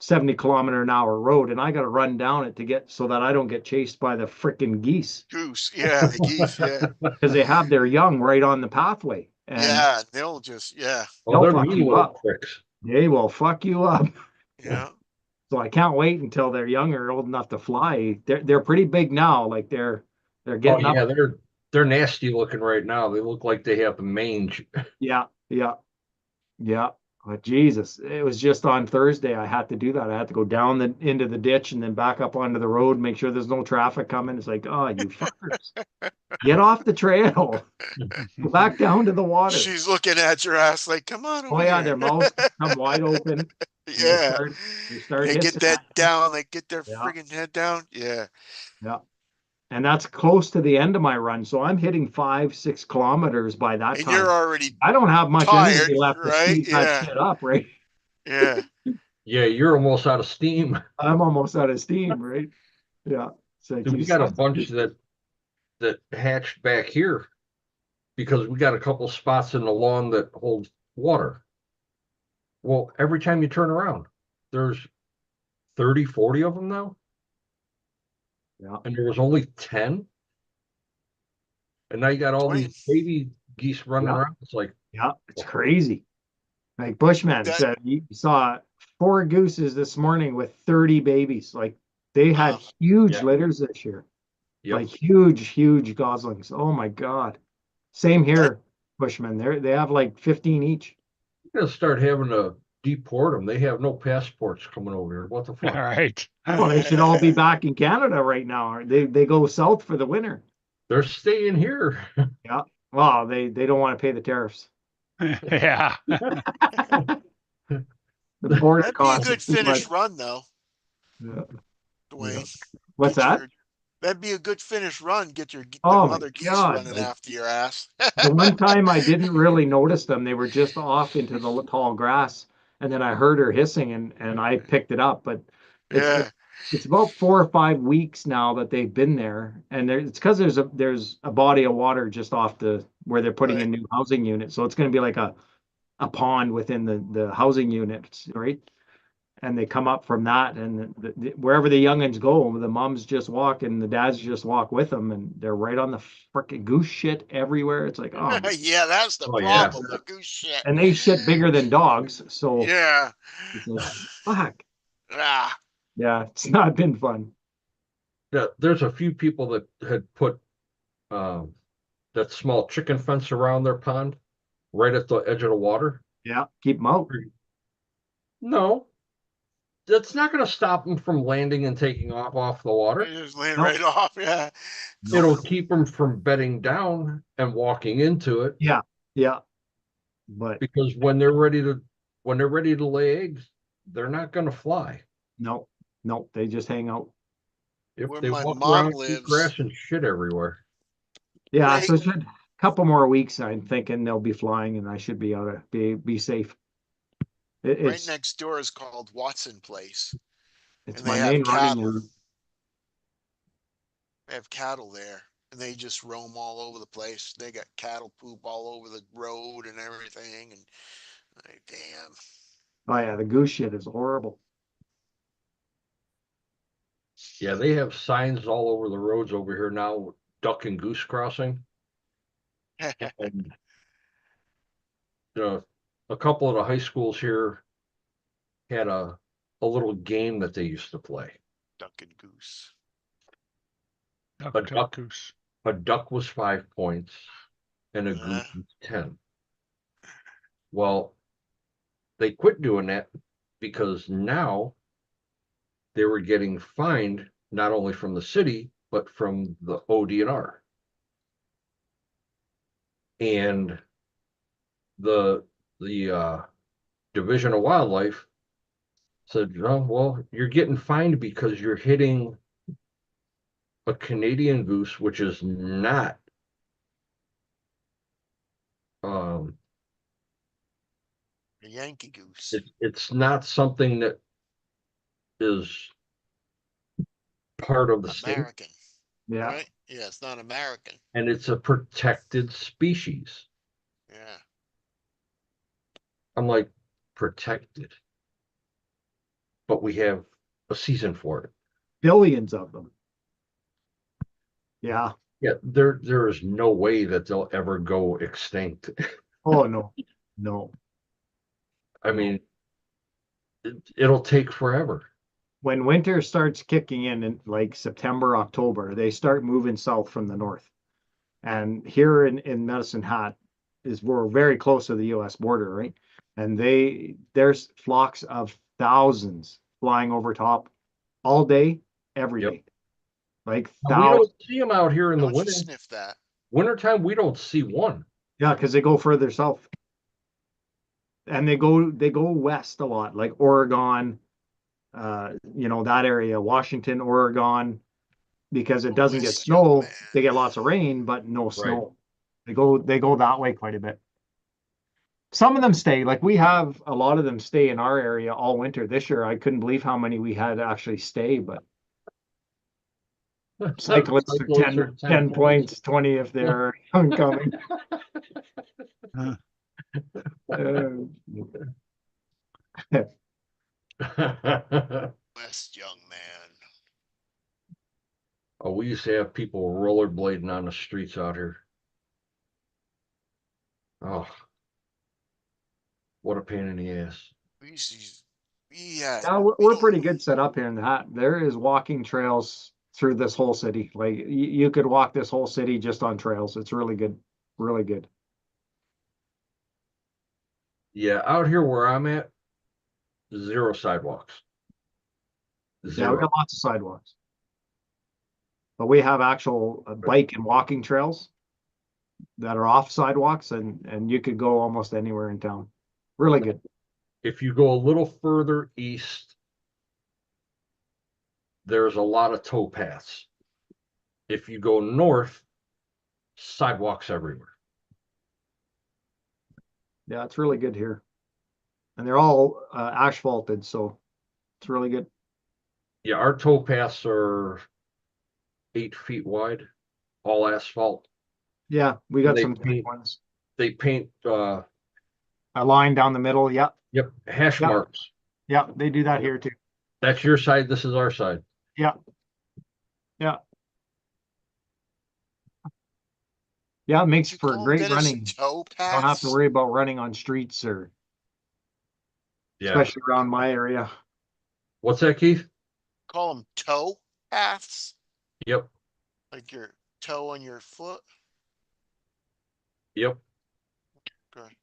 70 km/h road. And I got to run down it to get so that I don't get chased by the freaking geese Goose. Yeah. The geese. Yeah. because they have their young right on the pathway, and Yeah. They'll just. Yeah. Oh, they'll they're fuck mean you little up. pricks. They will fuck you up. Yeah. So I can't wait until they're young or old enough to fly. They're pretty big now. Like they're Oh getting up. yeah, they're nasty looking right now. They look like they have mange. Yeah, yeah. Yeah, but Jesus, it was just on Thursday. I had to do that. I had to go down the into the ditch and then back up onto the road, make sure there's no traffic coming. It's like, oh, you fuckers, get off the trail, go back down to the water. She's looking at your ass like, come on Oh over yeah, here. their mouths come wide open and Yeah. they start They get hissing that at you. down. They get their Yeah, friggin' head down. Yeah. yeah. And that's close to the end of my run, so I'm hitting 5, 6 kilometers by that And you're time. already I don't have much tired, energy left to right? speed that Yeah. shit up, right? Yeah. Yeah, you're almost out of steam. I'm almost out of steam, right? Yeah. So Dude, we got a bunch that hatched back here because we got a couple spots in the lawn that hold water. Well, every time you turn around, there's 30, 40 of them now. Yeah. And there was only 10. And now you got all 20. these baby geese running Yeah. around. It's like, Yeah, it's crazy. Like Bushman That said, he saw 4 gooses this morning with 30 babies. Like they had Wow. huge Yeah. litters this year. Yep. Like huge goslings. Oh my God. Same here, Bushman. They have like 15 each. You're gonna start having to deport them. They have no passports coming over here. What the All fuck? right. Well, they should all be back in Canada right now. They go south for the winter. They're staying here. Yeah. Well, they don't want to pay the tariffs. Yeah. The border That'd be a costs good too much. finish run, though, Yeah. Dwayne. What's Get that? your- that'd be a good finish run. Get your Oh them my other geese God. running Like, after your ass. the one time I didn't really notice them, they were just off into the tall grass, and then I heard her hissing, and I picked it up. But it's Yeah. it's about 4 or 5 weeks now that they've been there, and it's because there's a body of water just off the where they're putting in Right. new housing units, so it's going to be like a pond within the housing units, right? And they come up from that, and wherever the youngins go, the moms just walk and the dads just walk with them, and they're right on the freaking goose shit everywhere. It's like, oh my, Yeah, that's the Oh, yeah. problem. The goose shit. and they shit bigger than dogs, so Yeah. it's like, fuck. Ah. Yeah, it's not been fun. Yeah, there's a few people that had put that small chicken fence around their pond, right at the edge of the water. Yeah, keep them out. No, that's not going to stop them from landing and taking off the They water. just land Nope. right off. Yeah. It'll keep them from bedding down and walking into it, Yeah, yeah, but because when they're ready to lay eggs, they're not going to fly. no, no, they just hang out. If Where they my walk mom around, eat lives. grass and shit everywhere. Yeah, Right. so it's a couple more weeks. I'm thinking they'll be flying, and I should be able to be safe. Right It's next door is called Watson Place, it's and my they have main running cattle. route. They have cattle there, and they just roam all over the place. They got cattle poop all over the road and everything, and like, damn. Oh yeah, the goose shit is horrible. Yeah, they have signs all over the roads over here now, duck and goose crossing. And a couple of the high schools here had a little game that they used to play. Duck and goose. Duck, A duck, duck, goose. a duck was 5 points, and a Uh, goose was 10. Well, they quit doing that because now they were getting fined not only from the city but from the ODNR. And the Division of Wildlife said, oh, well, you're getting fined because you're hitting a Canadian goose, which is not um, a Yankee goose. it's not something that is part of the state, American. Yeah, Right? Yeah, it's not American. and it's a protected species. Yeah. I'm like, protected, but we have a season for it. billions of them. Yeah. Yeah, there is no way that they'll ever go extinct. Oh no, no. I mean, it'll take forever. When winter starts kicking in like September, October, they start moving south from the north. And here in Medicine Hat we're very close to the US border, right? And there's flocks of thousands flying over top all day, every Yep. day. Like We thousands. don't see them out here in Why the don't you winter. sniff that? Wintertime, we don't see one. Yeah, because they go further south. And they go west a lot, like Oregon, that area, Washington, Oregon, because it doesn't get West, young snow. man. They get lots of rain, but no Right. snow. They go that way quite a bit. Some of them stay, like we have a lot of them stay in our area all winter. This year, I couldn't believe how many we had actually stay, but cyclists are 10 points, 20 if they're oncoming. Huh. West, young man. Oh, we used to have people rollerblading on the streets out here. Oh, what a pain in the ass. We used to Yeah, Yeah, we're pretty good set up here in that. There is walking trails through this whole city. Like you could walk this whole city just on trails. It's really good. Really good. Yeah, out here where I'm at, zero sidewalks. Yeah, we Zero. got lots of sidewalks. But we have actual bike and walking trails that are off sidewalks and you could go almost anywhere in town. Really good. If you go a little further east, there's a lot of towpaths. If you go north, sidewalks everywhere. Yeah, it's really good here. And they're all asphalted, so it's really good. Yeah, our towpaths are 8 feet wide, all asphalt. Yeah, we And got some big ones. they paint A line down the middle. Yep. yep, hash Yep. marks. Yep. They do that here too. That's your side, this is our side. Yeah. Yeah. Yeah, it makes you for call them, great Dennis, running. tow Don't have to paths? worry about running on streets or Yeah. especially around my area. What's that, Keith? Call them tow paths? Yep, Like your toe on your foot? yep. Okay.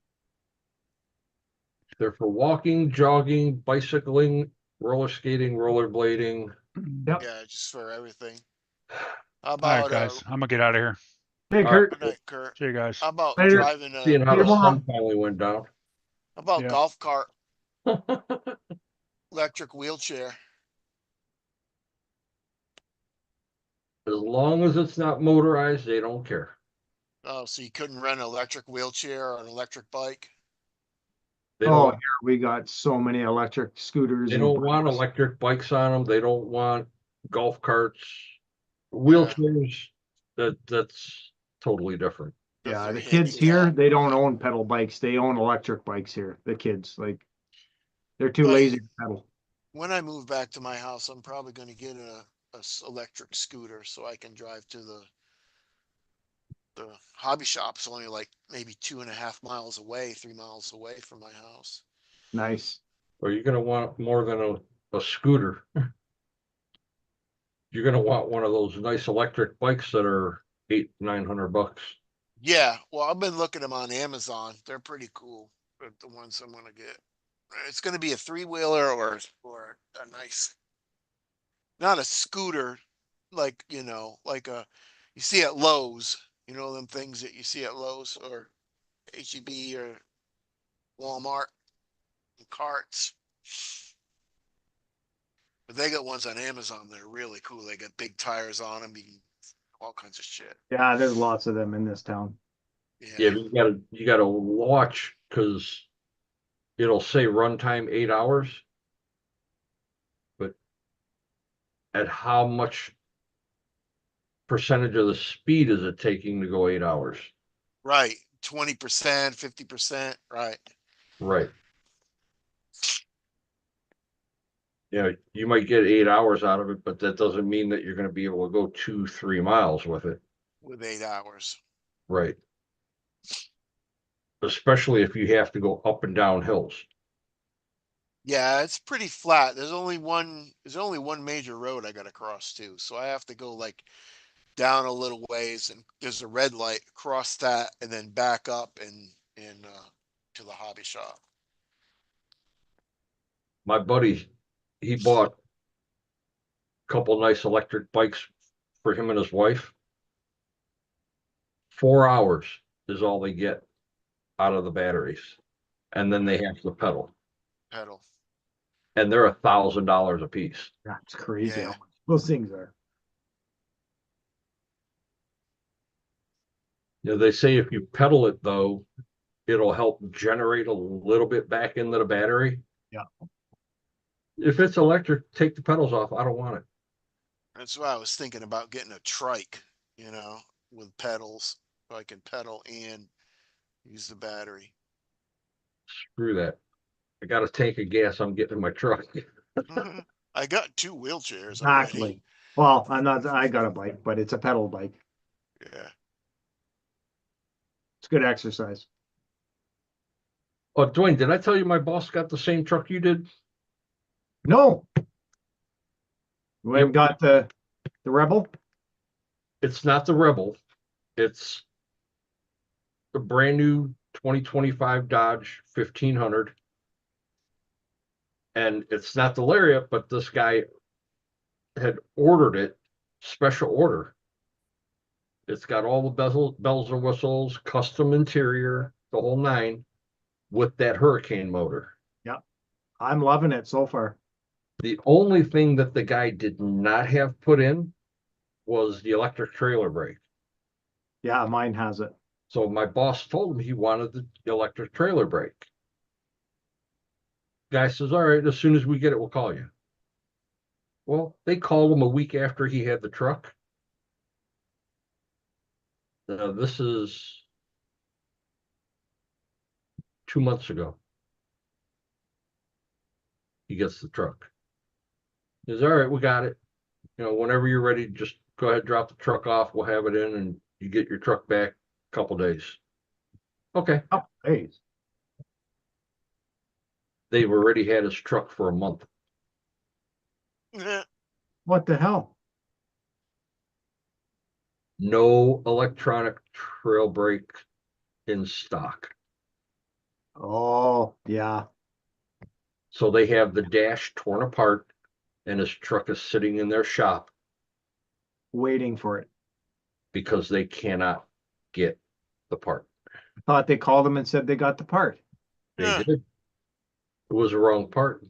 They're for walking, jogging, bicycling, roller skating, rollerblading. Yep. Yeah, just for everything. How All right, about guys, I'm gonna get out of here. Hey, All Kurt. good night, Kurt. See you guys. How about Later. driving Seeing how See you the tomorrow. sun finally went down. how about Yeah. golf cart, electric wheelchair? As long as it's not motorized, they don't care. Oh, so you couldn't rent an electric wheelchair or an electric bike? They Oh, don't, here we got so many electric scooters they and don't want bikes. electric bikes on them. They don't want golf carts, Yeah. wheelchairs. That's totally different. Because Yeah, they're the kids here, handicapped. they don't own pedal bikes. They own electric bikes here. The kids, like, they're too Right. lazy to pedal. When I move back to my house, I'm probably gonna get a electric scooter so I can drive to the hobby shop's only like maybe 2.5 miles away, 3 miles away from my house. Nice. Or you're gonna want more than a scooter. You're gonna want one of those nice electric bikes that are 800-900 bucks. Yeah, well, I've been looking them on Amazon. They're pretty cool. The ones I'm gonna get. It's gonna be a three-wheeler or a nice, not a scooter, like like you see at Lowe's. You know them things that you see at Lowe's or HEB or Walmart carts. But they got ones on Amazon that are really cool. They got big tires on them, all kinds of shit. Yeah, there's lots of them in this town. Yeah, Yeah. but you gotta watch because it'll say runtime 8 hours. But at how much percentage of the speed is it taking to go 8 hours? Right. 20%, 50%. Right. Right. Yeah, you might get 8 hours out of it, but that doesn't mean that you're gonna be able to go 2-3 miles with it. With 8 hours. Right. Especially if you have to go up and down hills. Yeah, it's pretty flat. There's only one major road I gotta cross too. So I have to go like down a little ways and there's a red light, cross that and then back up and to the hobby shop. My buddy, he bought a couple nice electric bikes for him and his wife. 4 hours is all they get out of the batteries. And then they have to pedal. Pedal. And they're $1,000 a piece. That's crazy Yeah. how much those things are. You know, they say if you pedal it though, it'll help generate a little bit back into the battery. Yeah. If it's electric, take the pedals off. I don't want it. That's why I was thinking about getting a trike, with pedals, so I can pedal and use the battery. Screw that. I got a tank of gas I'm getting in my truck. I got 2 wheelchairs Exactly. already. Well, I got a bike, but it's a pedal bike. Yeah. It's good exercise. Oh, Dwayne, did I tell you my boss got the same truck you did? No. We Yep. got the Rebel. It's not the Rebel. It's the brand new 2025 Dodge 1500. And it's not the Lariat, but this guy had ordered it, special order. It's got all the bells and whistles, custom interior, the whole nine, with that Hurricane motor. I'm loving it so far. The only thing that the guy did not have put in was the electric trailer brake. Yeah, mine has it. So my boss told him he wanted the electric trailer brake. Guy says, all right, as soon as we get it, we'll call you. Well, they called him a week after he had the truck. This is 2 months ago. He gets the truck. He says, all right, we got it. Whenever you're ready, just go ahead, drop the truck off. We'll have it in and you get your truck back a couple days. Okay. Oh, hey. They've already had his truck for a month. What the hell? No electronic trail brake in stock. Oh, yeah. So they have the dash torn apart and his truck is sitting in their shop Waiting for it. because they cannot get the part. I thought they called them and said they got the part. They Yeah. did. It was the wrong part.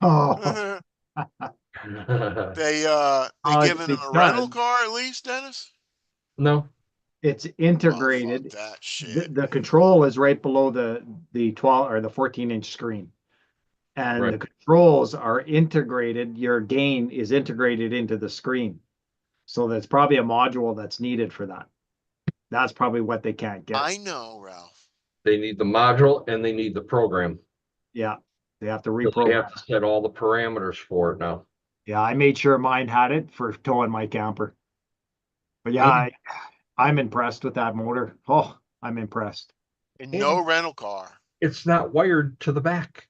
Oh, They giving him a rental because car at least, Dennis? No, it's Oh, fuck integrated. that The, shit. the control is right below the 12 or the 14-inch screen. And Right. the controls are integrated. Your gain is integrated into the screen. So there's probably a module that's needed for that. That's probably what they can't get. I know, Ralph. they need the module and they need the program. Yeah. They have to Because they reprogram. have to set all the parameters for it now. Yeah, I made sure mine had it for towing my camper. But yeah, I'm impressed with that motor. Oh, I'm impressed. And no rental car. It's not wired to the back.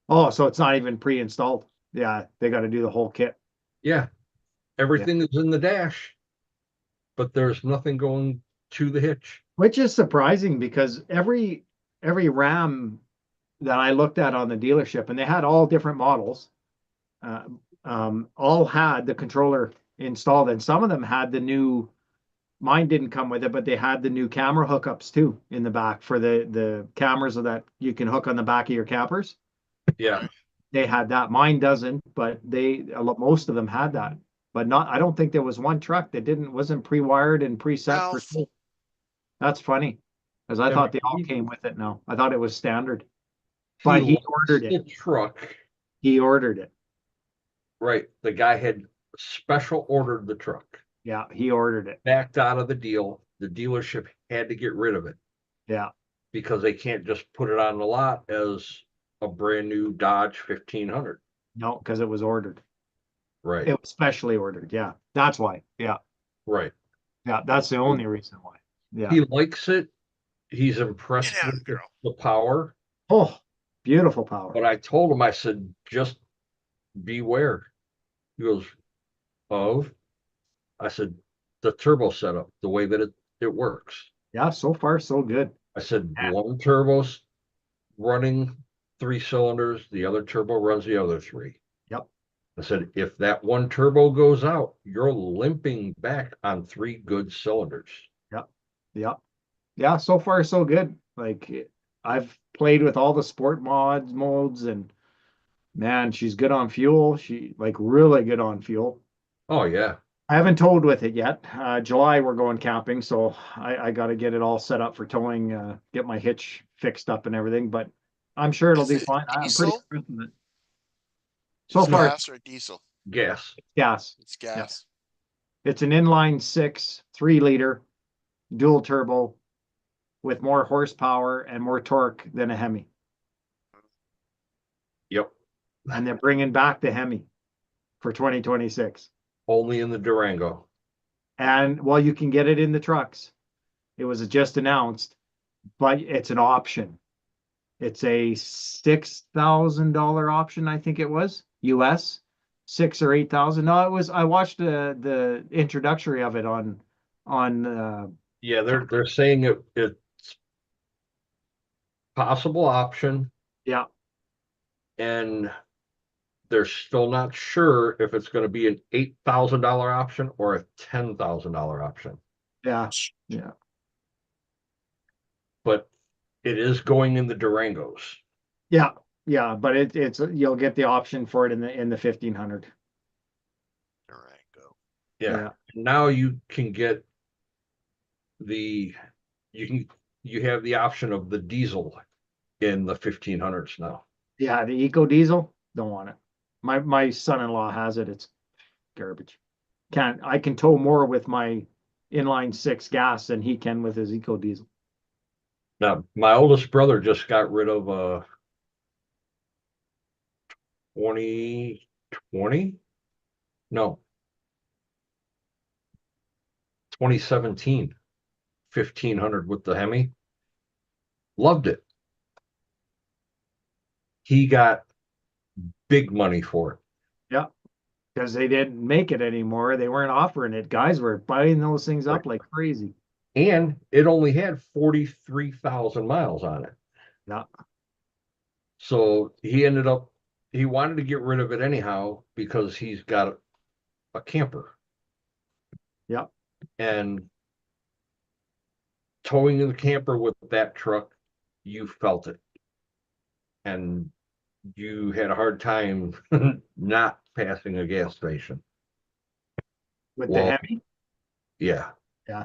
Oh, so it's not even pre-installed. Yeah, they got to do the whole kit. Yeah. Everything is in the dash, but there's nothing going to the hitch. Which is surprising because every Ram that I looked at on the dealership, and they had all different models, all had the controller installed, and some of them had the new. Mine didn't come with it, but they had the new camera hookups too in the back for the cameras that you can hook on the back of your campers. Yeah. Right. They had that. Mine doesn't, but most of them had that. But not. I don't think there was one truck that wasn't pre-wired and preset for. Ralph. That's funny, because I Yeah, thought they all he- came with it now. I thought it was standard. But he likes ordered the it. truck. He ordered it. Right. The guy had special ordered the truck, Yeah, he ordered it. backed out of the deal. The dealership had to get rid of it Yeah. because they can't just put it on the lot as a brand new Dodge 1500. No, because it was ordered. Right. It was specially ordered. Yeah. That's why. Yeah. Right. Yeah. That's the only reason why. Yeah. He likes it. He's impressed Get out, with girl. the power. Oh, beautiful power. But I told him, I said, just beware. He goes, of? I said, the turbo setup, the way that it works. Yeah. So far, so good. I said, Yeah. one turbo's running 3 cylinders, the other turbo runs the other 3. Yep. I said, if that one turbo goes out, you're limping back on 3 good cylinders. Yep. Yeah. So far, so good. Like I've played with all the sport modes, and man, she's good on fuel. She like really good on fuel. Oh, yeah. I haven't towed with it yet. July we're going camping, so I got to get it all set up for towing, get my hitch fixed up and everything. But I'm sure it'll Is do it fine. I'm pretty diesel? impressed with it. Is So it far, gas or diesel? Gas. gas. It's gas. It's an inline 6, 3-liter, dual turbo, with more horsepower and more torque than a Hemi. Yep. And they're bringing back the Hemi for 2026. Only in the Durango. And well, you can get it in the trucks. It was just announced, but it's an option. It's a $6,000 option, I think it was, US, 6 or 8,000. No, it was, I watched the introductory of it on Yeah, they're saying it's possible option, yeah, and they're still not sure if it's going to be an $8,000 option or a $10,000 option. yeah, yeah. But it is going in the Durangos. Yeah, yeah, but it's you'll get the option for it in the 1,500. All right, go. Yeah. Yeah. Now you can get the you have the option of the diesel in the 1,500s now. Yeah, the Eco Diesel, don't want it. My son-in-law has it. It's garbage. I can tow more with my inline six gas than he can with his Eco Diesel. Now, my oldest brother just got rid of a 2020, no, 2017 1,500 with the Hemi. Loved it. He got big money for it. Yeah, because they didn't make it anymore. They weren't offering it. Guys were buying those things up like crazy. And it only had 43,000 miles on it. Yeah, So he wanted to get rid of it anyhow because he's got a camper. yeah. And towing in the camper with that truck, you felt it. And you had a hard time not passing a gas station. With Well, the Hemi. yeah. Yeah,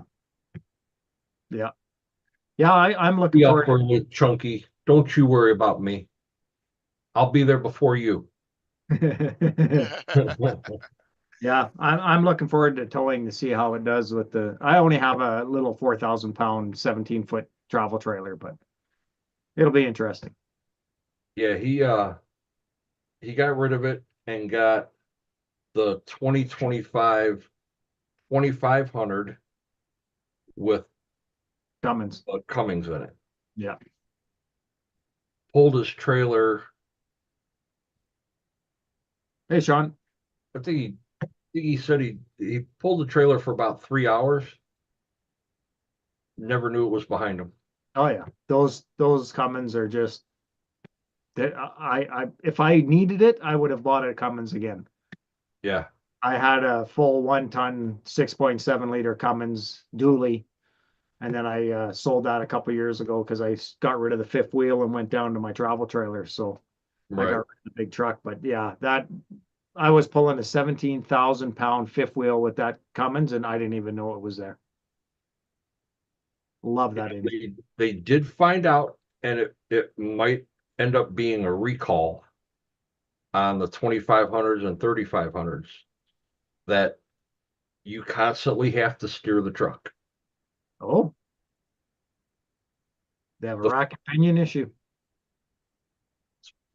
yeah, yeah. I'm looking Be up forward for it, Chunky. Don't you worry about me. I'll be there before you. to. Yeah, I'm looking forward to towing to see how it does with the. I only have a little 4,000 pound 17-foot travel trailer, but it'll be interesting. Yeah, he got rid of it and got the 2025 2,500 with Cummins. a Cummins in it. Yeah. Pulled his trailer. Hey, Sean. I think he said he pulled the trailer for about 3 hours. Never knew it was behind him. Oh yeah, those Cummins are just that. I if I needed it, I would have bought a Cummins again. Yeah. I had a full 1 ton 6.7 liter Cummins dually, and then I sold that a couple years ago because I got rid of the fifth wheel and went down to my travel trailer. So I got Right. rid of the big truck. But yeah, that I was pulling a 17,000 pound fifth wheel with that Cummins, and I didn't even know it was there. Love that engine. They did find out, and it might end up being a recall on the 2,500s and 3,500s, that you constantly have to steer the truck. Oh, they have a The rack pinion issue.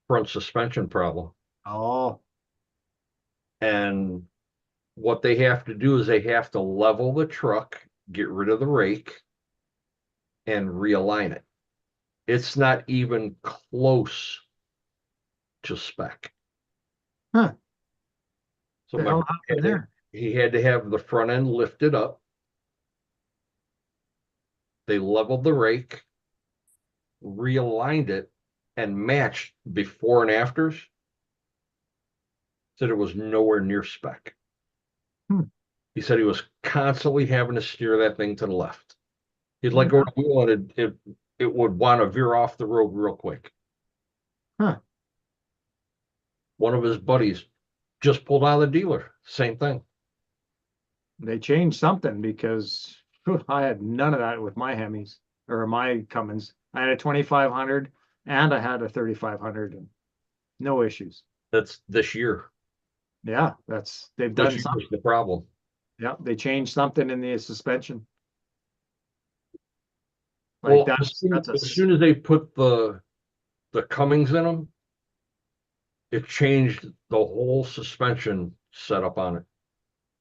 front suspension problem. Oh, And what they have to do is they have to level the truck, get rid of the rake, and realign it. It's not even close to spec. huh. So The my hell brother happened there? he had to have the front end lifted up. They leveled the rake, realigned it, and matched before and afters. Said it was nowhere near spec. Hmm. He said he was constantly having to steer that thing to the left. He'd let go of the wheel and it would want to veer off the road real quick. Huh. One of his buddies just pulled out of the dealer. Same thing. They changed something because I had none of that with my Hemis or my Cummins. I had a 2,500 and I had a 3,500 and no issues. That's this year. Yeah, they've done This something. year's the problem. Yeah, they changed something in the suspension. Like Well, that's as soon as they put the Cummins in them, it changed the whole suspension setup on it.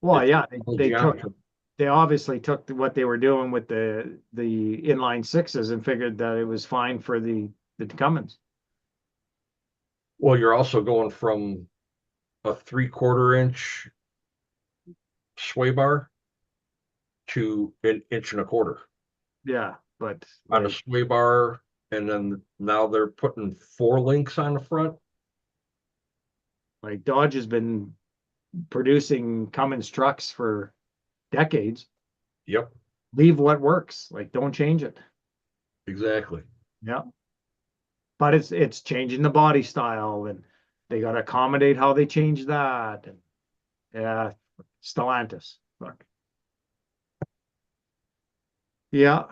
well, It yeah, the they took geometry. they obviously took what they were doing with the inline sixes and figured that it was fine for the the Cummins. Well, you're also going from a 3/4 inch sway bar to an 1.25 inch Yeah, but on a like, sway bar, and then now they're putting 4 links on the front. like Dodge has been producing Cummins trucks for decades. Yep, Leave what works. Like, don't change it. exactly. Yeah. But it's changing the body style, and they got to accommodate how they change that. And yeah, Stellantis. Fuck. Yeah.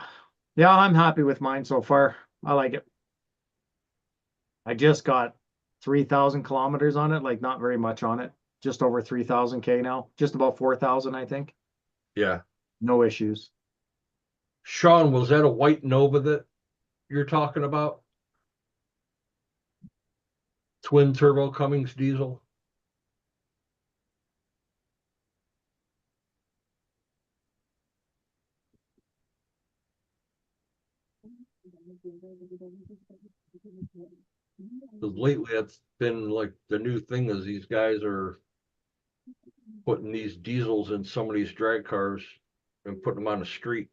Yeah, I'm happy with mine so far. I like it. I just got 3,000 kilometers on it, like not very much on it. Just over 3,000 K now. Just about 4,000, I think. Yeah. No issues. Sean, was that a white Nova that you're talking about? Twin turbo Cummins diesel? Because lately that's been like the new thing is these guys are putting these diesels in some of these drag cars and putting them on the street.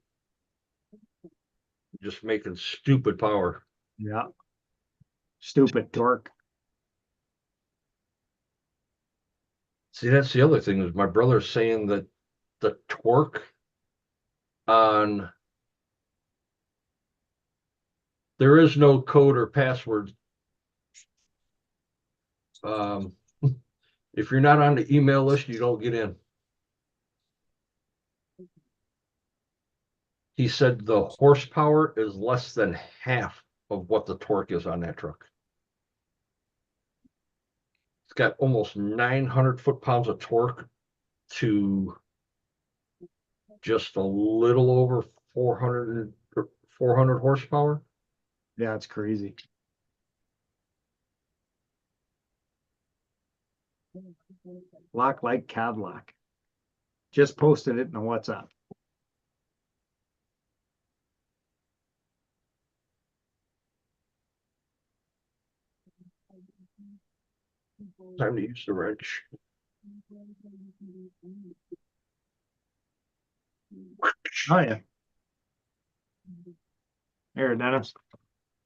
Just making stupid power. Yeah. Stupid torque. See, that's the other thing is my brother's saying that the torque on there is no code or password. If you're not on the email list, you don't get in. He said the horsepower is less than half of what the torque is on that truck. It's got almost 900 foot-pounds of torque to just a little over 400 horsepower. Yeah, it's crazy. Black like Cadillac. Just posted it in the WhatsApp. Time to use the wrench. Oh yeah. Here, Dennis.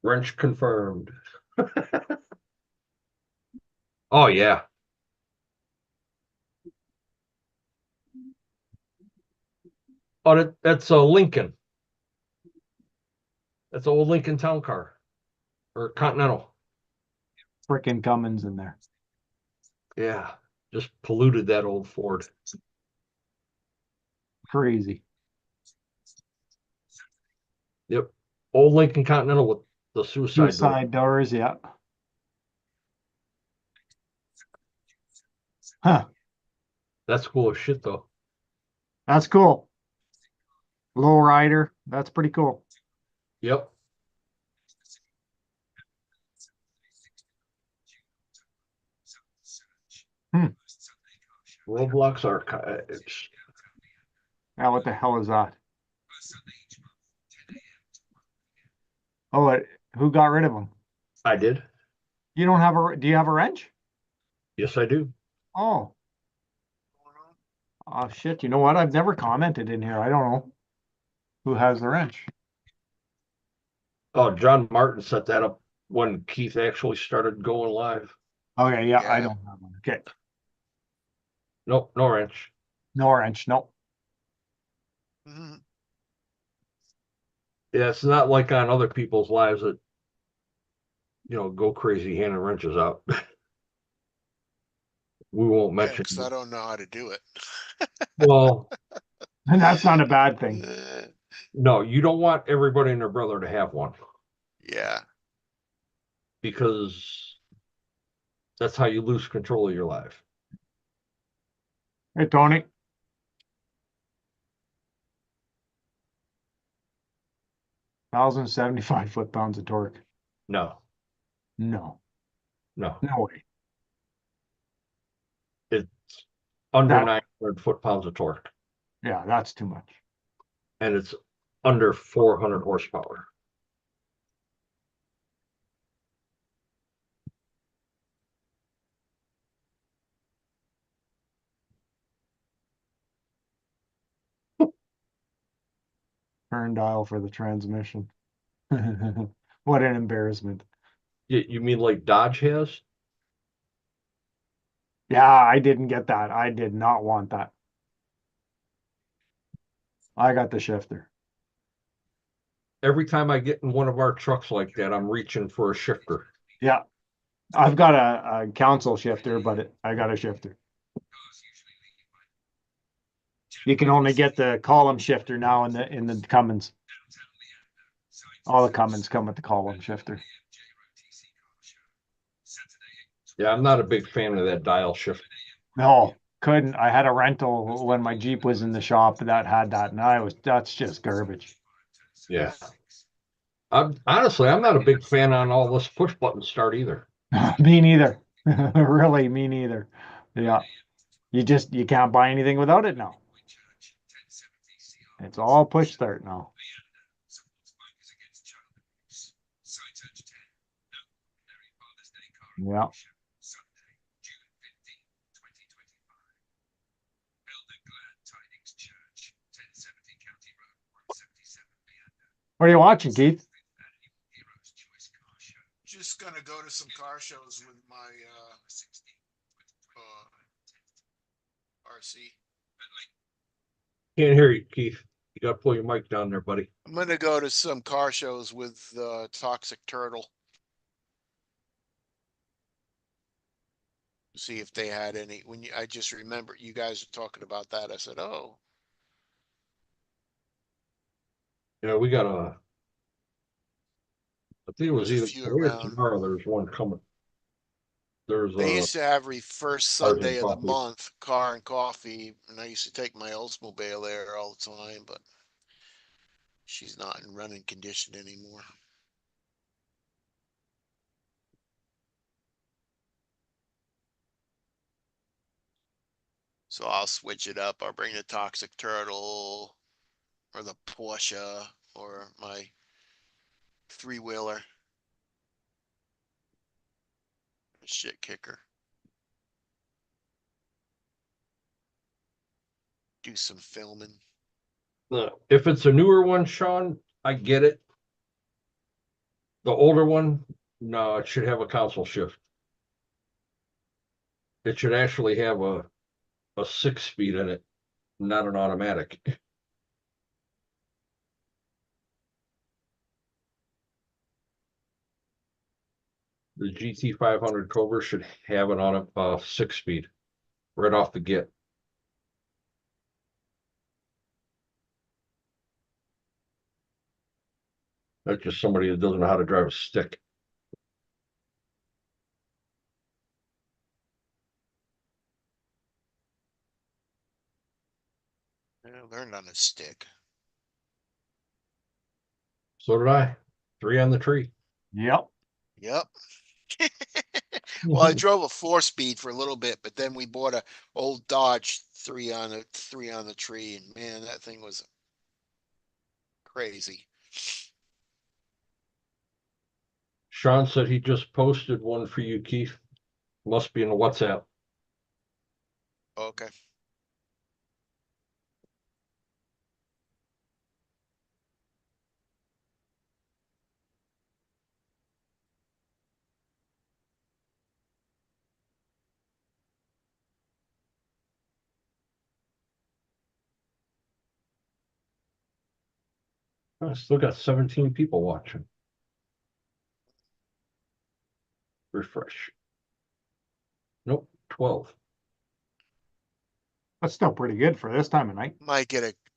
Wrench confirmed. Oh yeah. Oh, that's a Lincoln. That's an old Lincoln Town Car or Continental. Frickin' Cummins in there. Yeah, just polluted that old Ford. Crazy. Yep, old Lincoln Continental with the suicide door. Suicide doors, yeah. Huh. That's cool as shit though. That's cool. Low rider. That's pretty cool. Yep. Roblox Archives. Now, what the hell is that? Oh, who got rid of them? I did. You don't have do you have a wrench? Yes, I do. Oh. Oh shit, you know what? I've never commented in here. I don't know who has the wrench. Oh, John Martin set that up when Keith actually started going live. Okay, yeah, I Yeah. don't have one. Okay. Nope, no wrench. No wrench, no. Mhm. Yeah, it's not like on other people's lives that go crazy handing wrenches out. We won't Yeah, mention. because I don't know how to do it. Well, And that's not a bad thing. no, you don't want everybody and their brother to have one Yeah. because that's how you lose control of your life. Hey, Tony. 1,075 foot-pounds of torque. No, No, no, no way. it's under That- 900 foot-pounds of torque, Yeah, that's too much. and it's under 400 horsepower. Turn dial for the transmission. What an embarrassment. You mean like Dodge has? Yeah, I didn't get that. I did not want that. I got the shifter. Every time I get in one of our trucks like that, I'm reaching for a shifter. Yeah, I've got a council shifter, but I got a shifter. You can only get the column shifter now in the Cummins. All the Cummins come with the column shifter. Yeah, I'm not a big fan of that dial shift. No, couldn't. I had a rental when my Jeep was in the shop that had that, and that's just garbage. Yeah. I'm not a big fan on all this push button start either. Me neither. Really, me neither. Yeah. You can't buy anything without it now. It's all push start now. Yeah. What are you watching, Keith? Just gonna go to some car shows with my RC. Can't hear you, Keith. You gotta pull your mic down there, buddy. I'm gonna go to some car shows with Toxic Turtle. See if they had any. I just remember you guys were talking about that. I said, "Oh, Yeah, we got a. I think it was there's a either few today or around." tomorrow. There's one coming. There's They used to have every first Cars and Sunday of the Coffee. month, car and coffee, and I used to take my Oldsmobile there all the time, but she's not in running condition anymore. So I'll switch it up. I'll bring the Toxic Turtle or the Porsche or my three-wheeler. Shit kicker. Do some filming. If it's a newer one, Sean, I get it. The older one, no, it should have a console shift. It should actually have a 6-speed in it, not an automatic. The GT 500 Cobra should have it on a 6-speed right off the get. That's just somebody that doesn't know how to drive a stick. I learned on a stick. So did I. 3 on the tree. Yep. Yep. Well, I drove a 4-speed for a little bit, but then we bought a old Dodge three on the tree, and man, that thing was crazy. Sean said he just posted one for you, Keith. Must be in the WhatsApp. Okay. I still got 17 people watching. Refresh. Nope, 12. That's still pretty good for this time of night. I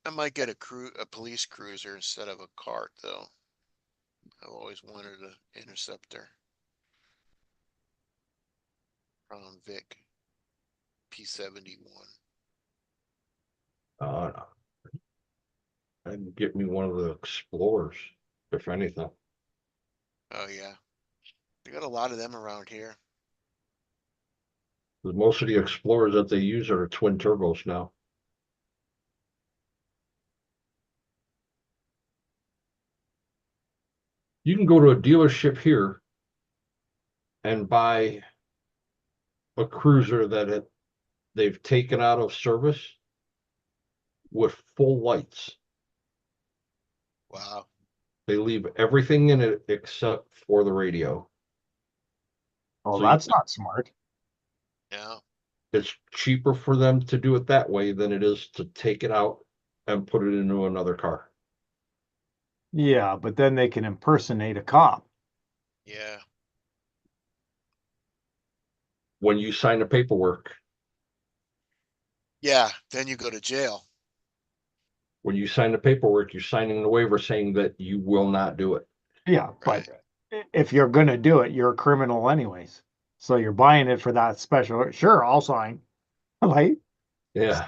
might get a police cruiser instead of a cart though. I've always wanted an interceptor. Crown Vic P71. No. And get me one of the Explorers, if anything. Oh yeah. They got a lot of them around here. Because most of the Explorers that they use are twin turbos now. You can go to a dealership here and buy a cruiser that they've taken out of service with full lights. Wow. They leave everything in it except for the radio. Oh, So you- that's not smart. Yeah. It's cheaper for them to do it that way than it is to take it out and put it into another car. Yeah, but then they can impersonate a cop. Yeah. When you sign the paperwork, Yeah. Then you go to jail. when you sign the paperwork, you're signing the waiver saying that you will not do it. Yeah, Right. but if you're gonna do it, you're a criminal anyways. So you're buying it for that special. Sure, I'll sign. Like, Yeah.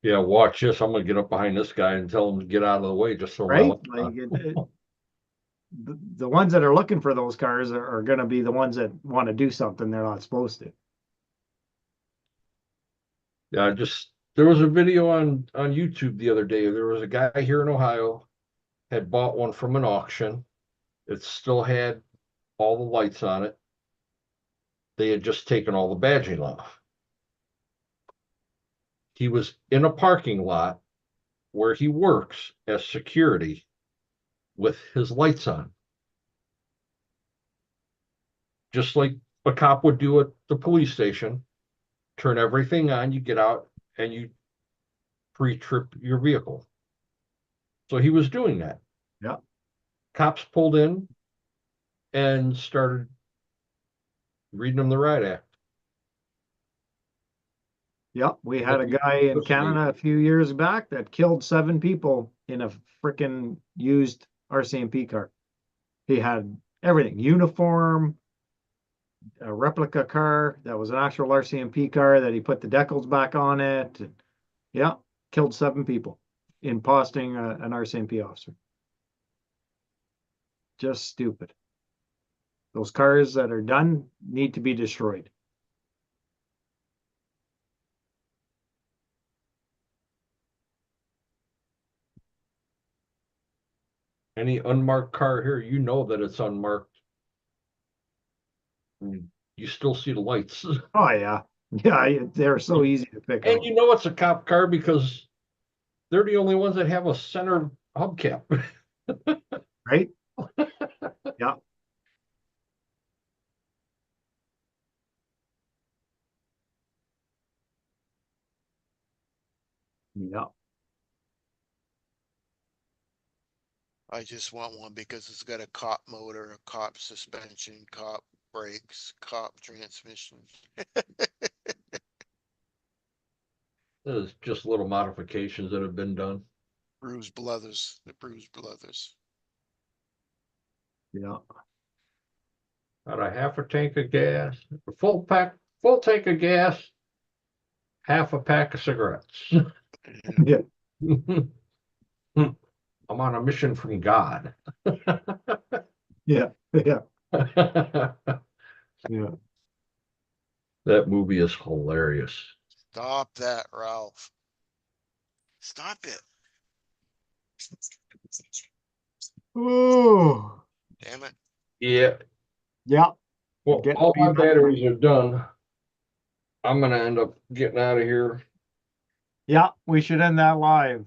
Yeah, watch this. I'm gonna get up behind this guy and tell him to get out of the way just so my right? lights Like on. the ones that are looking for those cars are gonna be the ones that want to do something they're not supposed to. Yeah, there was a video on YouTube the other day. There was a guy here in Ohio had bought one from an auction. It still had all the lights on it. They had just taken all the badging off. He was in a parking lot where he works as security with his lights on. Just like a cop would do at the police station. Turn everything on, you get out and you pre-trip your vehicle. So he was doing that. Yeah. Cops pulled in and started reading him the riot act. Yep, we had a guy in Canada a few years back that killed 7 people in a freaking used RCMP car. He had everything, uniform, a replica car that was an actual RCMP car that he put the decals back on it. And, yeah, killed 7 people in posting an RCMP officer. Just stupid. Those cars that are done need to be destroyed. Any unmarked car here, you know that it's unmarked. You still see the lights. Oh yeah. Yeah, they're so easy to pick And out. you know it's a cop car because they're the only ones that have a center hubcap. Right? Yeah. Yeah. I just want one because it's got a cop motor, a cop suspension, cop brakes, cop transmission. There's just little modifications that have been done. Bruised Brothers, the Bruised Brothers. Yeah. Got a half a tank of gas, full tank of gas, half a pack of cigarettes. Yeah. I'm on a mission from God. Yeah. Yeah. Yeah. That movie is hilarious. Stop that, Ralph. Stop it. Oh. Damn it. Yeah. Yeah. Well, Getting all my beat up. batteries are done. I'm gonna end up getting out of here. Yeah, we should end that live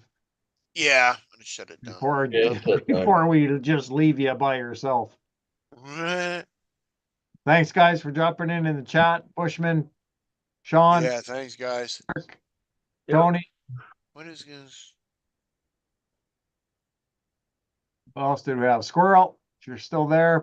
Yeah, I'm gonna shut it down. before Yeah, before we just leave you by yourself. Thanks guys for dropping in the chat. Bushman, Sean, Yeah, thanks, guys. Tony. What is this? What else did we have? Squirrel, if you're still there.